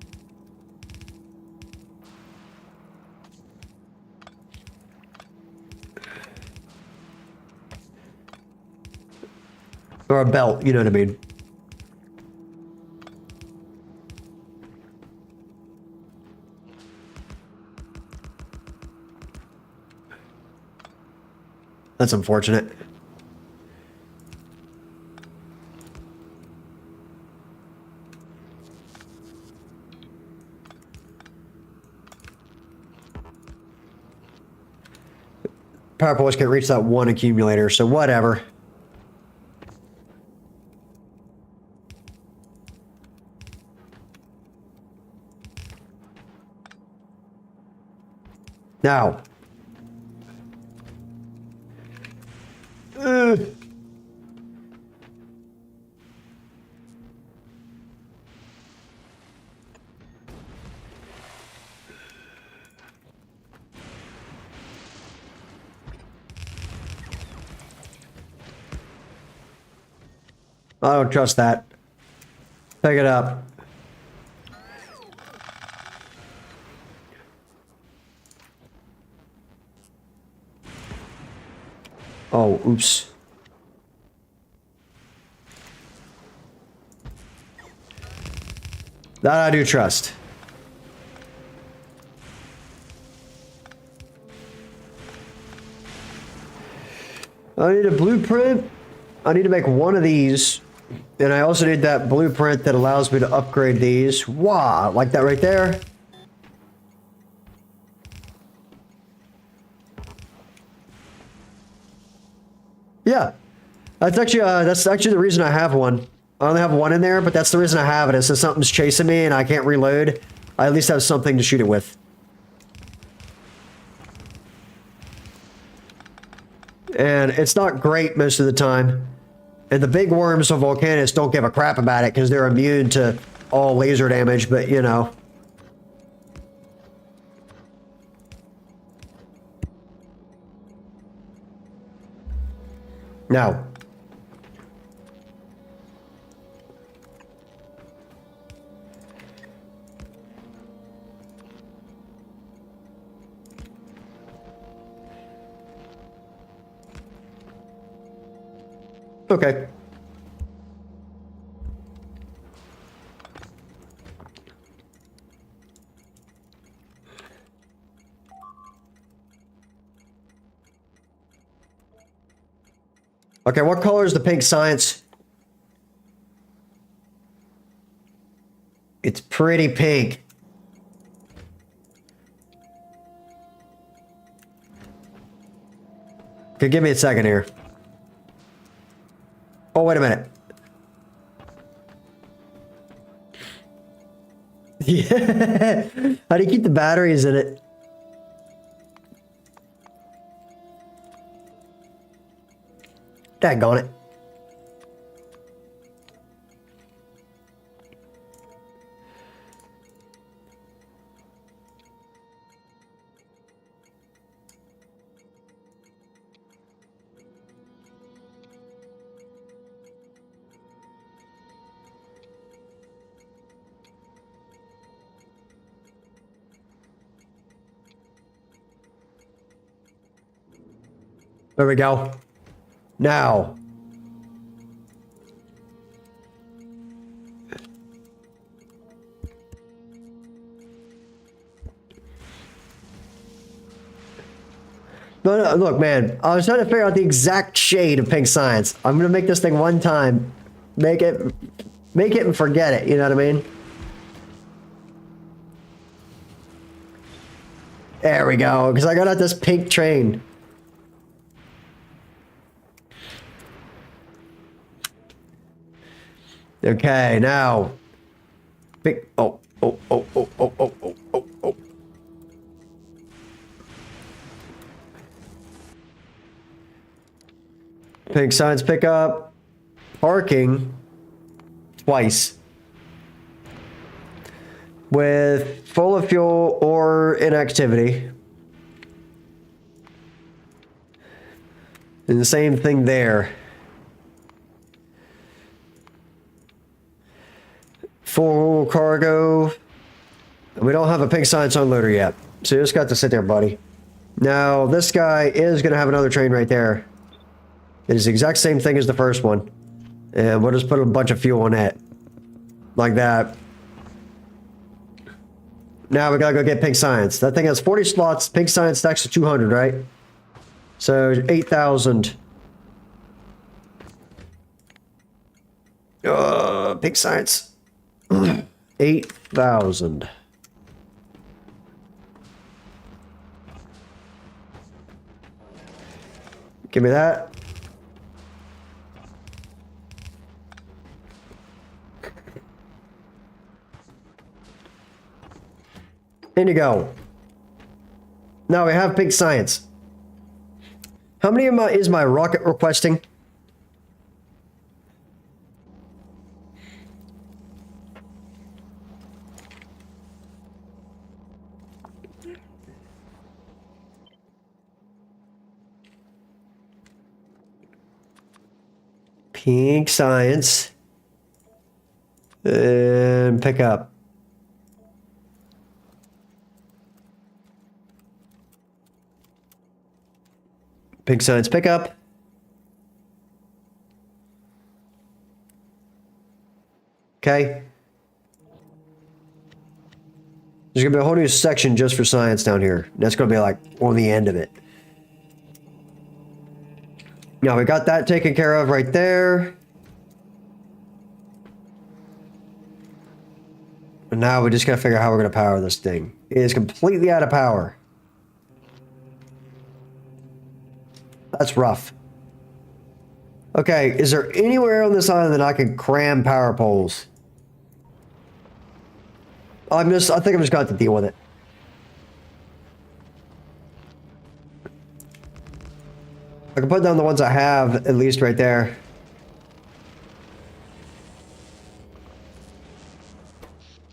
Or a belt, you know what I mean? That's unfortunate. power poles can't reach that one accumulator, so whatever. Now. I don't trust that. Pick it up. Oh, oops. That I do trust. I need a blueprint. I need to make one of these. And I also need that blueprint that allows me to upgrade these. Wow, like that right there. Yeah. That's actually the reason I have one. I only have one in there, but that's the reason I have it. Is if something's chasing me and I can't reload, I at least have something to shoot it with. And it's not great most of the time. And the big worms of volcanics don't give a crap about it because they're immune to all laser damage, but you know. Now. Okay. Okay, what color is the pink science? It's pretty pink. Okay, give me a second here. Oh, wait a minute. Yeah. How do you keep the batteries in it? Daggone it. There we go. Now. No, look, man. I was trying to figure out the exact shade of pink science. I'm gonna make this thing one time. Make it and forget it. You know what I mean? There we go. Because I got out this pink train. Okay, now. Big. Oh. Pink science pickup. Parking. Twice. With full of fuel or inactivity. And the same thing there. Full cargo. We don't have a pink science unloader yet. So you just got to sit there, buddy. Now, this guy is going to have another train right there. It is the exact same thing as the first one. And we'll just put a bunch of fuel on it. Like that. Now we gotta go get pink science. That thing has 40 slots. Pink science stacks to 200, right? So 8,000. Pink science. 8,000. Give me that. In you go. Now we have pink science. How many is my rocket requesting? Pink science. And pick up. Pink science pickup. Okay. There's gonna be a whole new section just for science down here. That's gonna be like on the end of it. Now we got that taken care of right there. And now we just gotta figure out how we're gonna power this thing. It is completely out of power. That's rough. Okay, is there anywhere on this island that I can cram power poles? I think I'm just going to have to deal with it. I can put down the ones I have, at least right there.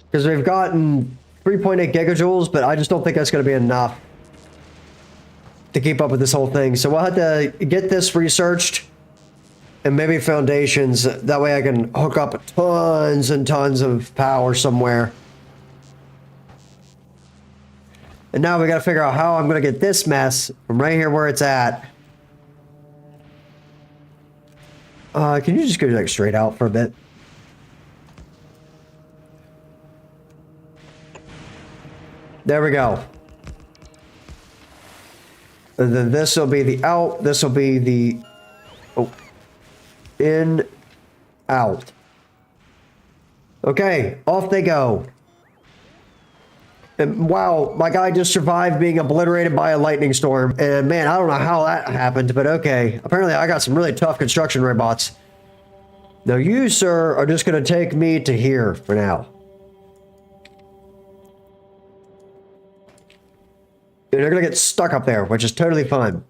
Because we've gotten 3.8 gigajoules, but I just don't think that's going to be enough to keep up with this whole thing. So we'll have to get this researched and maybe foundations. That way I can hook up tons and tons of power somewhere. And now we got to figure out how I'm going to get this mess from right here where it's at. Can you just go like straight out for a bit? There we go. And then this will be the out. This will be the in, out. Okay, off they go. And wow, my guy just survived being obliterated by a lightning storm. And man, I don't know how that happened, but okay. Apparently I got some really tough construction robots. Now you, sir, are just going to take me to here for now. And they're going to get stuck up there, which is totally fine.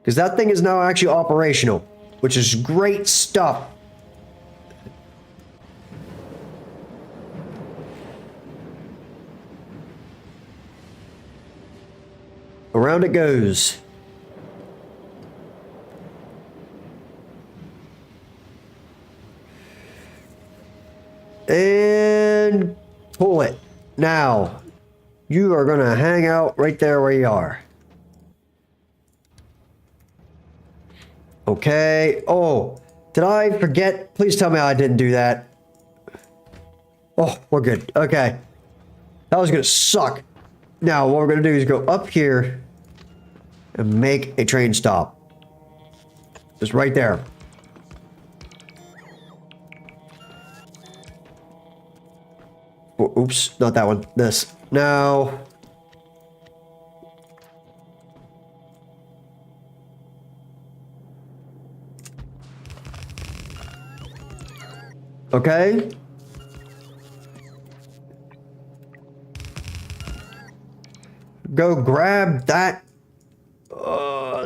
Because that thing is now actually operational, which is great stuff. Around it goes. And pull it. Now, you are going to hang out right there where you are. Okay. Oh, did I forget? Please tell me I didn't do that. Oh, we're good. Okay. That was going to suck. Now, what we're going to do is go up here and make a train stop. Just right there. Oops, not that one. This. Now. Okay. Go grab that.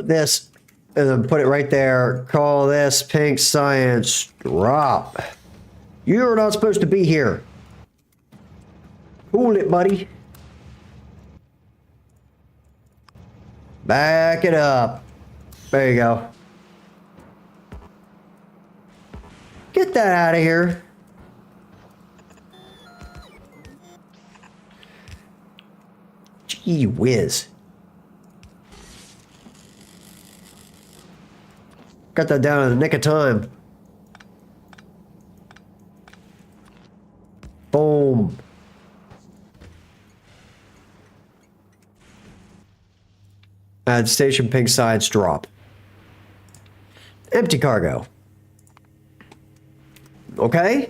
This. And then put it right there. Call this pink science drop. You're not supposed to be here. Cool it, buddy. Back it up. There you go. Get that out of here. Gee whiz. Got that down in the nick of time. Boom. Add station pink sides drop. Empty cargo. Okay.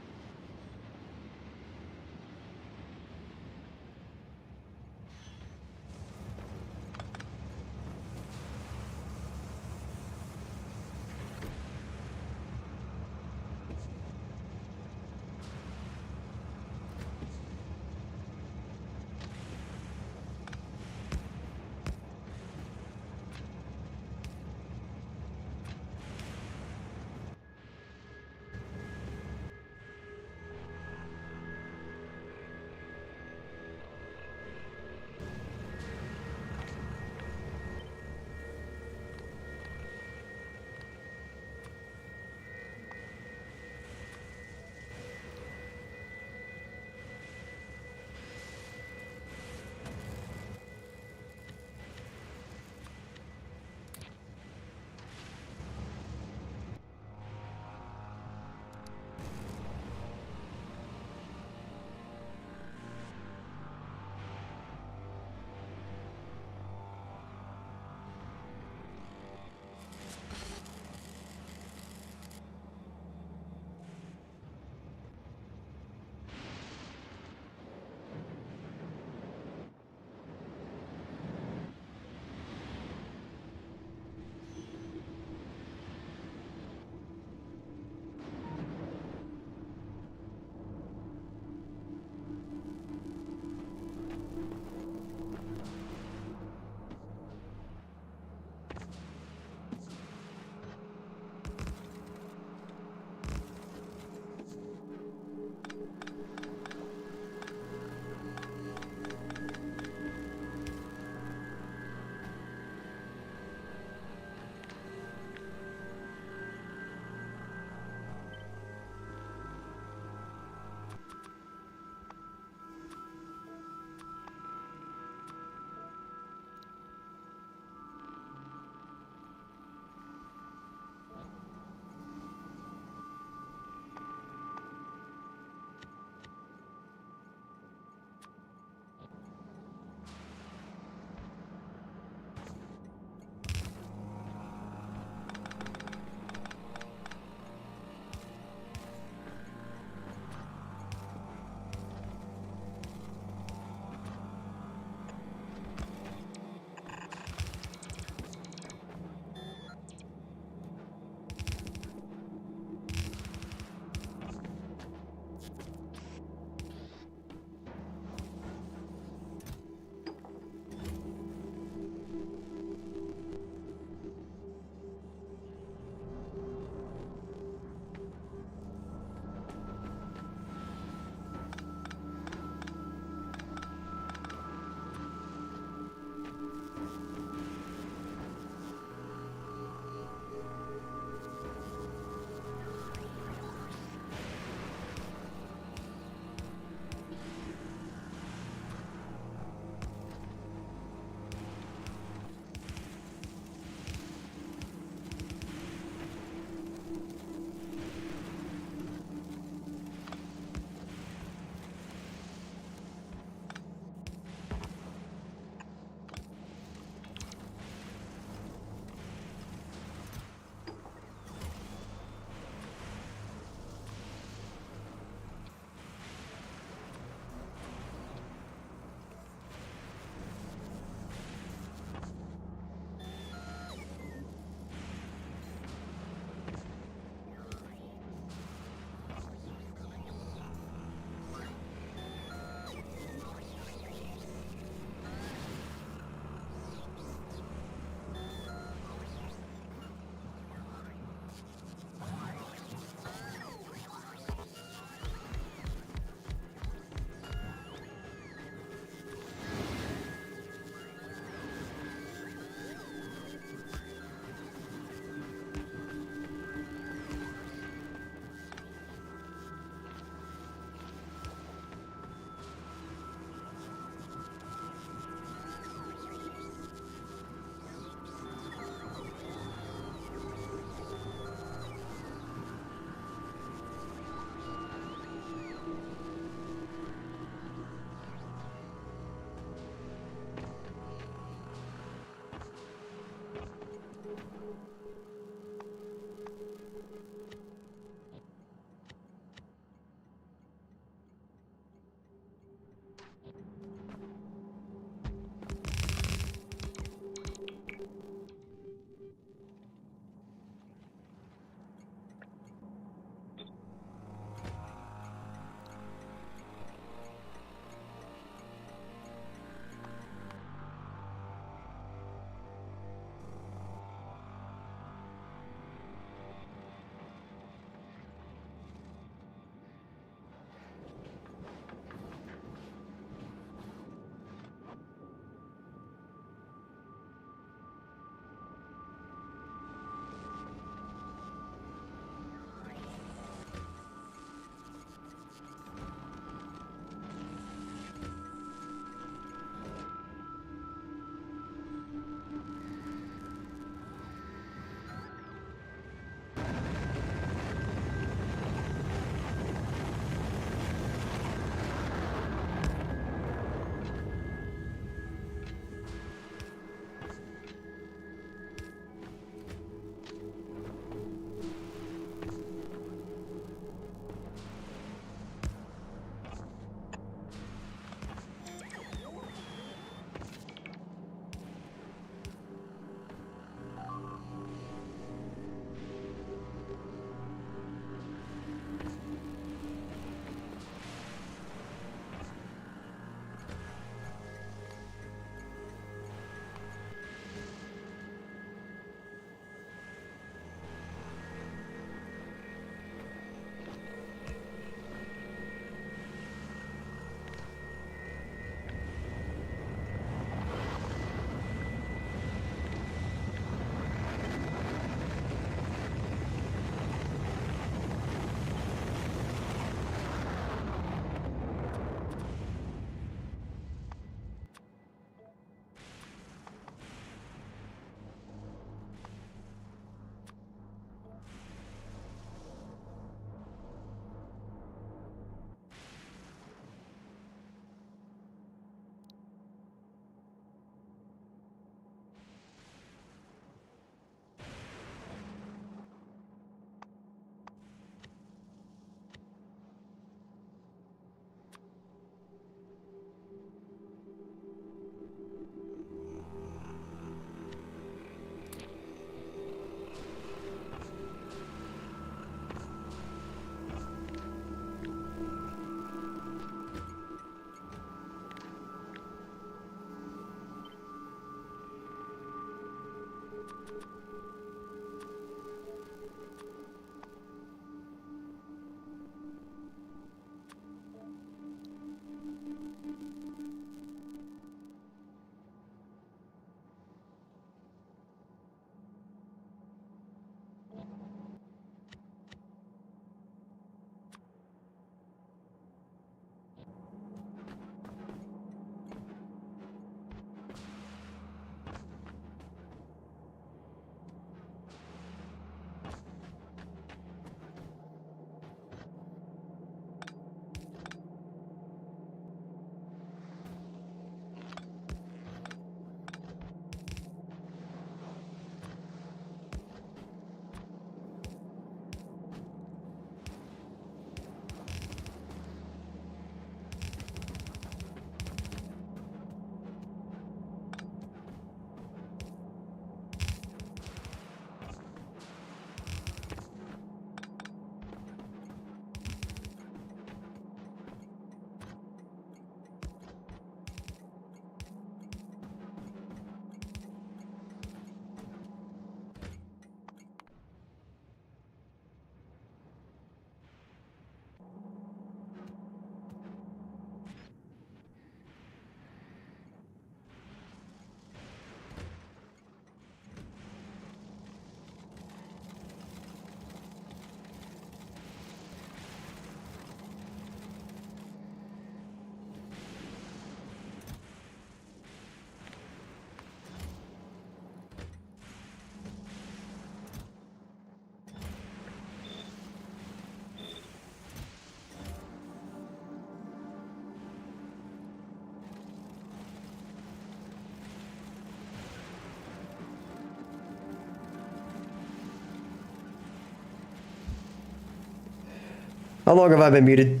How long have I been muted?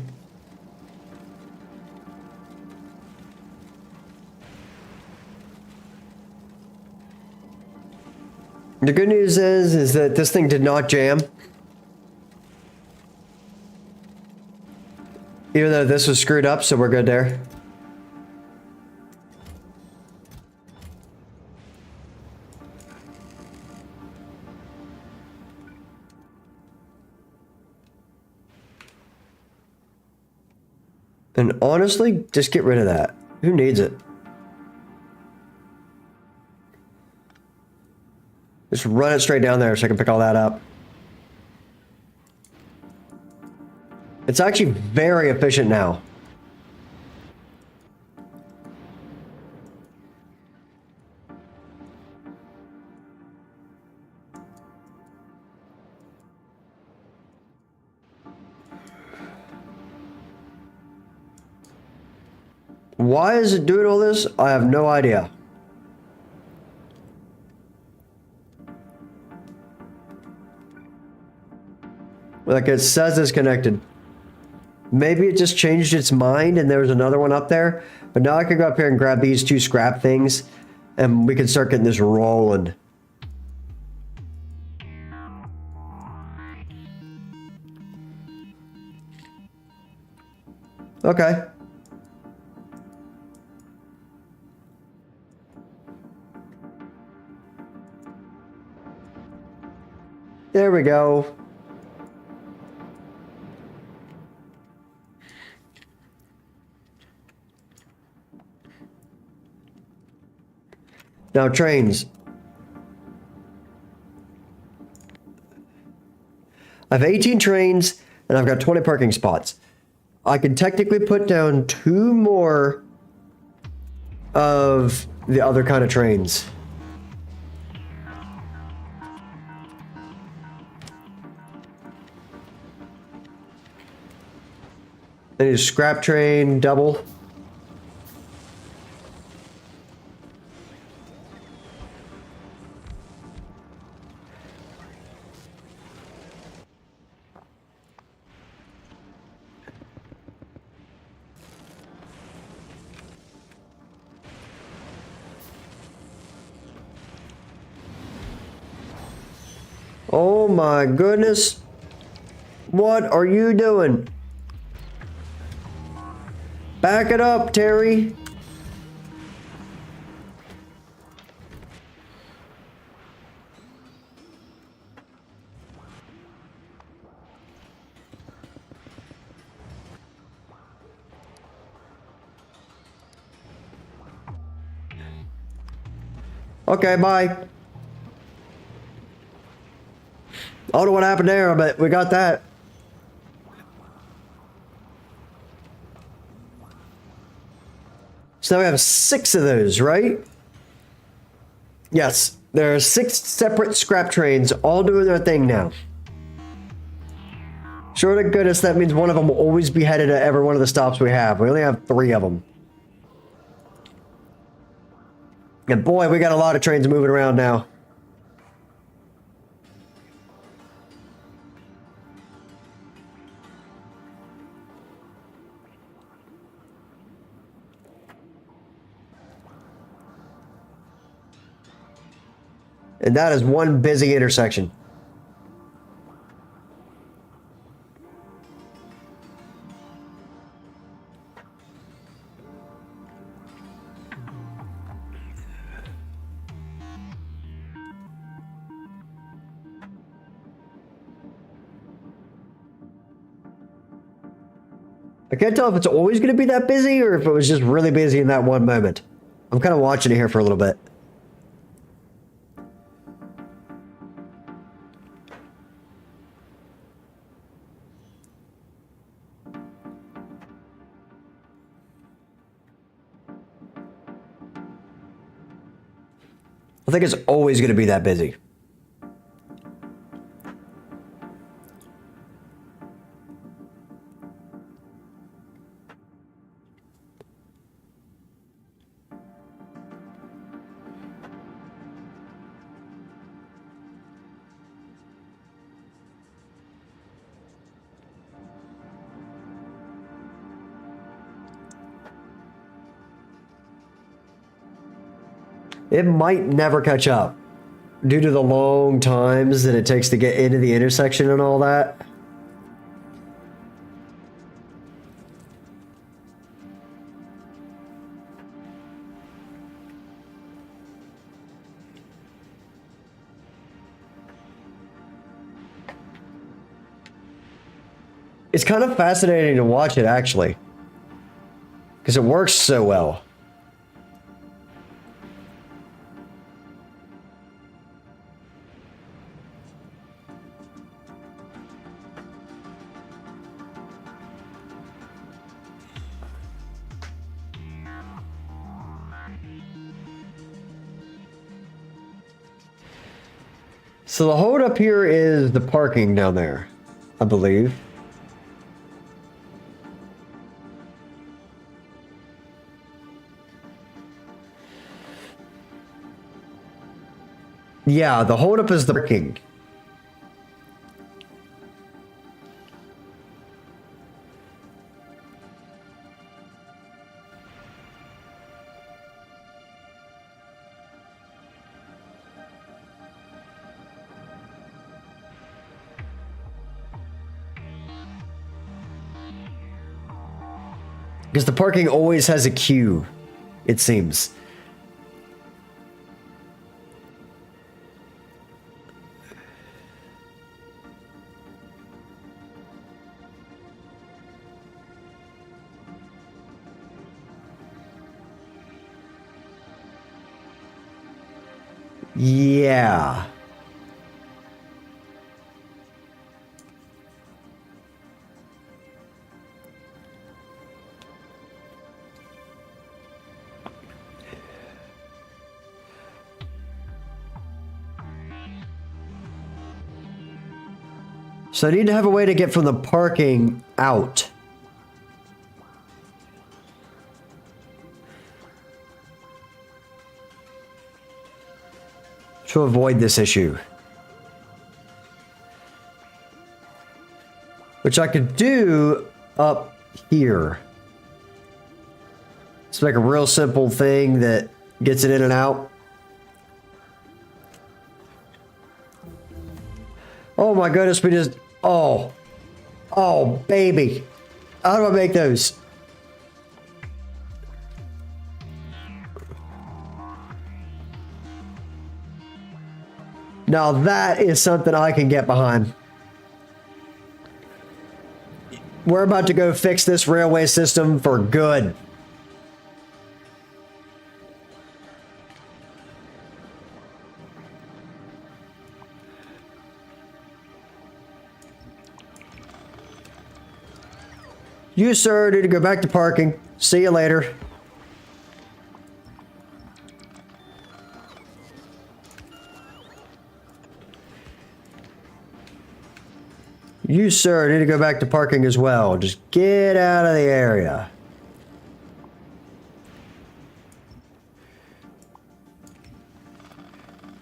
The good news is that this thing did not jam. Even though this was screwed up, so we're good there. And honestly, just get rid of that. Who needs it? Just run it straight down there so I can pick all that up. It's actually very efficient now. Why is it doing all this? I have no idea. Like it says it's connected. Maybe it just changed its mind and there was another one up there. But now I can go up here and grab these two scrap things and we can start getting this rolling. Okay. There we go. Now trains. I have 18 trains and I've got 20 parking spots. I can technically put down 2 more of the other kind of trains. I need a scrap train, double. Oh my goodness. What are you doing? Back it up, Terry. Okay, bye. I don't know what happened there, but we got that. So now we have 6 of those, right? Yes, there are 6 separate scrap trains all doing their thing now. Sure to goodness, that means one of them will always be headed to every one of the stops we have. We only have 3 of them. And boy, we got a lot of trains moving around now. And that is one busy intersection. I can't tell if it's always going to be that busy or if it was just really busy in that one moment. I'm kind of watching it here for a little bit. I think it's always going to be that busy. It might never catch up due to the long times that it takes to get into the intersection and all that. It's kind of fascinating to watch it, actually, because it works so well. So the hold up here is the parking down there, I believe. Yeah, the hold up is the parking. Because the parking always has a queue, it seems. Yeah. So I need to have a way to get from the parking out. To avoid this issue. Which I could do up here. It's like a real simple thing that gets it in and out. Oh my goodness, we just... Oh. Oh, baby. How do I make those? Now that is something I can get behind. We're about to go fix this railway system for good. You, sir, need to go back to parking. See you later. You, sir, need to go back to parking as well. Just get out of the area.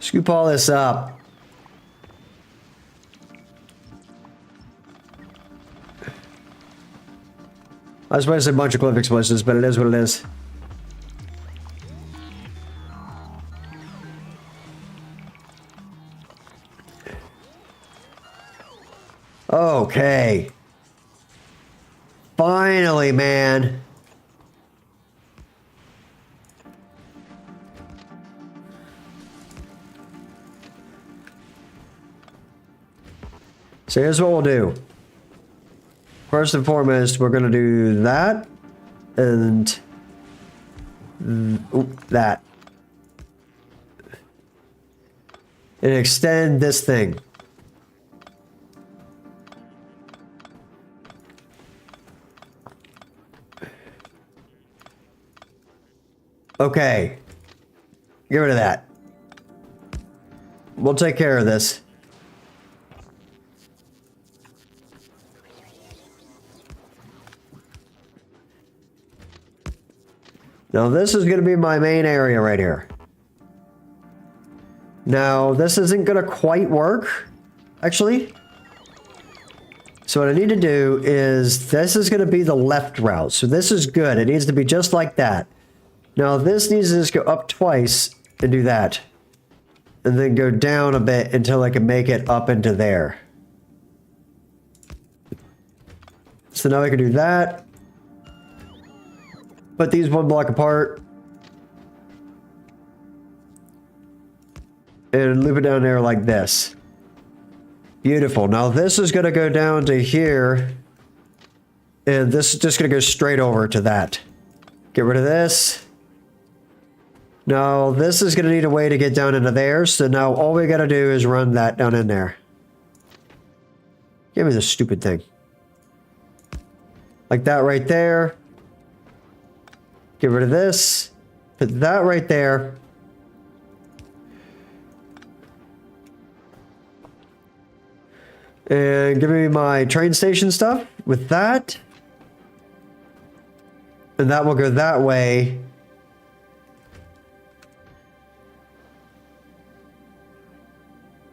Scoop all this up. I was supposed to say a bunch of cliff explosives, but it is what it is. Okay. Finally, man. So here's what we'll do. First and foremost, we're going to do that and that. And extend this thing. Okay. Get rid of that. We'll take care of this. Now this is going to be my main area right here. Now this isn't going to quite work, actually. So what I need to do is, this is going to be the left route. So this is good. It needs to be just like that. Now this needs to just go up twice and do that. And then go down a bit until I can make it up into there. So now I can do that. Put these one block apart. And loop it down there like this. Beautiful. Now this is going to go down to here. And this is just going to go straight over to that. Get rid of this. Now this is going to need a way to get down into there. So now all we got to do is run that down in there. Give me this stupid thing. Like that right there. Get rid of this. Put that right there. And give me my train station stuff with that. And that will go that way.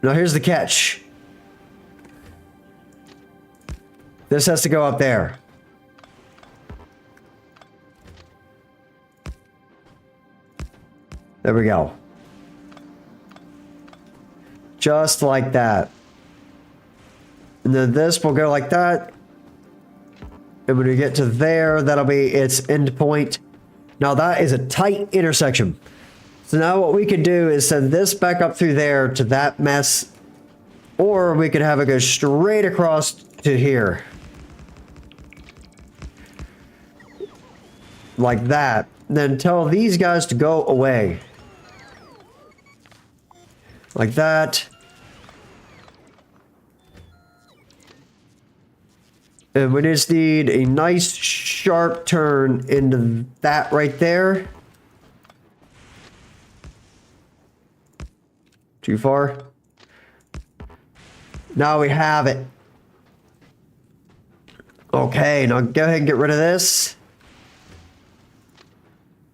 Now here's the catch. This has to go up there. There we go. Just like that. And then this will go like that. And when we get to there, that'll be its end point. Now that is a tight intersection. So now what we could do is send this back up through there to that mess. Or we could have it go straight across to here. Like that. Then tell these guys to go away. Like that. And we just need a nice sharp turn into that right there. Too far. Now we have it. Okay, now go ahead and get rid of this.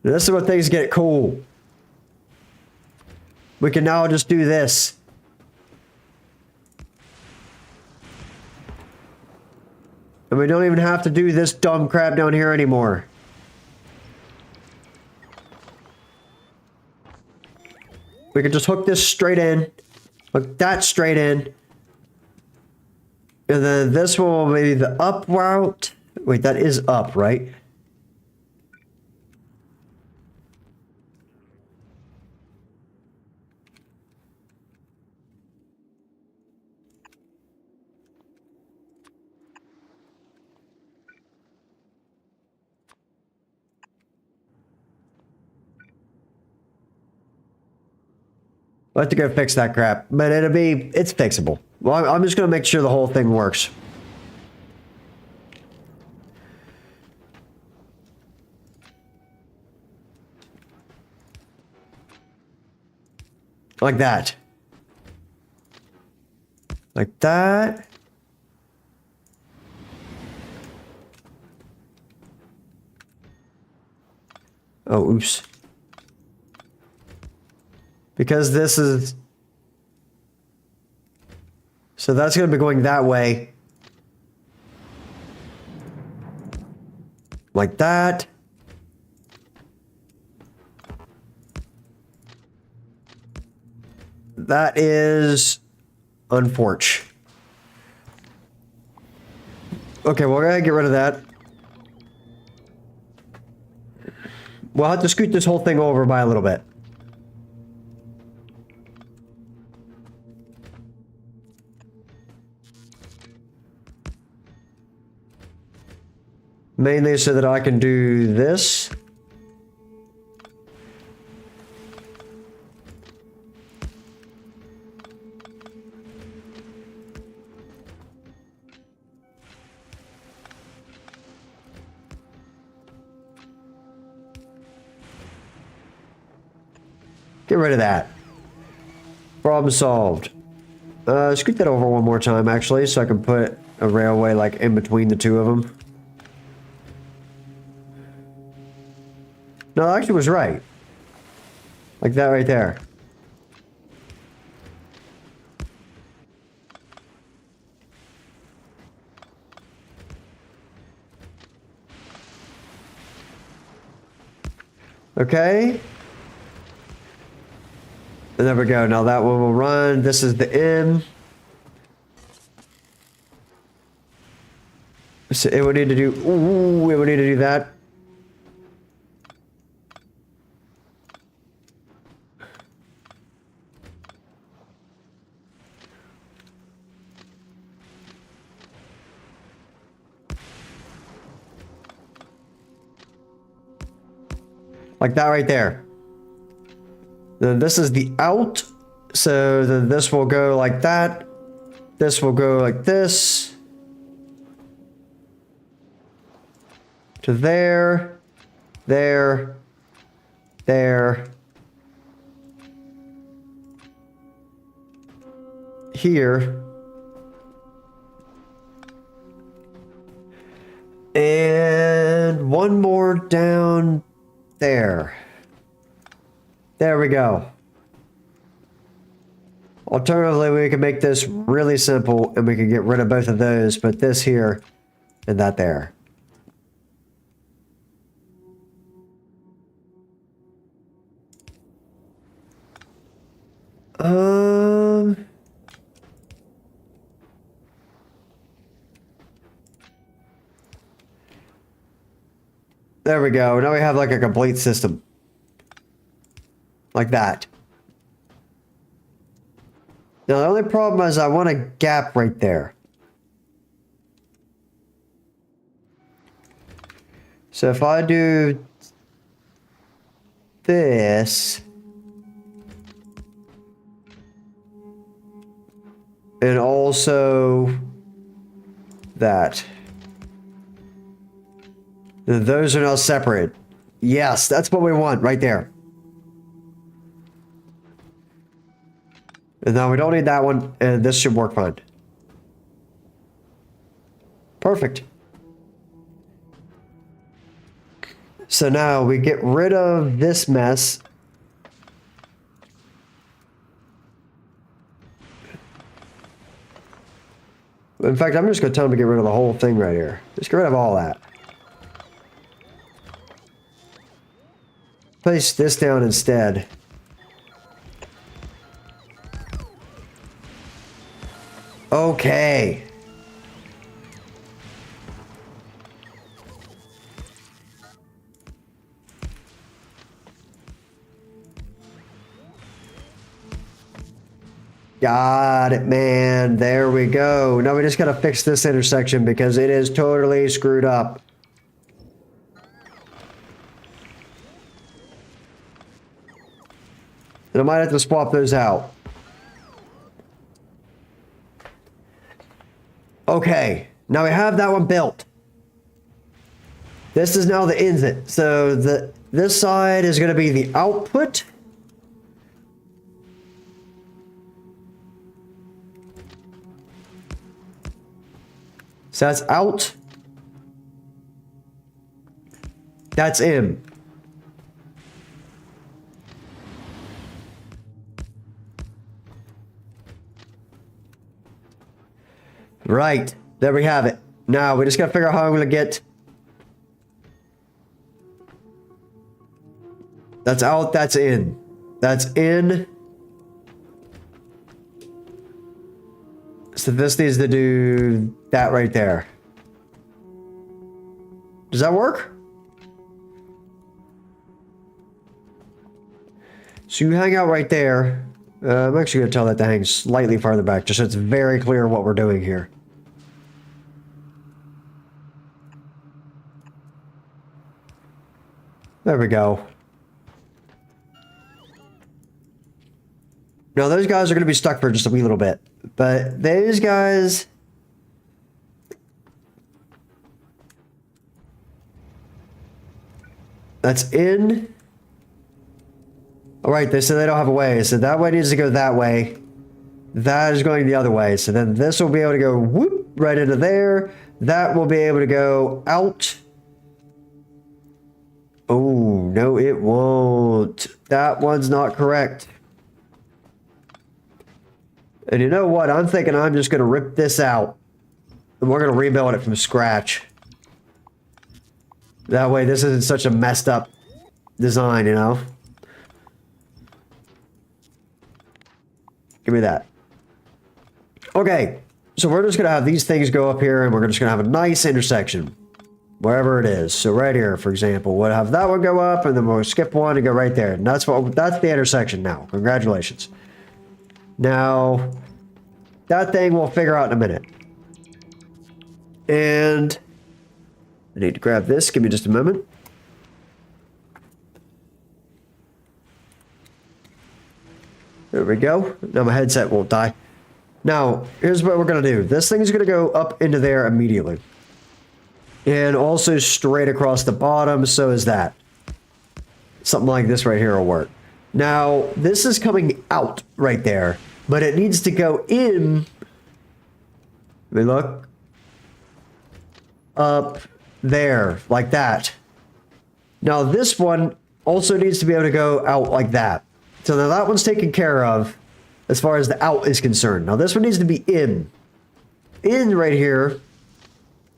This is where things get cool. We can now just do this. And we don't even have to do this dumb crap down here anymore. We can just hook this straight in. Hook that straight in. And then this one will be the up route. Wait, that is up, right? I'll have to go fix that crap, but it's fixable. Well, I'm just going to make sure the whole thing works. Like that. Like that. Oh, oops. Because this is... So that's going to be going that way. Like that. That is... Unfortunate. Okay, well, we're going to get rid of that. We'll have to scoot this whole thing over by a little bit. Mainly so that I can do this. Get rid of that. Problem solved. Scoot that over one more time, actually, so I can put a railway, like, in between the two of them. No, that actually was right. Like that right there. Okay. And there we go. Now that one will run. This is the M. So it would need to do. Ooh, it would need to do that. Like that right there. Then this is the out. So then this will go like that. This will go like this. To there. There. There. Here. And one more down there. There we go. Alternatively, we can make this really simple and we can get rid of both of those, but this here and that there. There we go. Now we have like a complete system. Like that. Now the only problem is I want a gap right there. So if I do this and also that. Those are now separate. Yes, that's what we want right there. And now we don't need that one, and this should work fine. Perfect. So now we get rid of this mess. In fact, I'm just going to tell him to get rid of the whole thing right here. Just get rid of all that. Place this down instead. Okay. Got it, man. There we go. Now we just gotta fix this intersection because it is totally screwed up. And I might have to swap those out. Okay, now we have that one built. This is now the inlet. So this side is going to be the output. So that's out. That's in. Right, there we have it. Now we just gotta figure out how I'm gonna get. That's out, that's in. That's in. So this needs to do that right there. Does that work? So you hang out right there. I'm actually gonna tell that to hang slightly farther back, just so it's very clear what we're doing here. There we go. Now those guys are going to be stuck for just a wee little bit. But those guys... That's in. Alright, they said they don't have a way. So that way needs to go that way. That is going the other way. So then this will be able to go whoop right into there. That will be able to go out. Oh, no, it won't. That one's not correct. And you know what? I'm thinking I'm just going to rip this out. And we're going to rebuild it from scratch. That way this isn't such a messed up design, you know? Give me that. Okay, so we're just going to have these things go up here, and we're just going to have a nice intersection. Wherever it is. So right here, for example, we'll have that one go up, and then we'll skip one and go right there. And that's the intersection now. Congratulations. Now, that thing we'll figure out in a minute. And I need to grab this. Give me just a moment. There we go. Now my headset won't die. Now, here's what we're going to do. This thing is going to go up into there immediately. And also straight across the bottom, so is that. Something like this right here will work. Now, this is coming out right there, but it needs to go in. Let me look. Up there, like that. Now, this one also needs to be able to go out like that. So now that one's taken care of as far as the out is concerned. Now, this one needs to be in. In right here.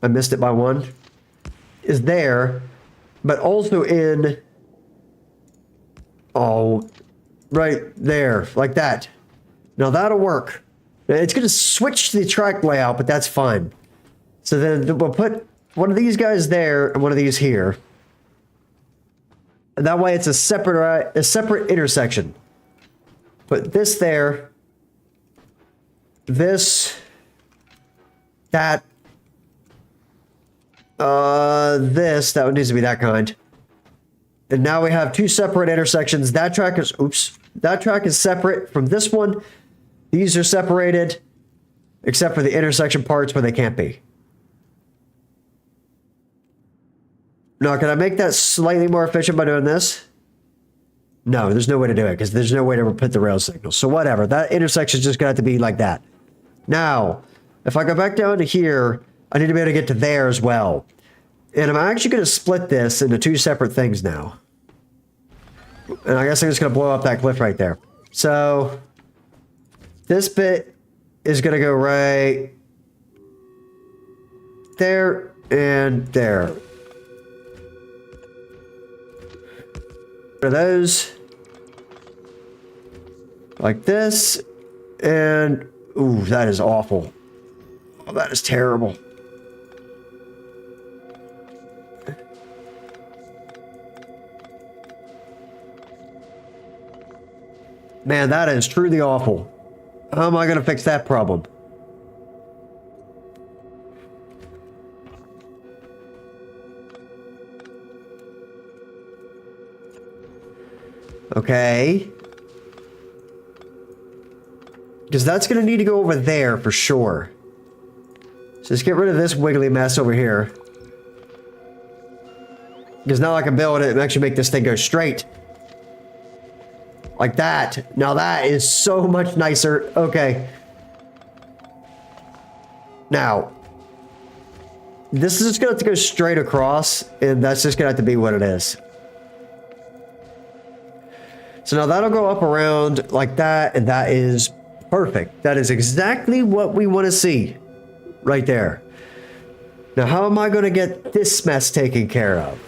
I missed it by one. Is there, but also in. Oh, right there, like that. Now that'll work. It's going to switch the track layout, but that's fine. So then we'll put one of these guys there and one of these here. And that way it's a separate intersection. Put this there. This. That. That one needs to be that kind. And now we have two separate intersections. That track is separate from this one. These are separated, except for the intersection parts where they can't be. Now, can I make that slightly more efficient by doing this? No, there's no way to do it, because there's no way to put the rail signals. So whatever, that intersection is just going to have to be like that. Now, if I go back down to here, I need to be able to get to there as well. And I'm actually going to split this into two separate things now. And I guess I'm just going to blow up that cliff right there. So, this bit is going to go right there and there. For those, like this, and ooh, that is awful. Oh, that is terrible. Man, that is truly awful. How am I going to fix that problem? Okay. Because that's going to need to go over there for sure. So let's get rid of this wiggly mess over here. Because now I can build it and actually make this thing go straight. Like that. Now that is so much nicer. Okay. Now. This is just going to have to go straight across. And that's just going to have to be what it is. So now that'll go up around like that. And that is perfect. That is exactly what we want to see. Right there. Now how am I going to get this mess taken care of?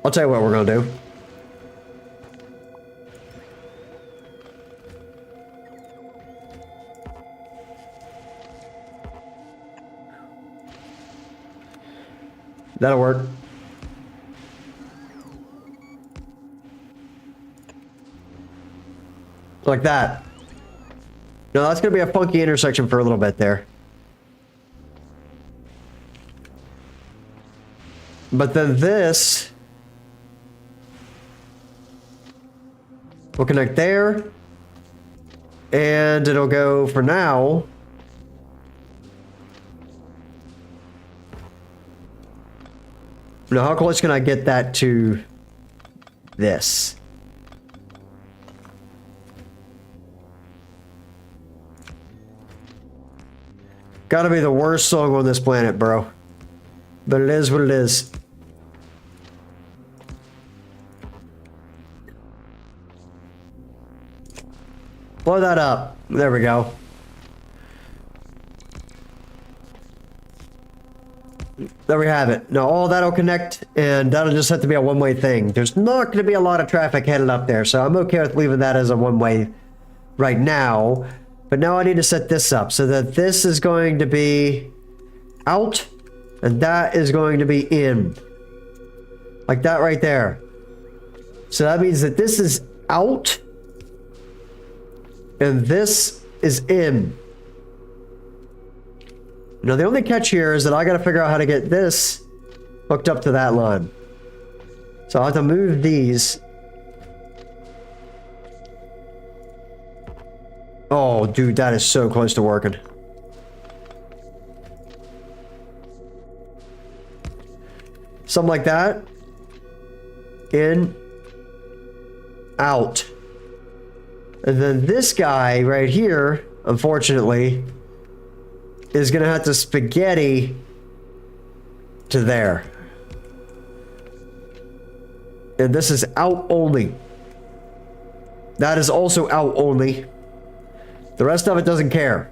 I'll tell you what we're going to do. That'll work. Like that. Now that's going to be a funky intersection for a little bit there. But then this will connect there. And it'll go for now. Now how close can I get that to this? Gotta be the worst song on this planet, bro. But it is what it is. Blow that up. There we go. There we have it. Now all that'll connect, and that'll just have to be a one-way thing. There's not going to be a lot of traffic headed up there, so I'm okay with leaving that as a one-way right now. But now I need to set this up so that this is going to be out, and that is going to be in. Like that right there. So that means that this is out, and this is in. Now the only catch here is that I gotta figure out how to get this hooked up to that line. So I'll have to move these. Oh, dude, that is so close to working. Something like that. In. Out. And then this guy right here, unfortunately, is gonna have to spaghetti to there. And this is out only. That is also out only. The rest of it doesn't care.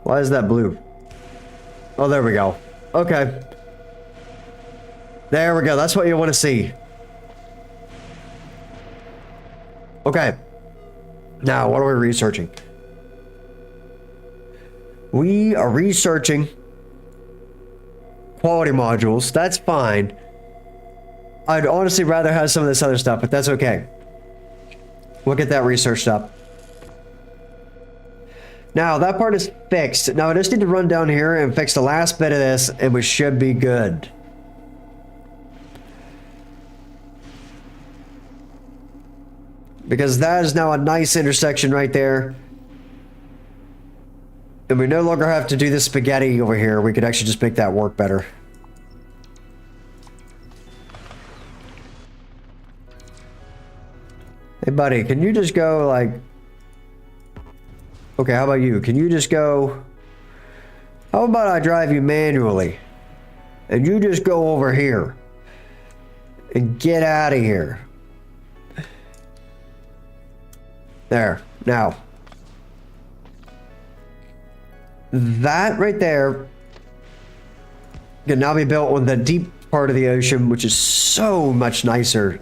Why is that blue? Oh, there we go. Okay. There we go. That's what you want to see. Okay. Now, what are we researching? We are researching quality modules. That's fine. I'd honestly rather have some of this other stuff, but that's okay. We'll get that researched up. Now, that part is fixed. Now, I just need to run down here and fix the last bit of this, and we should be good. Because that is now a nice intersection right there. And we no longer have to do this spaghetti over here. We could actually just make that work better. Hey, buddy, can you just go, like... Okay, how about you? Can you just go... How about I drive you manually? And you just go over here. And get out of here. There. Now. That right there can now be built on the deep part of the ocean, which is so much nicer.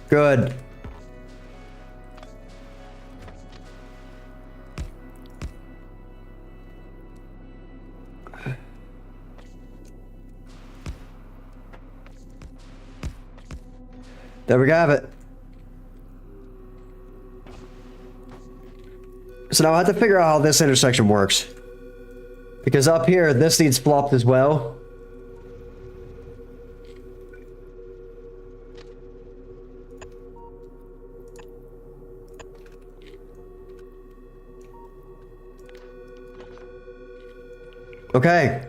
Good. There we have it. So now I have to figure out how this intersection works. Because up here, this needs flopped as well. Okay.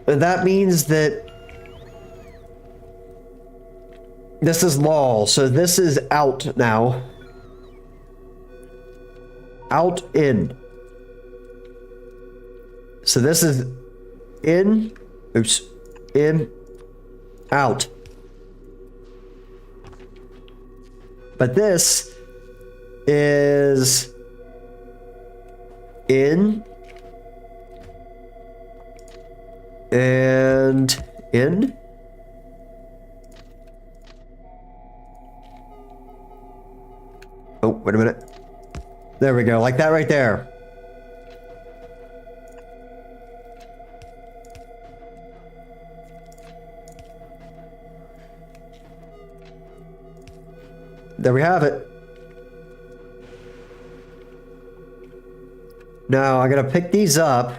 And that means that this is lull, so this is out now. Out, in. So this is in, oops, in, out. But this is in and in. Oh, wait a minute. There we go, like that right there. There we have it. Now I gotta pick these up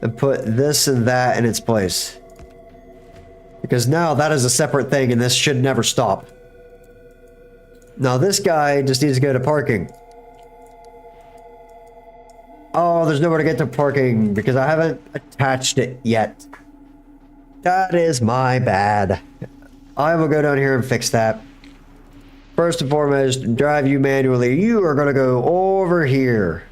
and put this and that in its place. Because now that is a separate thing and this should never stop. Now this guy just needs to go to parking. Oh, there's nowhere to get to parking because I haven't attached it yet. That is my bad. I will go down here and fix that. First and foremost, drive you manually. You are going to go over here.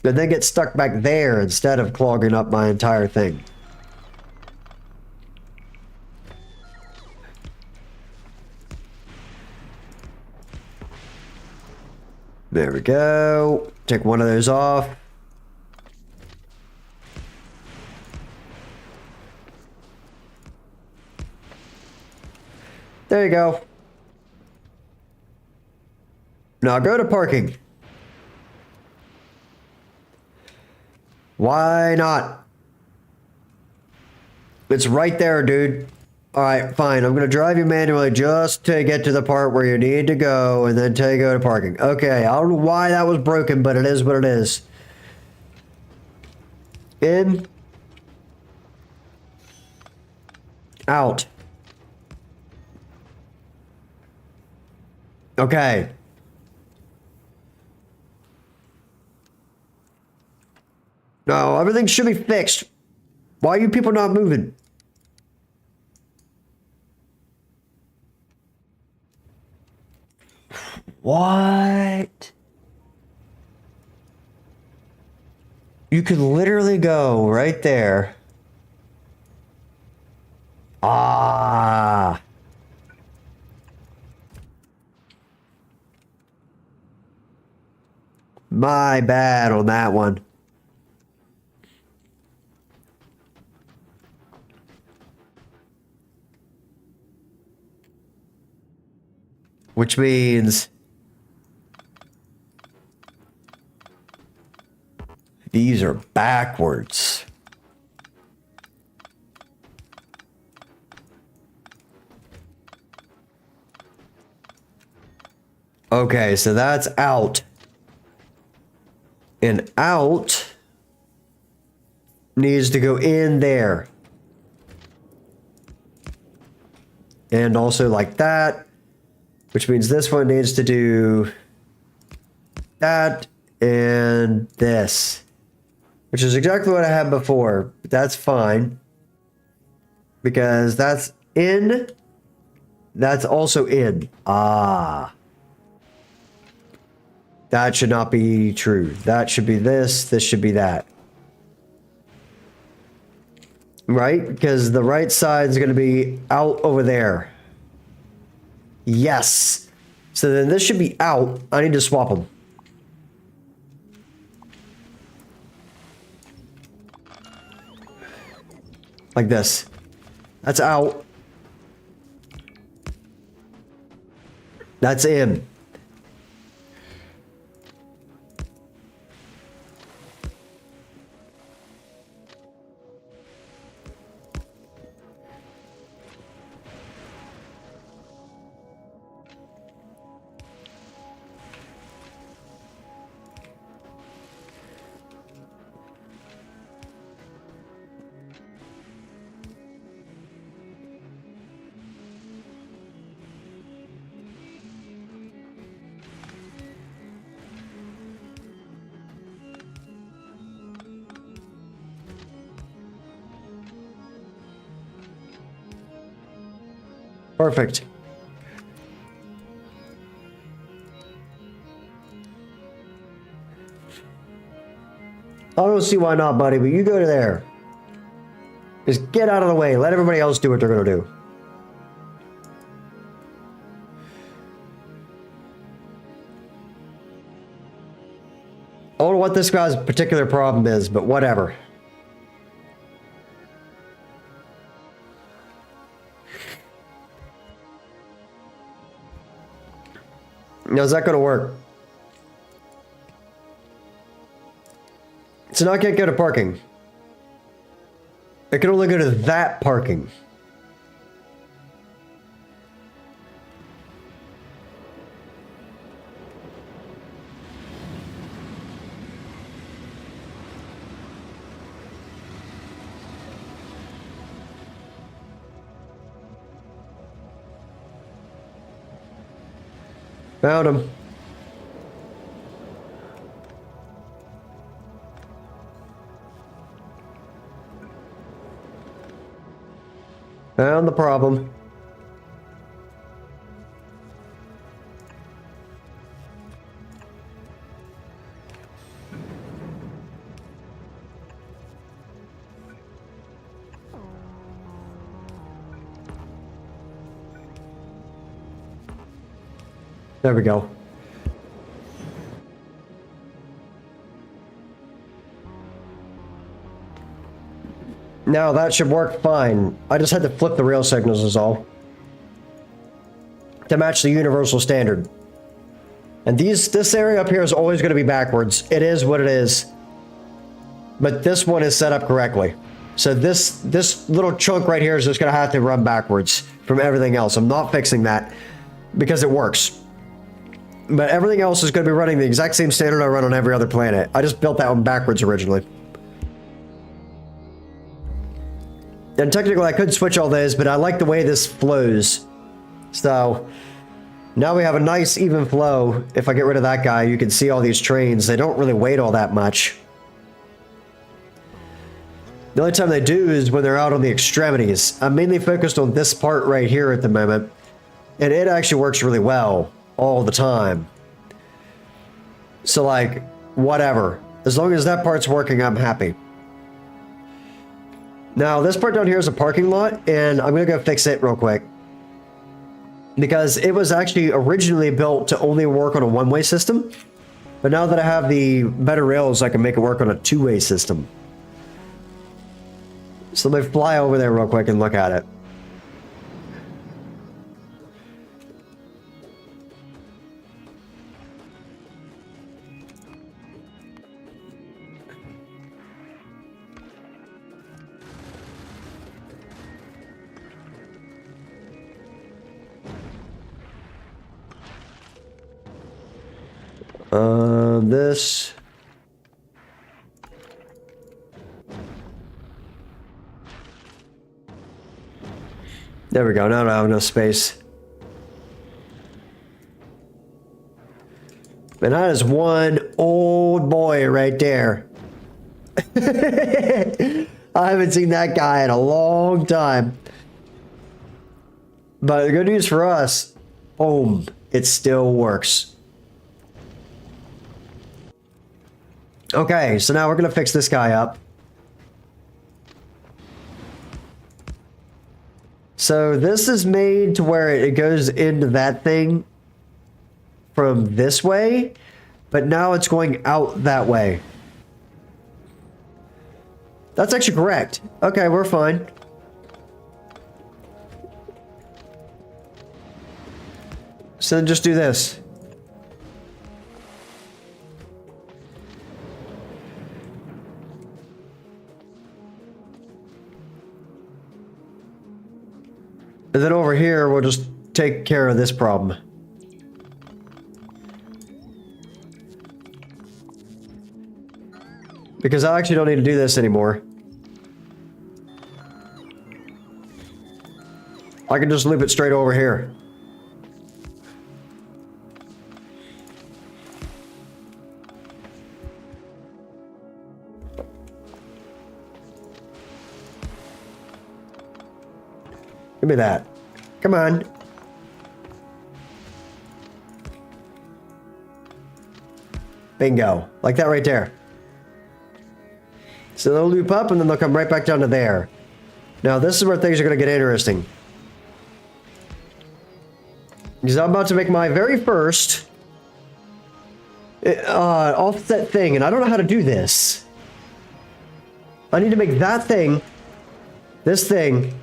and then get stuck back there instead of clogging up my entire thing. There we go. Take one of those off. There you go. Now go to parking. Why not? It's right there, dude. Alright, fine. I'm going to drive you manually just to get to the part where you need to go and then tell you to go to parking. Okay, I don't know why that was broken, but it is what it is. In. Out. Okay. No, everything should be fixed. Why are you people not moving? What? You could literally go right there. Ah. My bad on that one. Which means these are backwards. Okay, so that's out. And out needs to go in there. And also like that. Which means this one needs to do that and this. Which is exactly what I had before. But that's fine. Because that's in. That's also in. Ah. That should not be true. That should be this. This should be that. Right? Because the right side is going to be out over there. Yes. So then this should be out. I need to swap them. Like this. That's out. That's in. Perfect. I don't see why not, buddy, but you go to there. Just get out of the way. Let everybody else do what they're going to do. I don't know what this guy's particular problem is, but whatever. Now, is that going to work? So now I can't go to parking. I can only go to that parking. Found him. Found the problem. There we go. Now that should work fine. I just had to flip the rail signals is all. To match the universal standard. And this area up here is always going to be backwards. It is what it is. But this one is set up correctly. So this little chunk right here is just going to have to run backwards from everything else. I'm not fixing that because it works. But everything else is going to be running the exact same standard I run on every other planet. I just built that one backwards originally. And technically I could switch all those, but I like the way this flows. So now we have a nice even flow. If I get rid of that guy, you can see all these trains. They don't really weight all that much. The only time they do is when they're out on the extremities. I'm mainly focused on this part right here at the moment. And it actually works really well all the time. So like, whatever. As long as that part's working, I'm happy. Now, this part down here is a parking lot, and I'm going to go fix it real quick. Because it was actually originally built to only work on a one-way system. But now that I have the better rails, I can make it work on a two-way system. So let me fly over there real quick and look at it. This. There we go. Now I don't have enough space. And that is one old boy right there. I haven't seen that guy in a long time. But the good news for us, boom, it still works. Okay, so now we're going to fix this guy up. So this is made to where it goes into that thing from this way, but now it's going out that way. That's actually correct. Okay, we're fine. So then just do this. And then over here, we'll just take care of this problem. Because I actually don't need to do this anymore. I can just loop it straight over here. Give me that. Come on. Bingo. Like that right there. So they'll loop up and then they'll come right back down to there. Now this is where things are going to get interesting. Because I'm about to make my very first offset thing, and I don't know how to do this. I need to make that thing, this thing,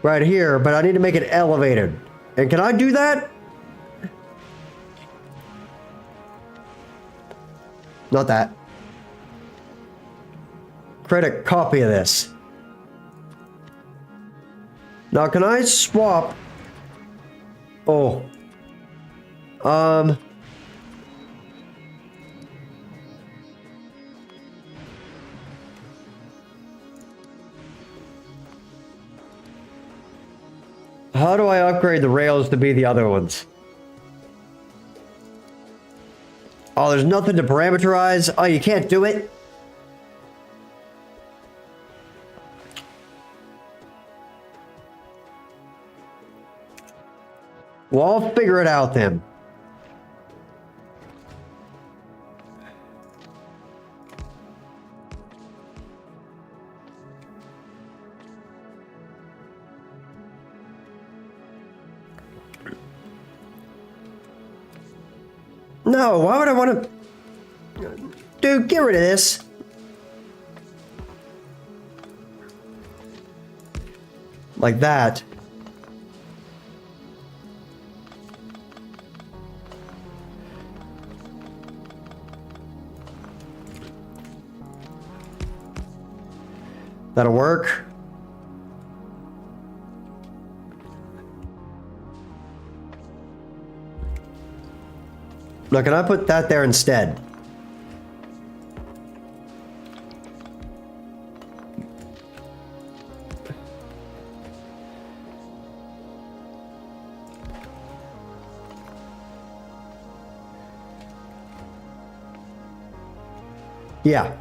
right here, but I need to make it elevated. And can I do that? Not that. Create a copy of this. Now, can I swap? Oh. How do I upgrade the rails to be the other ones? Oh, there's nothing to parameterize? Oh, you can't do it? Well, I'll figure it out then. No, why would I want to... Dude, get rid of this. Like that. That'll work. Now, can I put that there instead? Yeah.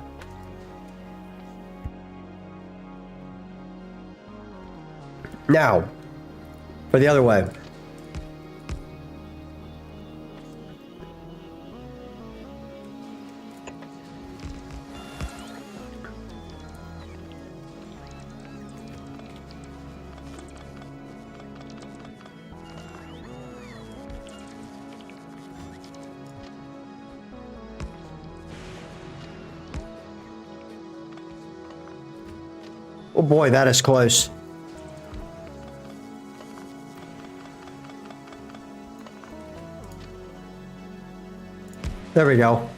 Now, for the other way. Oh boy, that is close. There we go.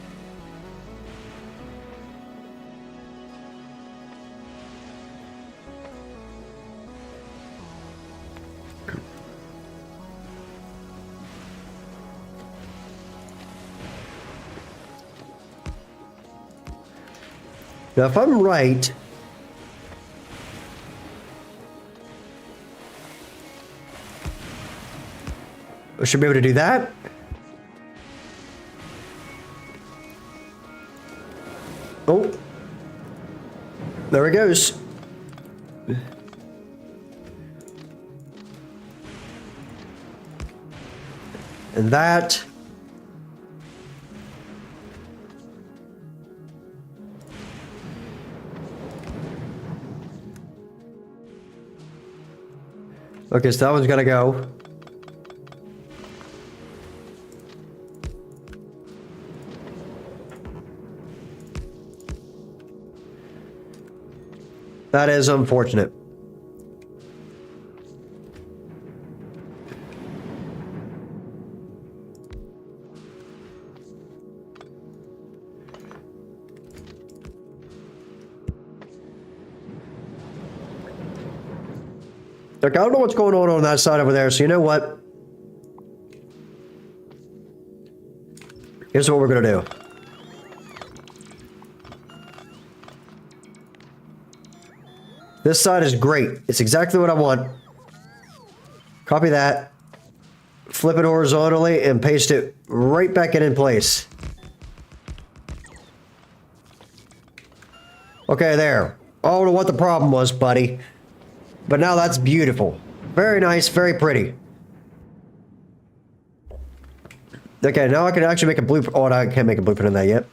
Now, if I'm right, I should be able to do that. Oh, there it goes. And that. Okay, so that one's gotta go. That is unfortunate. Look, I don't know what's going on that side over there, so you know what? Here's what we're gonna do. This side is great. It's exactly what I want. Copy that. Flip it horizontally and paste it right back in place. Okay, there. I don't know what the problem was, buddy. But now that's beautiful. Very nice, very pretty. Okay, now I can actually make a blueprint. Oh, no, I can't make a blueprint on that yet.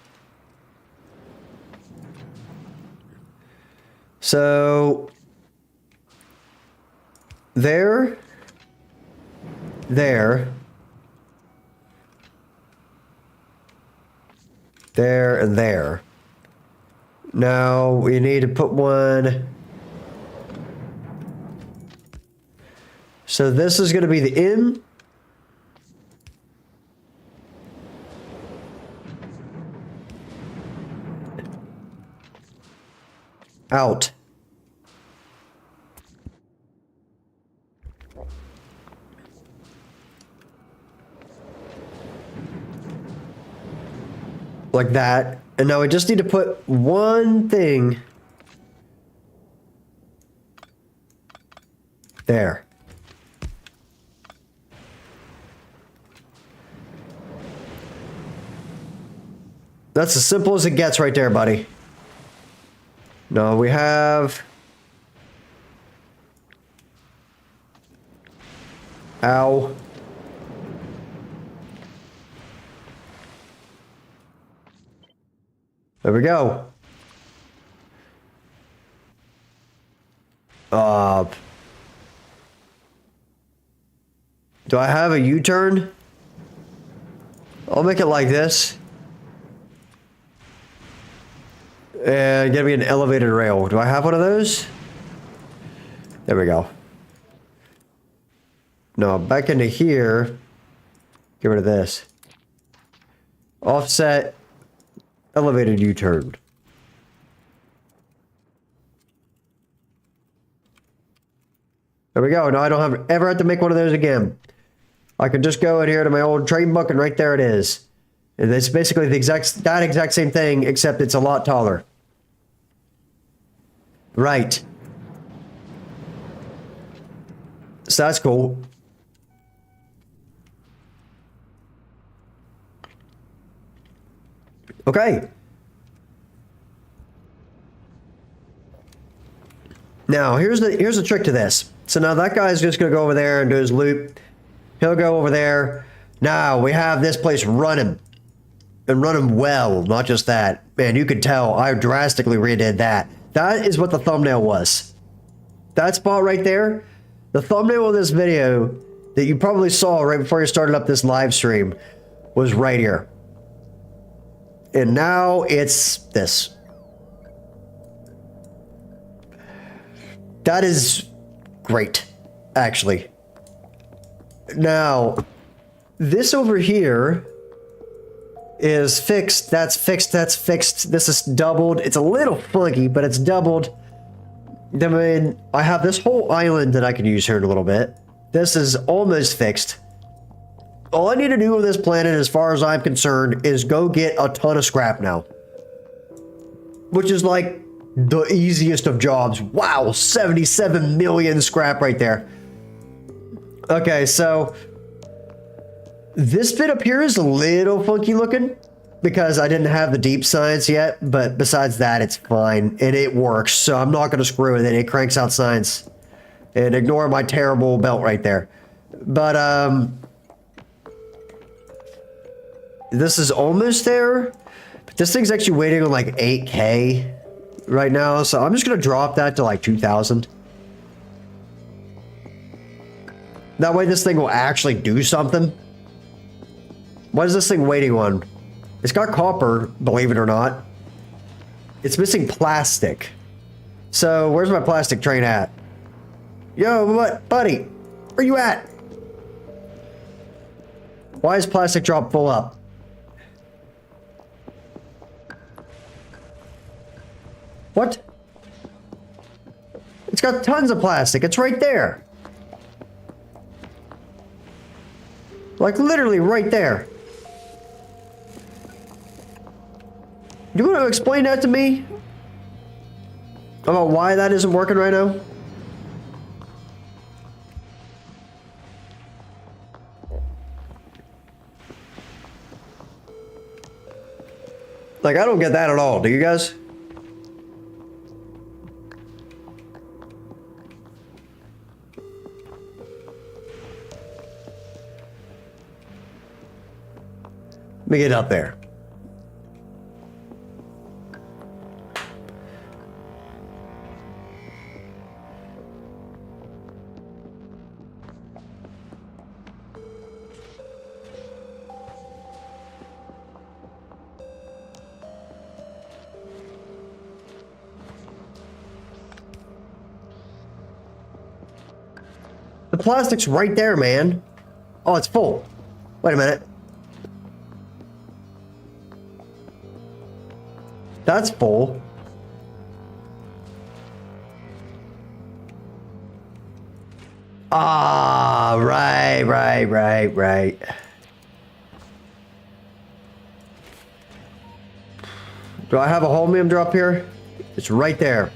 So, there, there, there, and there. Now, we need to put one. So this is going to be the in. Out. Like that. And now we just need to put one thing there. That's as simple as it gets right there, buddy. No, we have... Ow. There we go. Do I have a U-turn? I'll make it like this. And give me an elevated rail. Do I have one of those? There we go. No, back into here. Get rid of this. Offset. Elevated U-turn. There we go. Now I don't ever have to make one of those again. I can just go in here to my old train book and right there it is. And it's basically the that exact same thing, except it's a lot taller. Right. So that's cool. Okay. Now, here's the trick to this. So now that guy's just going to go over there and do his loop. He'll go over there. Now, we have this place running. And running well, not just that. Man, you could tell I drastically redid that. That is what the thumbnail was. That spot right there, the thumbnail of this video that you probably saw right before you started up this live stream was right here. And now it's this. That is great, actually. Now, this over here is fixed. That's fixed. That's fixed. This is doubled. It's a little funky, but it's doubled. Then I have this whole island that I can use here in a little bit. This is almost fixed. All I need to do with this planet, as far as I'm concerned, is go get a ton of scrap now. Which is like the easiest of jobs. Wow, 77 million scrap right there. Okay, so this bit up here is a little funky looking because I didn't have the deep science yet, but besides that, it's fine and it works. So I'm not going to screw with it. It cranks out science. And ignore my terrible belt right there. But, this is almost there. But this thing's actually waiting on like 8K right now. So I'm just going to drop that to like 2,000. That way this thing will actually do something. What is this thing waiting on? It's got copper, believe it or not. It's missing plastic. So where's my plastic train at? Yo, what? Buddy, where you at? Why is plastic drop full up? What? It's got tons of plastic. It's right there. Like literally right there. Do you want to explain that to me? About why that isn't working right now? Like, I don't get that at all. Do you guys? Let me get up there. The plastic's right there, man. Oh, it's full. Wait a minute. That's full. Ah, right. Do I have a holmium drop here? It's right there.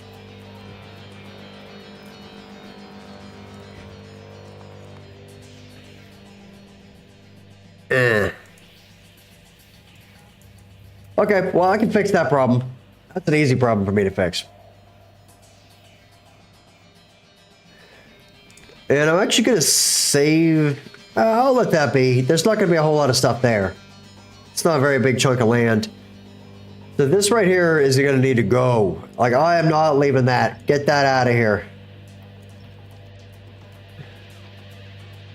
Okay, well, I can fix that problem. That's an easy problem for me to fix. And I'm actually going to save... I'll let that be. There's not going to be a whole lot of stuff there. It's not a very big chunk of land. So this right here is going to need to go. Like, I am not leaving that. Get that out of here.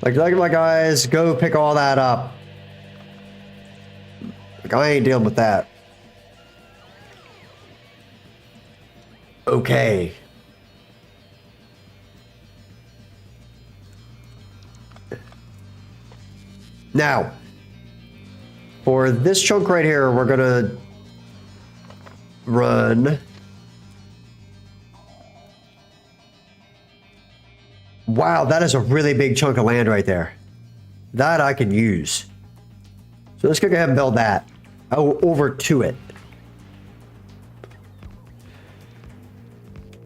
Like my guys, go pick all that up. Like, I ain't dealing with that. Okay. Now, for this chunk right here, we're gonna run. Wow, that is a really big chunk of land right there. That I can use. So let's go ahead and build that over to it.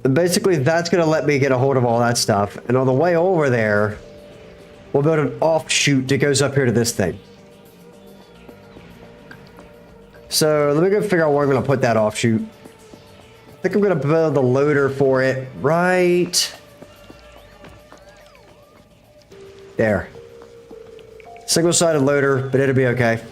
And basically, that's going to let me get a hold of all that stuff. And on the way over there, we'll build an offshoot that goes up here to this thing. So let me go figure out where I'm going to put that offshoot. I think I'm going to build the loader for it right there. Single-sided loader, but it'll be okay.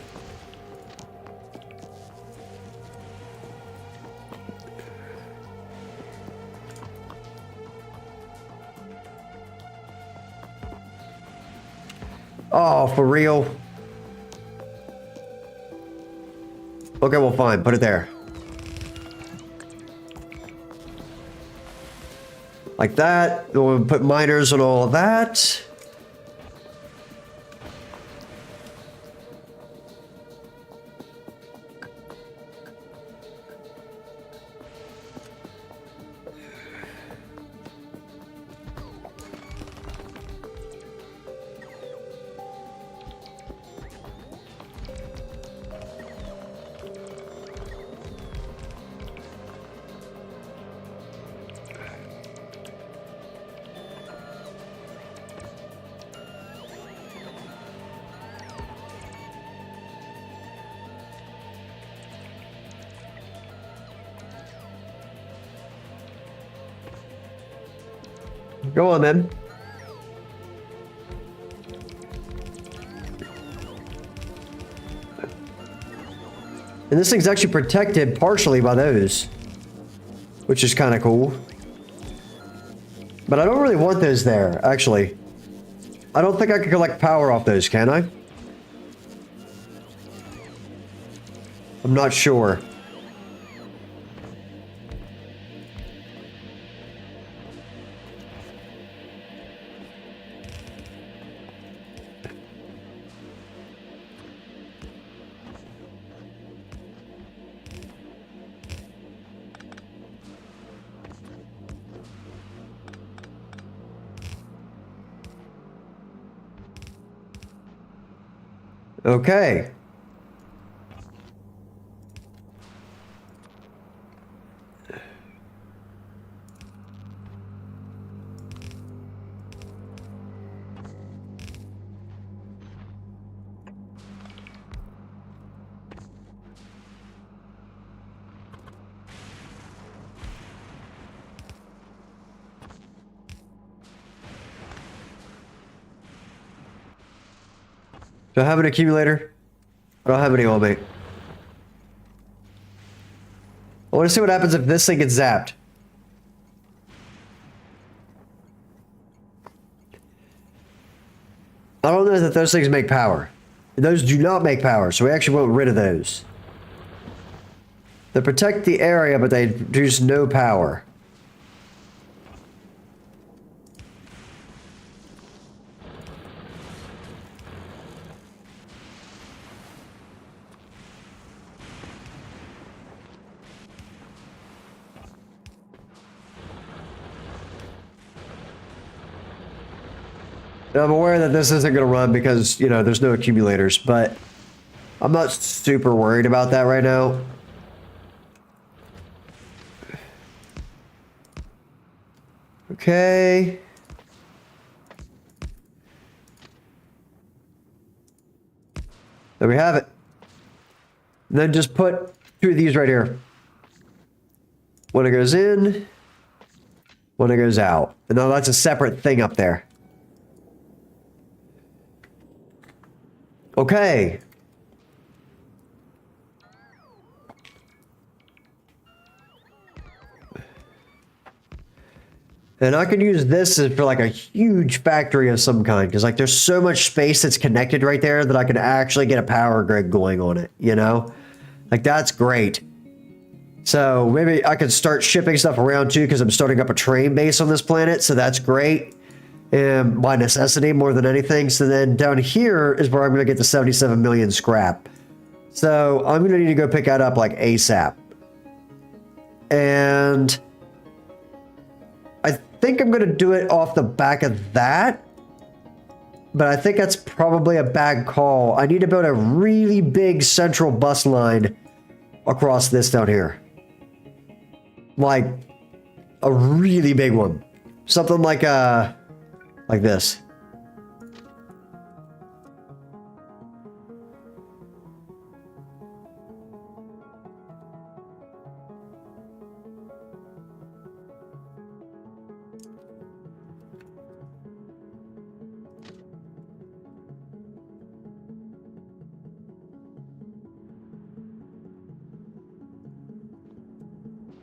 Oh, for real? Okay, well, fine. Put it there. Like that. We'll put miners on all of that. Go on, then. And this thing's actually protected partially by those, which is kind of cool. But I don't really want those there, actually. I don't think I can collect power off those, can I? I'm not sure. Okay. Do I have an accumulator? I don't have any on me. I want to see what happens if this thing gets zapped. I don't know that those things make power. Those do not make power, so we actually want rid of those. They protect the area, but they produce no power. Now, I'm aware that this isn't going to run because, you know, there's no accumulators, but I'm not super worried about that right now. Okay. There we have it. And then just put two of these right here. One that goes in, one that goes out. And now that's a separate thing up there. Okay. And I could use this for like a huge factory of some kind, because like there's so much space that's connected right there that I can actually get a power grid going on it, you know? Like, that's great. So maybe I could start shipping stuff around too, because I'm starting up a train base on this planet. So that's great. And by necessity more than anything. So then down here is where I'm going to get the 77 million scrap. So I'm going to need to go pick that up like ASAP. And I think I'm going to do it off the back of that. But I think that's probably a bad call. I need to build a really big central bus line across this down here. Like a really big one. Something like this.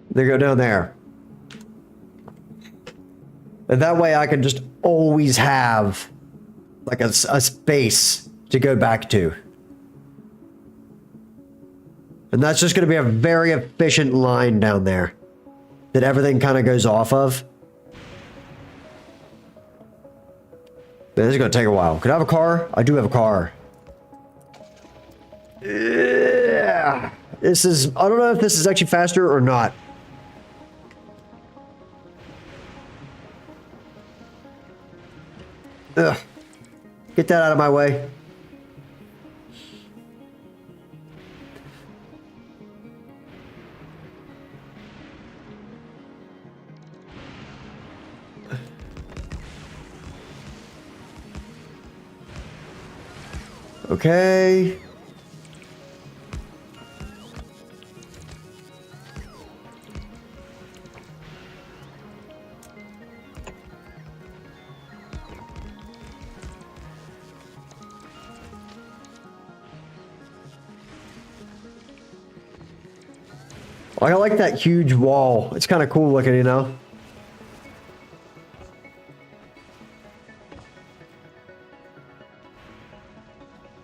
They go down there. And that way I can just always have like a space to go back to. And that's just going to be a very efficient line down there that everything kind of goes off of. But this is going to take a while. Could I have a car? I do have a car. Yeah. This is, I don't know if this is actually faster or not. Ugh. Get that out of my way. Okay. I like that huge wall. It's kind of cool looking, you know?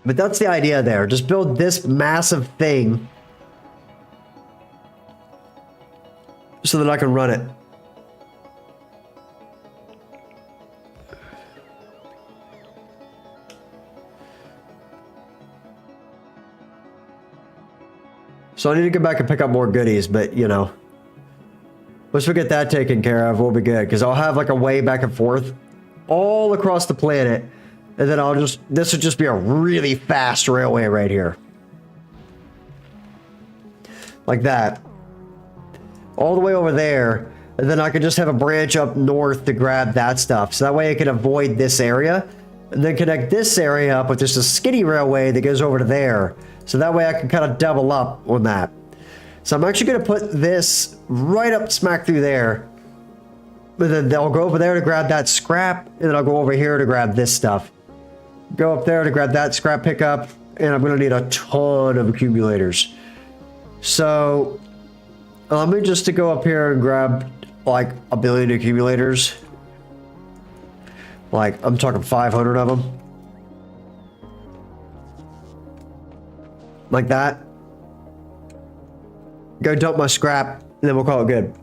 But that's the idea there. Just build this massive thing so that I can run it. So I need to go back and pick up more goodies, but you know, once we get that taken care of, we'll be good. Because I'll have like a way back and forth all across the planet. And then I'll just, this would just be a really fast railway right here. Like that. All the way over there. And then I could just have a branch up north to grab that stuff. So that way I can avoid this area. And then connect this area up with just a skinny railway that goes over to there. So that way I can kind of double up on that. So I'm actually going to put this right up smack through there. But then I'll go over there to grab that scrap. And then I'll go over here to grab this stuff. Go up there to grab that scrap pickup. And I'm going to need a ton of accumulators. So let me just to go up here and grab like 1 billion accumulators. Like I'm talking 500 of them. Like that. Go dump my scrap, and then we'll call it good.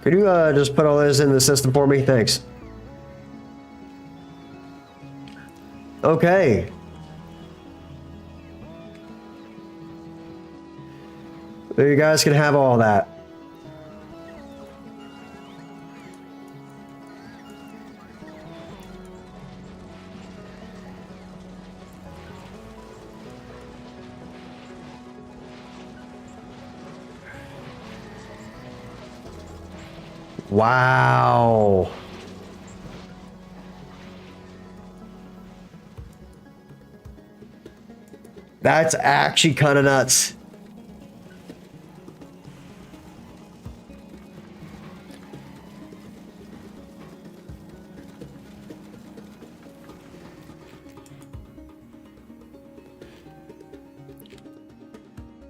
Could you just put all this in the system for me? Thanks. Okay. There you guys can have all that. Wow. That's actually kind of nuts.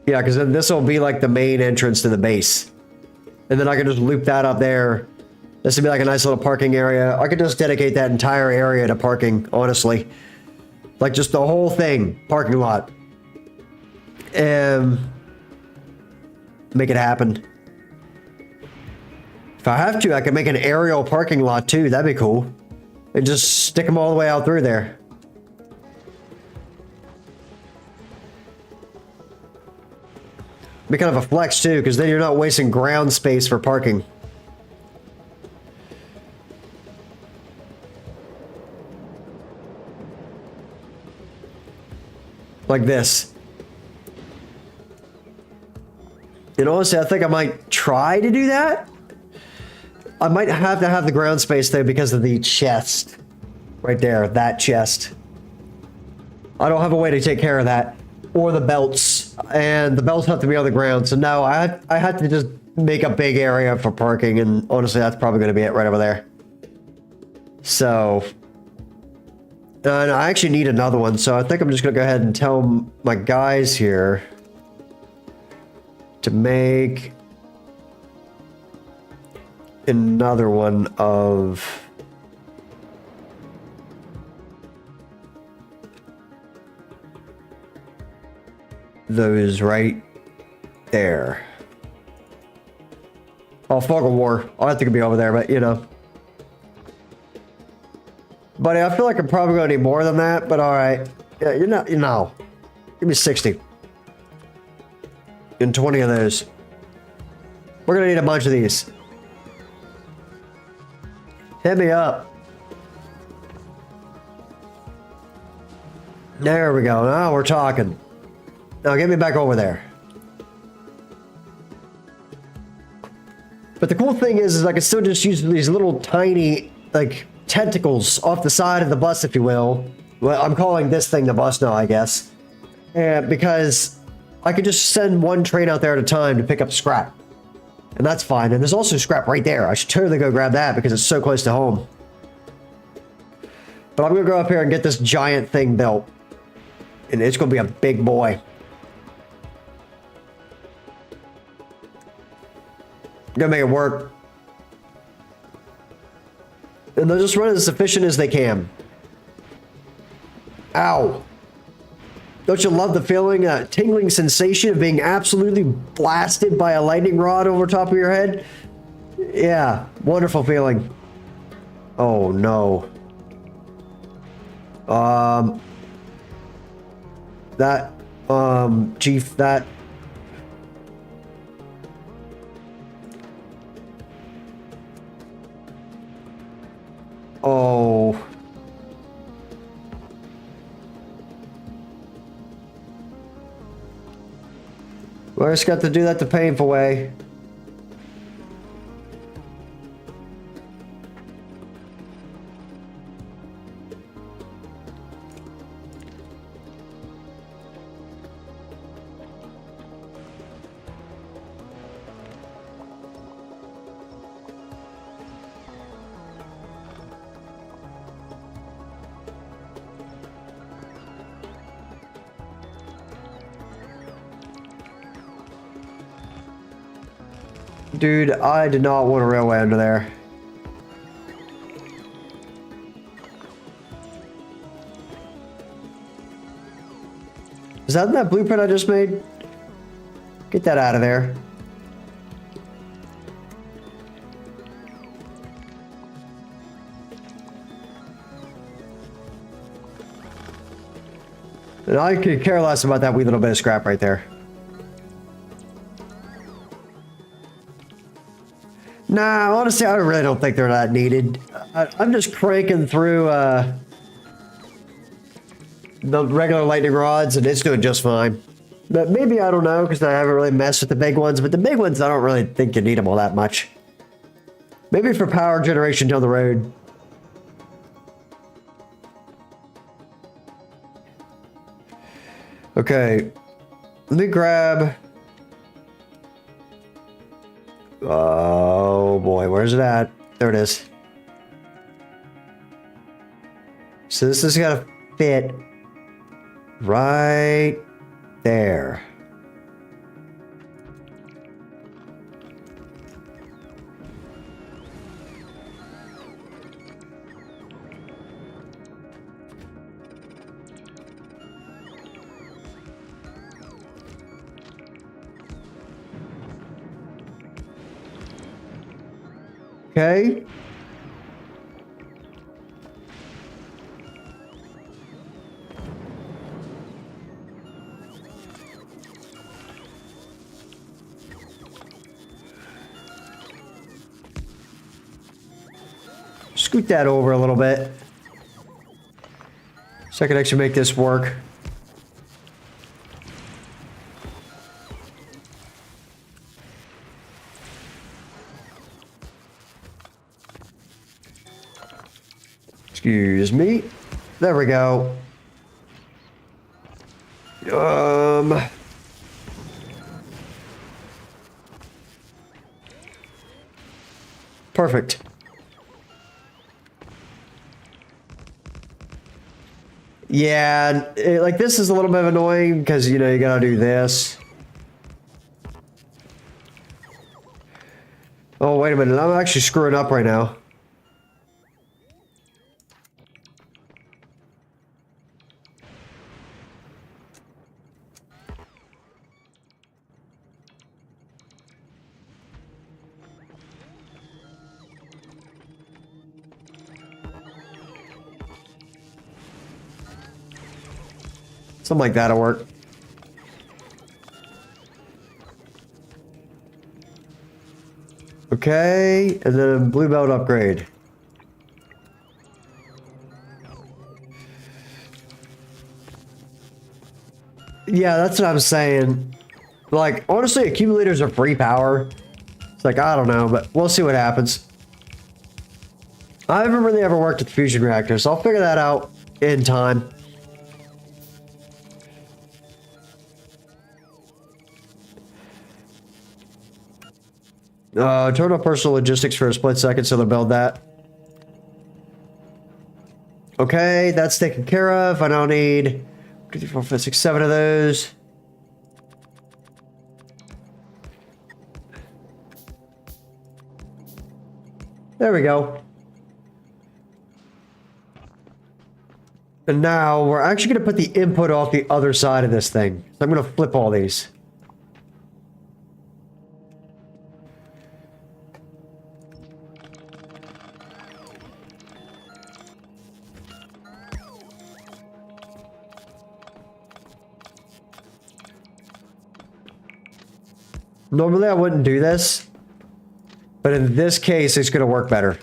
Yeah, because then this will be like the main entrance to the base. And then I can just loop that up there This would be like a nice little parking area. I could just dedicate that entire area to parking, honestly. Like just the whole thing, parking lot. And make it happen. If I have to, I could make an aerial parking lot too. That'd be cool. And just stick them all the way out through there. Be kind of a flex too, because then you're not wasting ground space for parking. Like this. And honestly, I think I might try to do that. I might have to have the ground space though because of the chest. Right there, that chest. I don't have a way to take care of that. Or the belts. And the belts have to be on the ground. So no, I had to just make a big area for parking. And honestly, that's probably going to be it right over there. So... and I actually need another one. So I think I'm just going to go ahead and tell my guys here to make another one of those right there. Oh, Fulgora. I'll have to be over there, but you know. Buddy, I feel like I'm probably going to need more than that, but all right. Yeah, you're not, you know. Give me 60. And 20 of those. We're going to need a bunch of these. Hit me up. There we go. Now we're talking. Now get me back over there. But the cool thing is I can still just use these little tiny, like, tentacles off the side of the bus, if you will. Well, I'm calling this thing the bus now, I guess. And because I could just send one train out there at a time to pick up scrap. And that's fine. And there's also scrap right there. I should totally go grab that because it's so close to home. But I'm going to go up here and get this giant thing built. And it's going to be a big boy. I'm going to make it work. And they'll just run as efficient as they can. Ow. Don't you love the feeling, tingling sensation of being absolutely blasted by a lightning rod over top of your head? Yeah, wonderful feeling. Oh, no. Chief, that... Oh. Well, I just got to do that the painful way. Dude, I did not want a railway under there. Is that in that blueprint I just made? Get that out of there. And I could care less about that wee little bit of scrap right there. Nah, honestly, I really don't think they're that needed. I'm just cranking through the regular lightning rods, and it's doing just fine. But maybe, I don't know, because I haven't really messed with the big ones. But the big ones, I don't really think you need them all that much. Maybe for power generation down the road. Okay. Let me grab... Oh boy, where's it at? There it is. So this is gonna fit right there. Okay. Scoot that over a little bit. So I can actually make this work. Excuse me. There we go. Perfect. Yeah, like this is a little bit annoying because, you know, you gotta do this. Oh, wait a minute. I'm actually screwing up right now. Something like that'll work. Okay, and then a blue belt upgrade. Yeah, that's what I'm saying. Like, honestly, accumulators are free power. It's like, I don't know, but we'll see what happens. I haven't really ever worked with fusion reactors, so I'll figure that out in time. Turn off personal logistics for a split second so they'll build that. Okay, that's taken care of. I now need 2, 3, 4, 5, 6, 7 of those. There we go. And now we're actually going to put the input off the other side of this thing. So I'm going to flip all these. Normally I wouldn't do this, but in this case, it's going to work better.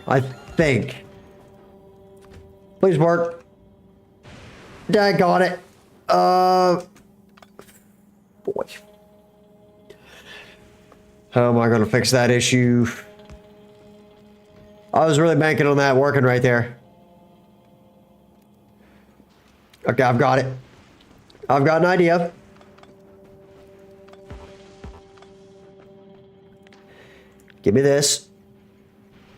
I think. Please work. Dad got it. Boy. How am I going to fix that issue? I was really banking on that working right there. Okay, I've got it. I've got an idea. Give me this.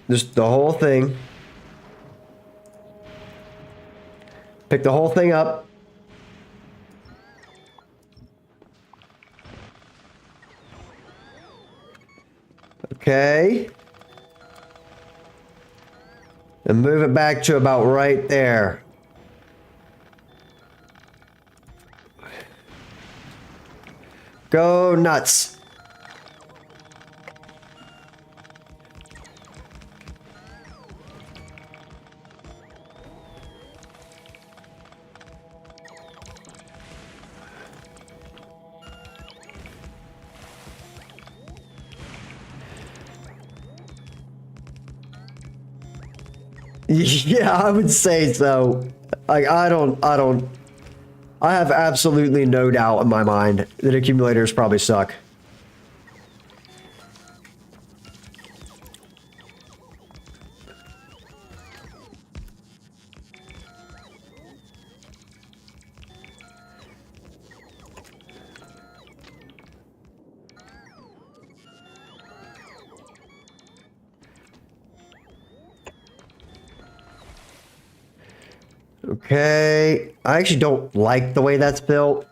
Just the whole thing. Pick the whole thing up. Okay. And move it back to about right there. Go nuts. Yeah, I would say so. Like, I have absolutely no doubt in my mind that accumulators probably suck. Okay, I actually don't like the way that's built.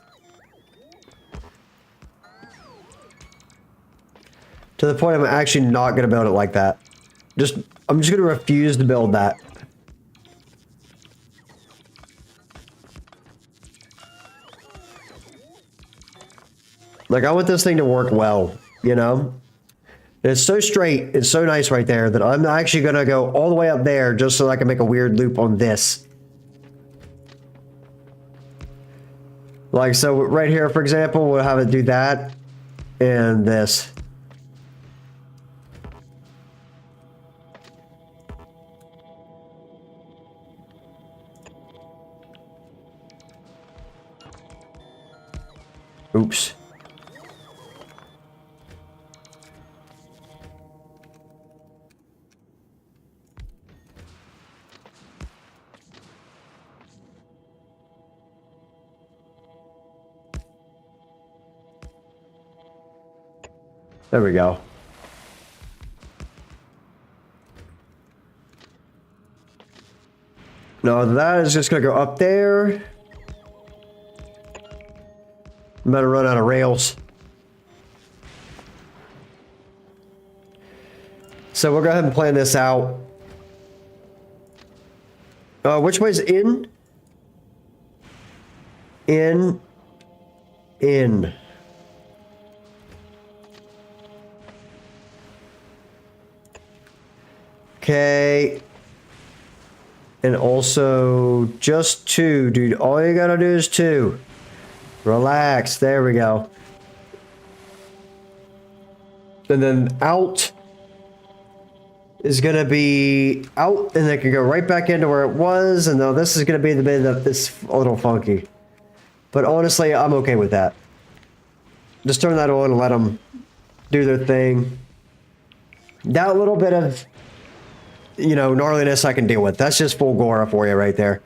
To the point I'm actually not going to build it like that. I'm just going to refuse to build that. Like, I want this thing to work well, you know? It's so straight, it's so nice right there that I'm actually gonna go all the way up there just so I can make a weird loop on this. Like, so right here, for example, we'll have it do that and this. Oops. There we go. No, that is just gonna go up there. I'm about to run out of rails. So we'll go ahead and plan this out. Which way's in? In. Okay. And also just 2, dude. All you gotta do is 2. Relax. There we go. And then out is gonna be out, and then can go right back into where it was. And now this is gonna be the bit of this a little funky. But honestly, I'm okay with that. Just turn that on and let them do their thing. That little bit of, you know, gnarliness I can deal with. That's just Fulgora for you right there.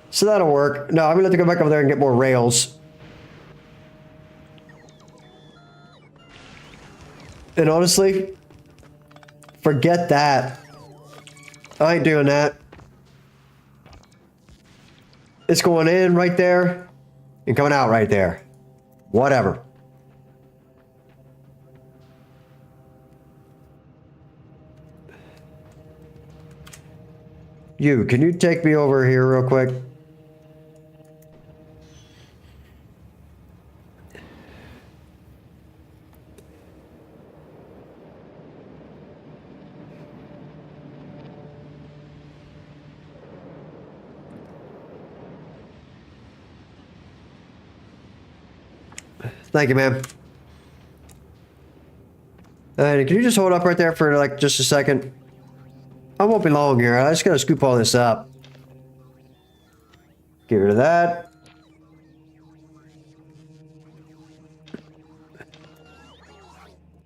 So that'll work. No, I'm gonna have to go back over there and get more rails. And honestly, forget that. I ain't doing that. It's going in right there and coming out right there. Whatever. You, can you take me over here real quick? Thank you, ma'am. Can you just hold up right there for like just a second? I won't be long here. I just gotta scoop all this up. Get rid of that.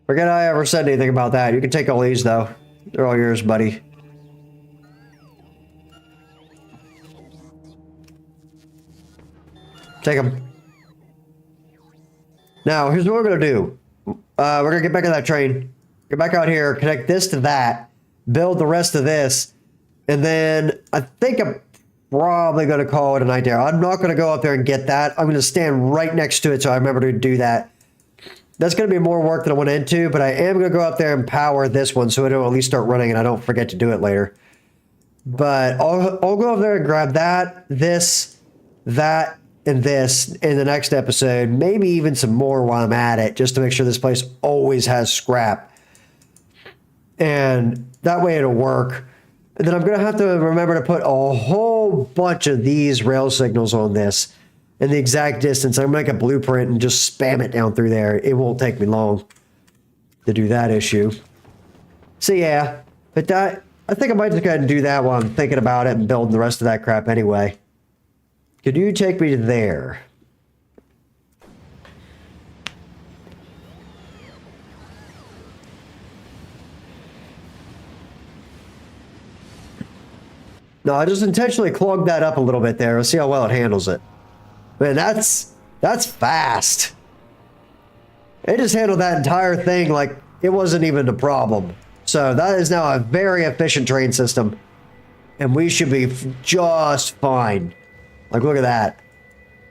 Forget I ever said anything about that. You can take all these though. They're all yours, buddy. Take them. Now, here's what we're gonna do. We're gonna get back on that train. Get back out here, connect this to that, build the rest of this, and then I think I'm probably gonna call it a night there. I'm not gonna go up there and get that. I'm gonna stand right next to it so I remember to do that. That's gonna be more work than I went into, but I am gonna go up there and power this one so it'll at least start running and I don't forget to do it later. But I'll go over there and grab that, this, that, and this in the next episode, maybe even some more while I'm at it, just to make sure this place always has scrap. And that way it'll work. And then I'm going to have to remember to put a whole bunch of these rail signals on this in the exact distance. I'm going to make a blueprint and just spam it down through there. It won't take me long to do that issue. So yeah, but that, I think I might just go ahead and do that while I'm thinking about it and building the rest of that crap anyway. Could you take me to there? No, I just intentionally clogged that up a little bit there. Let's see how well it handles it. Man, that's fast. It just handled that entire thing like it wasn't even a problem. So that is now a very efficient train system. And we should be just fine. Like, look at that.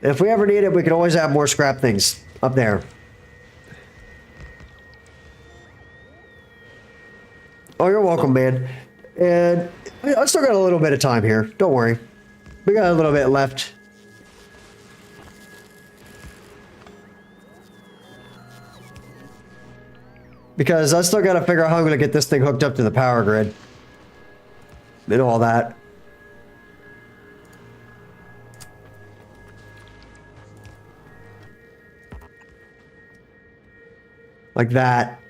If we ever need it, we can always have more scrap things up there. Oh, you're welcome, man. And I still got a little bit of time here. Don't worry. We got a little bit left. Because I still gotta figure out how I'm gonna get this thing hooked up to the power grid. And all that. Like that.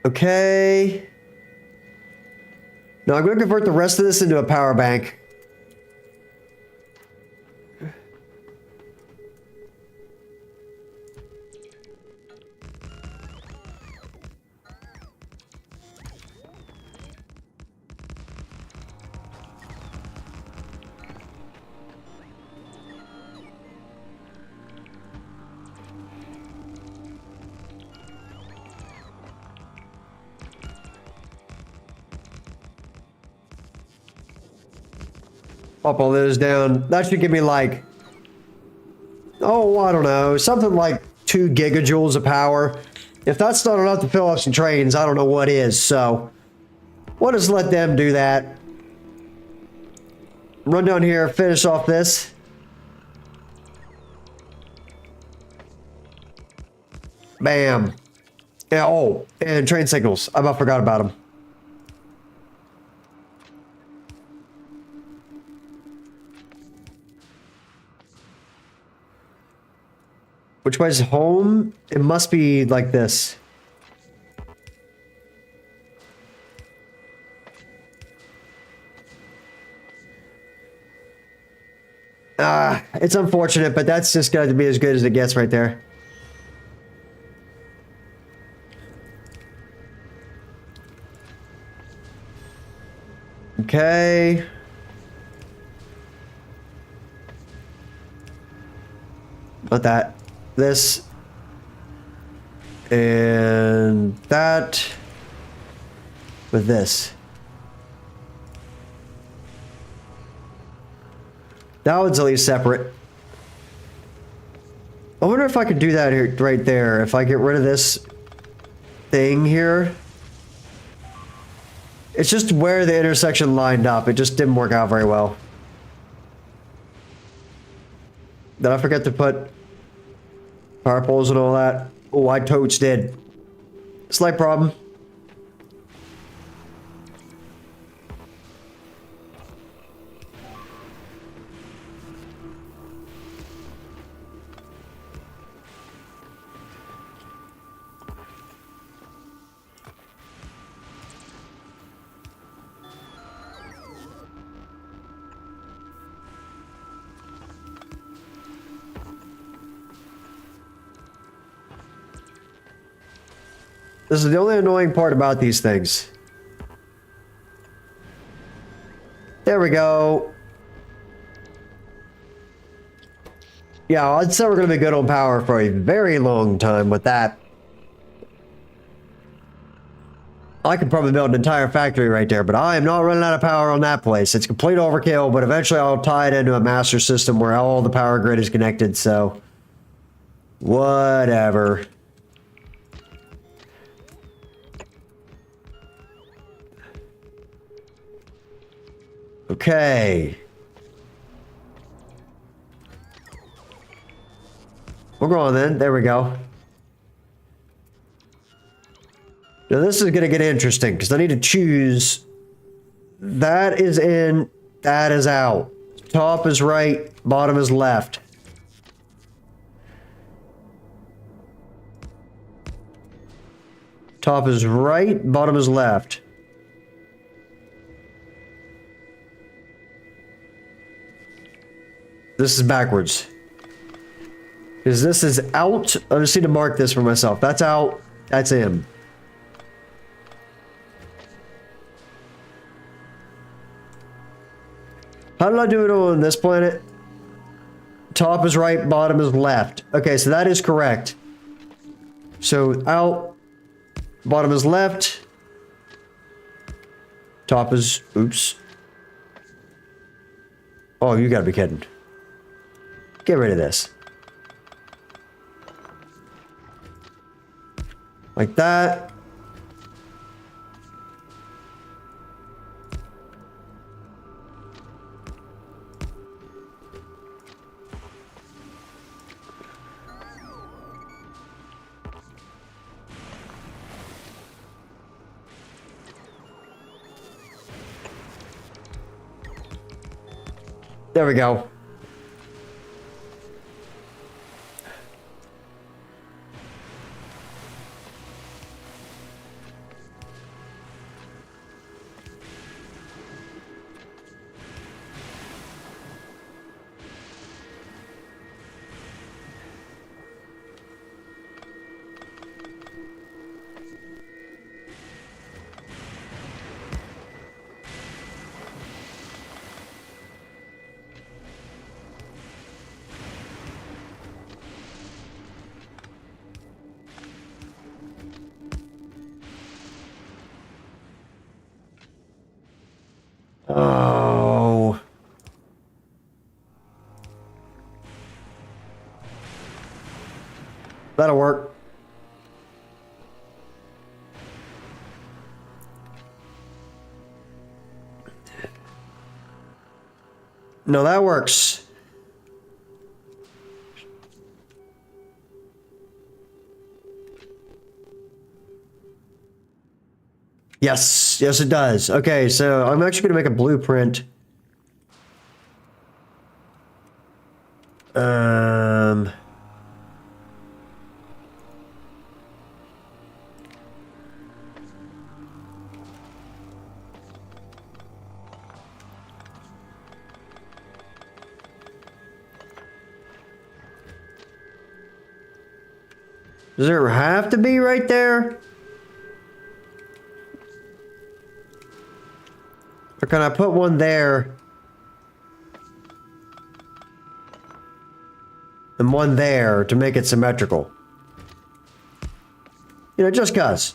Okay. Now I'm gonna convert the rest of this into a power bank. Pop all those down. That should give me like, oh, I don't know, something like 2 gigajoules of power. If that's not enough to fill up some trains, I don't know what is. So we'll just let them do that. Run down here, finish off this. Bam. Yeah, oh, and train signals. I about forgot about them. Which way's home? It must be like this. It's unfortunate, but that's just got to be as good as it gets right there. Okay. Not that. This. And that. With this. That one's at least separate. I wonder if I could do that here, right there. If I get rid of this thing here. It's just where the intersection lined up. It just didn't work out very well. Did I forget to put power poles and all that? Oh, I totes did. Slight problem. This is the only annoying part about these things. There we go. Yeah, I'd say we're going to be good on power for a very long time with that. I could probably build an entire factory right there, but I am not running out of power on that place. It's complete overkill, but eventually I'll tie it into a master system where all the power grid is connected, so... whatever. Okay. We're going then. There we go. Now this is going to get interesting because I need to choose. That is in. That is out. Top is right. Bottom is left. Top is right. Bottom is left. This is backwards. Because this is out. I just need to mark this for myself. That's out. That's in. How did I do it on this planet? Top is right, bottom is left. Okay, so that is correct. So out, bottom is left. Top is, oops. Oh, you gotta be kidding. Get rid of this. Like that. There we go. Oh. That'll work. No, that works. Yes, yes it does. Okay, so I'm actually going to make a blueprint. Does there have to be right there? Or can I put one there? And one there to make it symmetrical? You know, just cuz.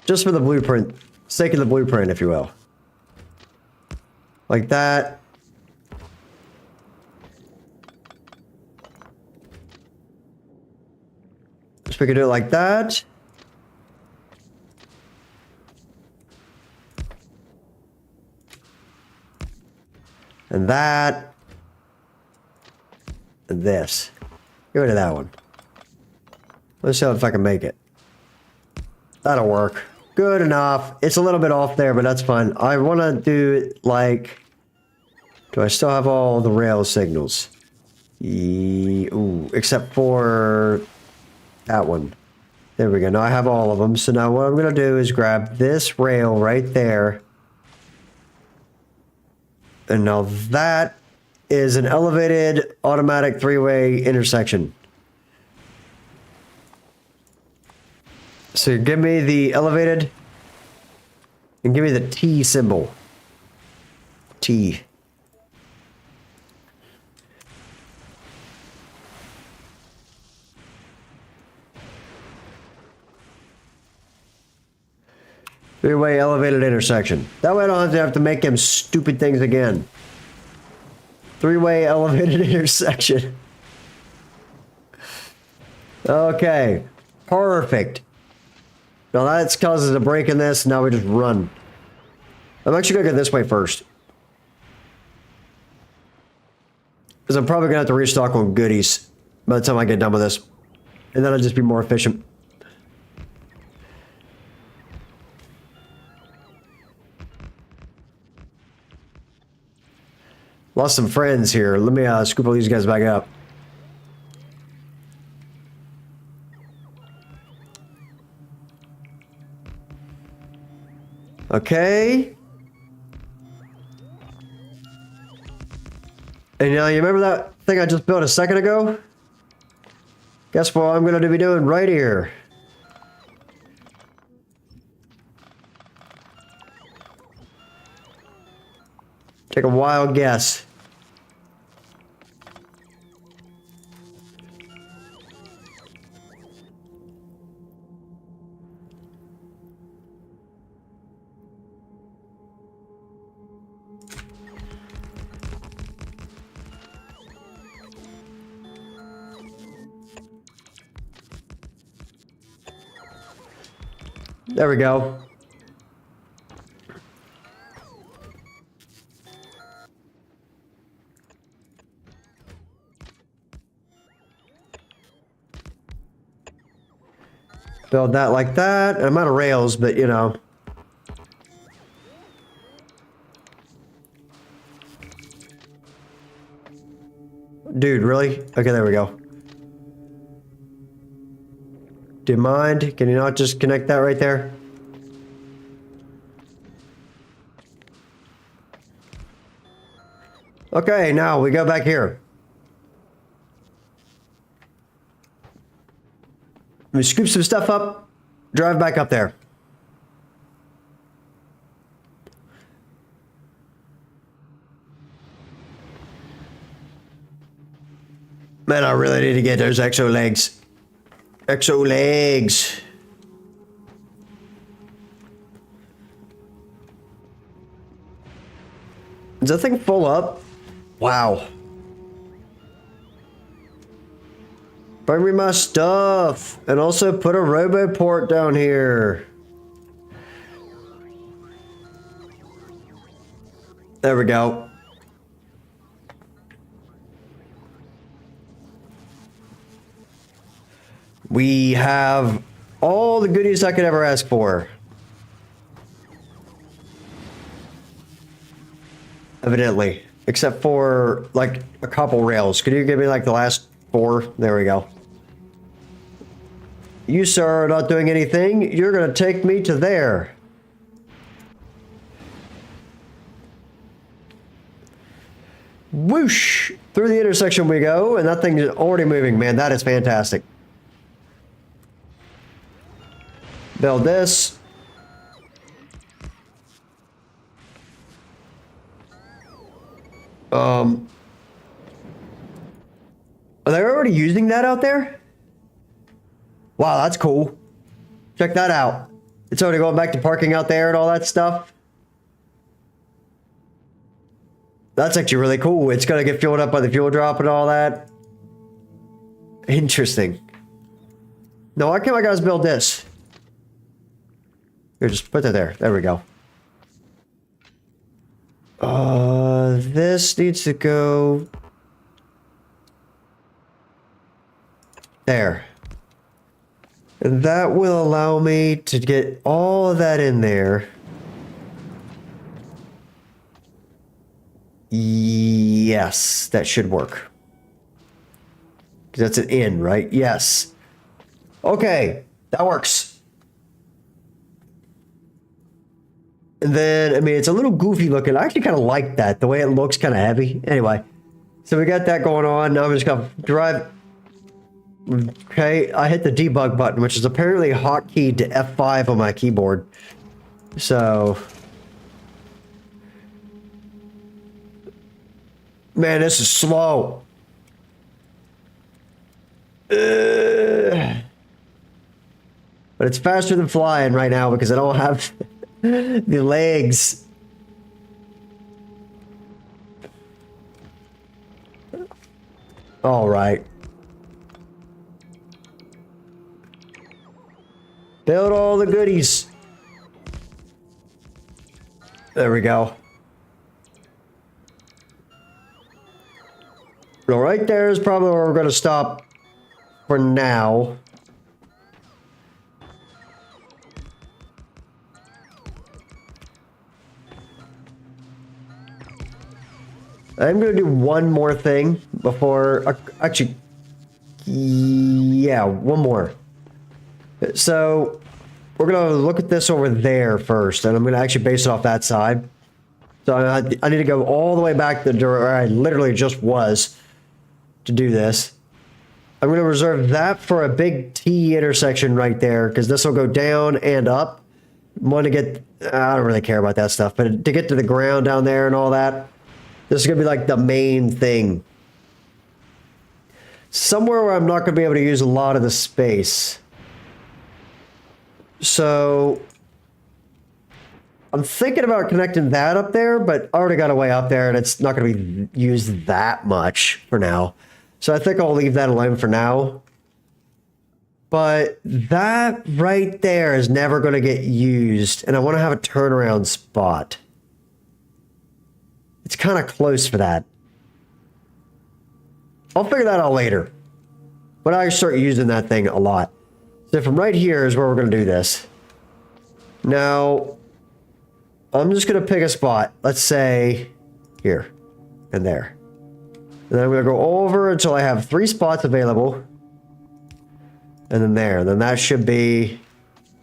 Just for the blueprint. Sake of the blueprint, if you will. Like that. So we could do it like that. And that. And this. Get rid of that one. Let's see if I can make it. That'll work. Good enough. It's a little bit off there, but that's fine. I want to do it like... Do I still have all the rail signals? Ooh, except for that one. There we go. Now I have all of them. So now what I'm going to do is grab this rail right there. And now that is an elevated automatic three-way intersection. So give me the elevated and give me the T symbol. T. Three-way elevated intersection. That way I don't have to make him stupid things again. Three-way elevated intersection. Okay. Perfect. Now that causes a break in this. Now we just run. I'm actually going to go this way first. Because I'm probably going to have to restock on goodies by the time I get done with this. And then I'll just be more efficient. Lost some friends here. Let me scoop all these guys back up. Okay. And now you remember that thing I just built a second ago? Guess what I'm going to be doing right here. Take a wild guess. There we go. Build that like that. I'm out of rails, but you know. Dude, really? Okay, there we go. Do you mind? Can you not just connect that right there? Okay, now we go back here. Let me scoop some stuff up, drive back up there. Man, I really need to get those exo legs. Exo legs. Is that thing full up? Wow. Bring me my stuff. And also put a roboport down here. There we go. We have all the goodies I could ever ask for. Evidently. Except for, like, a couple rails. Could you give me, like, the last 4? There we go. You, sir, are not doing anything. You're gonna take me to there. Whoosh! Through the intersection we go, and that thing is already moving. Man, that is fantastic. Build this. Are they already using that out there? Wow, that's cool. Check that out. It's already going back to parking out there and all that stuff. That's actually really cool. It's gonna get fueled up by the fuel drop and all that. Interesting. Now, why can't my guys build this? Here, just put that there. There we go. This needs to go there. And that will allow me to get all of that in there. Yes, that should work. Because that's an in, right? Yes. Okay, that works. And then, I mean, it's a little goofy looking. I actually kind of like that. The way it looks kind of heavy. Anyway, so we got that going on. Now I'm just going to drive. Okay, I hit the debug button, which is apparently hotkeyed to F5 on my keyboard. So, man, this is slow. But it's faster than flying right now because I don't have the legs. All right. Build all the goodies. There we go. Well, right there is probably where we're going to stop for now. I'm going to do one more thing before... actually, yeah, one more. So, we're going to look at this over there first, and I'm going to actually base it off that side. So, I need to go all the way back to where I literally just was to do this. I'm going to reserve that for a big T intersection right there, because this will go down and up. Want to get... I don't really care about that stuff, but to get to the ground down there and all that, this is going to be like the main thing. Somewhere where I'm not going to be able to use a lot of the space. So, I'm thinking about connecting that up there, but I already got a way up there and it's not going to be used that much for now. So I think I'll leave that alone for now. But that right there is never going to get used, and I want to have a turnaround spot. It's kind of close for that. I'll figure that out later. But I start using that thing a lot. So from right here is where we're going to do this. Now, I'm just going to pick a spot. Let's say here and there. And then I'm going to go over until I have 3 spots available. And then there. Then that should be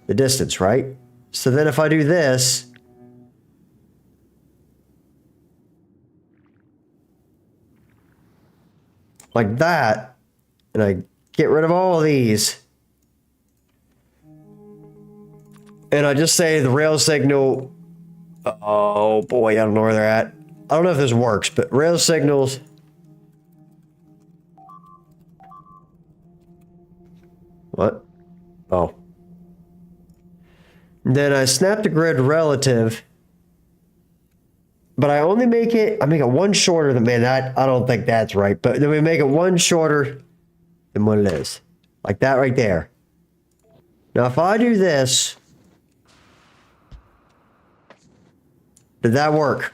the distance, right? So then if I do this, like that, and I get rid of all of these, and I just say the rail signal, oh boy, I don't know where they're at. I don't know if this works, but rail signals. What? Oh. Then I snap the grid relative, but I only make it, I make it 1 shorter than, man, I don't think that's right, but then we make it 1 shorter than what it is. Like that right there. Now if I do this, did that work?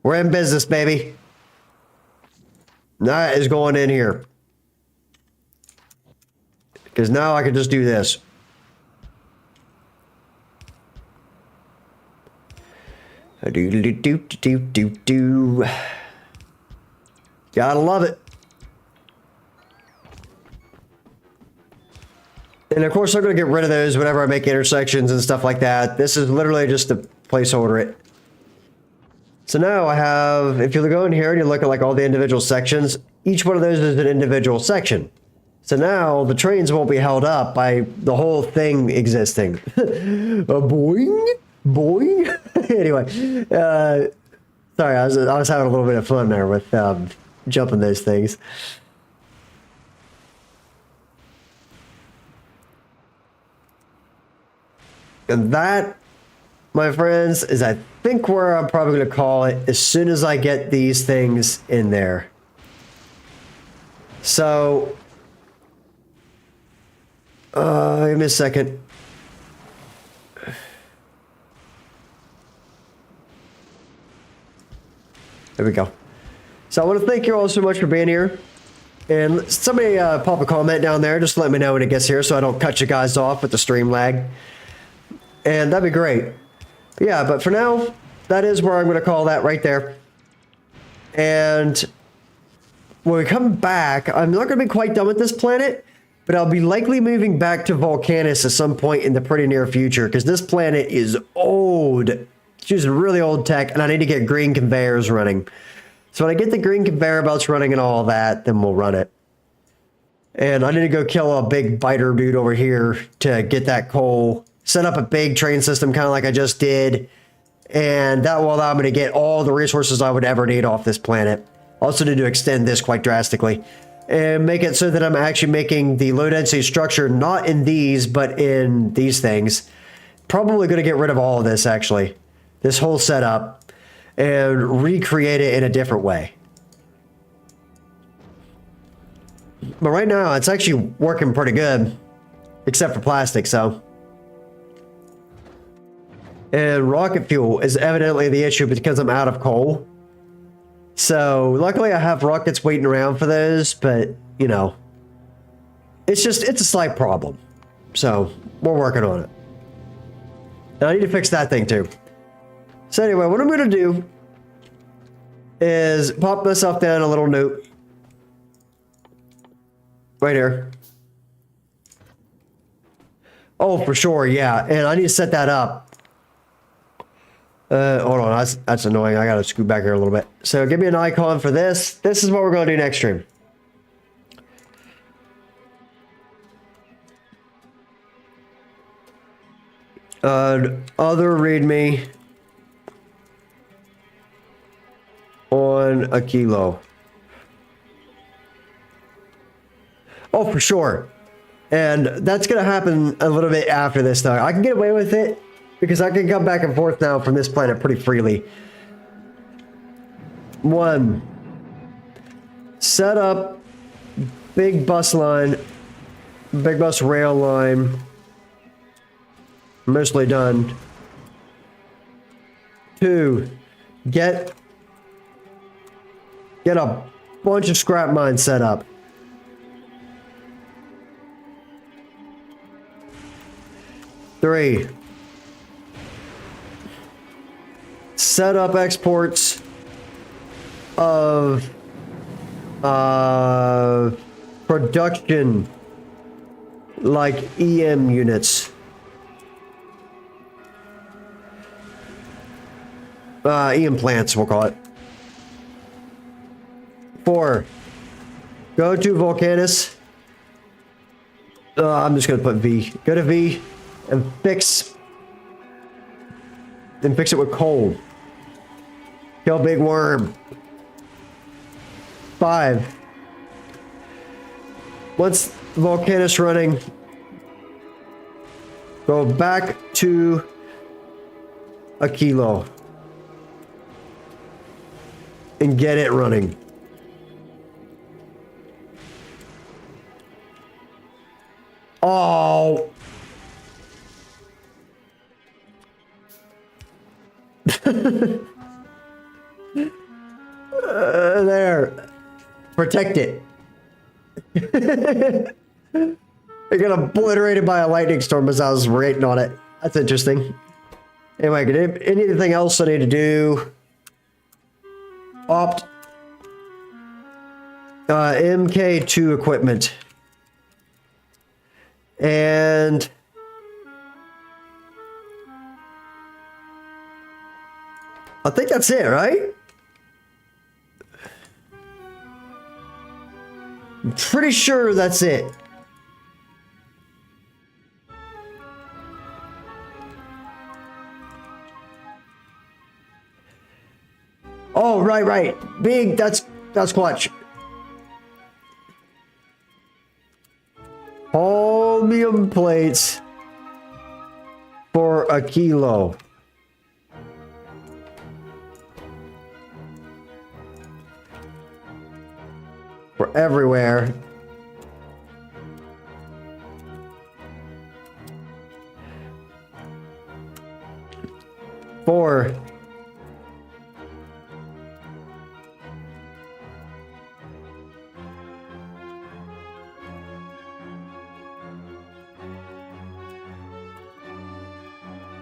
We're in business, baby. That is going in here. Because now I can just do this. Do. Gotta love it. And of course, I'm going to get rid of those whenever I make intersections and stuff like that. This is literally just to placeholder it. So now I have, if you go in here and you look at like all the individual sections, each one of those is an individual section. So now the trains won't be held up by the whole thing existing. Boing, boing. Anyway, sorry, I was having a little bit of fun there with jumping those things. And that, my friends, is I think where I'm probably going to call it as soon as I get these things in there. So, give me a second. There we go. So I want to thank you all so much for being here. And somebody pop a comment down there. Just let me know when it gets here so I don't cut you guys off with the stream lag. And that'd be great. Yeah, but for now, that is where I'm going to call that right there. And when we come back, I'm not going to be quite done with this planet, but I'll be likely moving back to Volcanus at some point in the pretty near future, because this planet is old. It's using really old tech, and I need to get green conveyors running. So when I get the green conveyor belts running and all that, then we'll run it. And I need to go kill a big biter dude over here to get that coal, set up a big train system kind of like I just did, and that will allow me to get all the resources I would ever need off this planet. Also need to extend this quite drastically and make it so that I'm actually making the low density structure not in these, but in these things. Probably going to get rid of all of this, actually, this whole setup, and recreate it in a different way. But right now it's actually working pretty good, except for plastic. So, and rocket fuel is evidently the issue because I'm out of coal. So luckily I have rockets waiting around for those, but you know, it's a slight problem. So we're working on it. And I need to fix that thing too. So anyway, what I'm going to do is pop myself down a little note right here. Oh, for sure. Yeah. And I need to set that up. Hold on, that's annoying. I gotta scoot back here a little bit. So give me an icon for this. This is what we're gonna do next stream. Other readme on a kilo. Oh, for sure. And that's gonna happen a little bit after this though. I can get away with it because I can come back and forth now from this planet pretty freely. 1. Set up big bus line, big bus rail line. Mostly done. 2. Get a bunch of scrap mines set up. 3. Set up exports of production like EM units. EM plants, we'll call it. 4. Go to Volcanus. I'm just gonna put V. Go to V and fix it with coal. Kill big worm. 5. Once the Volcanus running, go back to a kilo and get it running. Oh. There. Protect it. It got obliterated by a lightning storm as I was rating on it. That's interesting. Anyway, anything else I need to do? Opt. MK2 equipment. And I think that's it, right? I'm pretty sure that's it. Oh, right. Big, that's clutch. Chromium plates for a kilo. For everywhere. For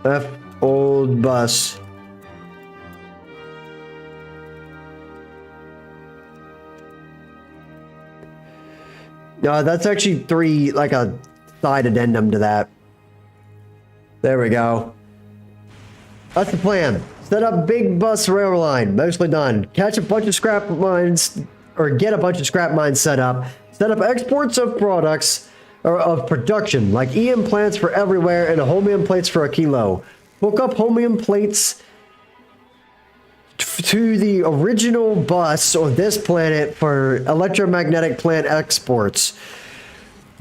F old bus. No, that's actually 3, like a side addendum to that. There we go. That's the plan. Set up big bus rail line, mostly done. Catch a bunch of scrap mines, or get a bunch of scrap mines set up. Set up exports of products, or of production, like EM plants for everywhere and chromium plates for a kilo. Hook up chromium plates to the original bus on this planet for electromagnetic plant exports.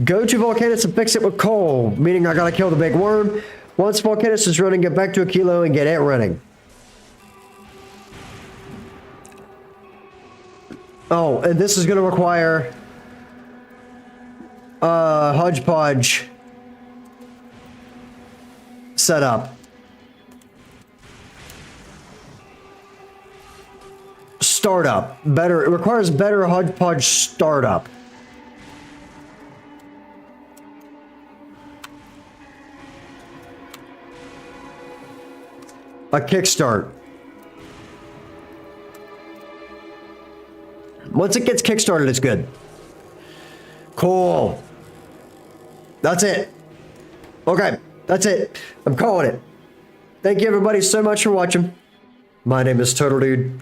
Go to Volcanus and fix it with coal, meaning I gotta kill the big worm. Once Volcanus is running, get back to a kilo and get it running. Oh, and this is gonna require hodgepodge setup. Startup. Better. It requires better hodgepodge startup. A kickstart. Once it gets kickstarted, it's good. Cool. That's it. Okay, that's it. I'm calling it. Thank you everybody so much for watching. My name is Total Dude.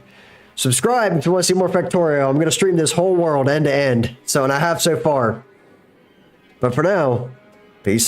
Subscribe if you want to see more Factorio. I'm going to stream this whole world end to end. And I have so far. But for now, peace out.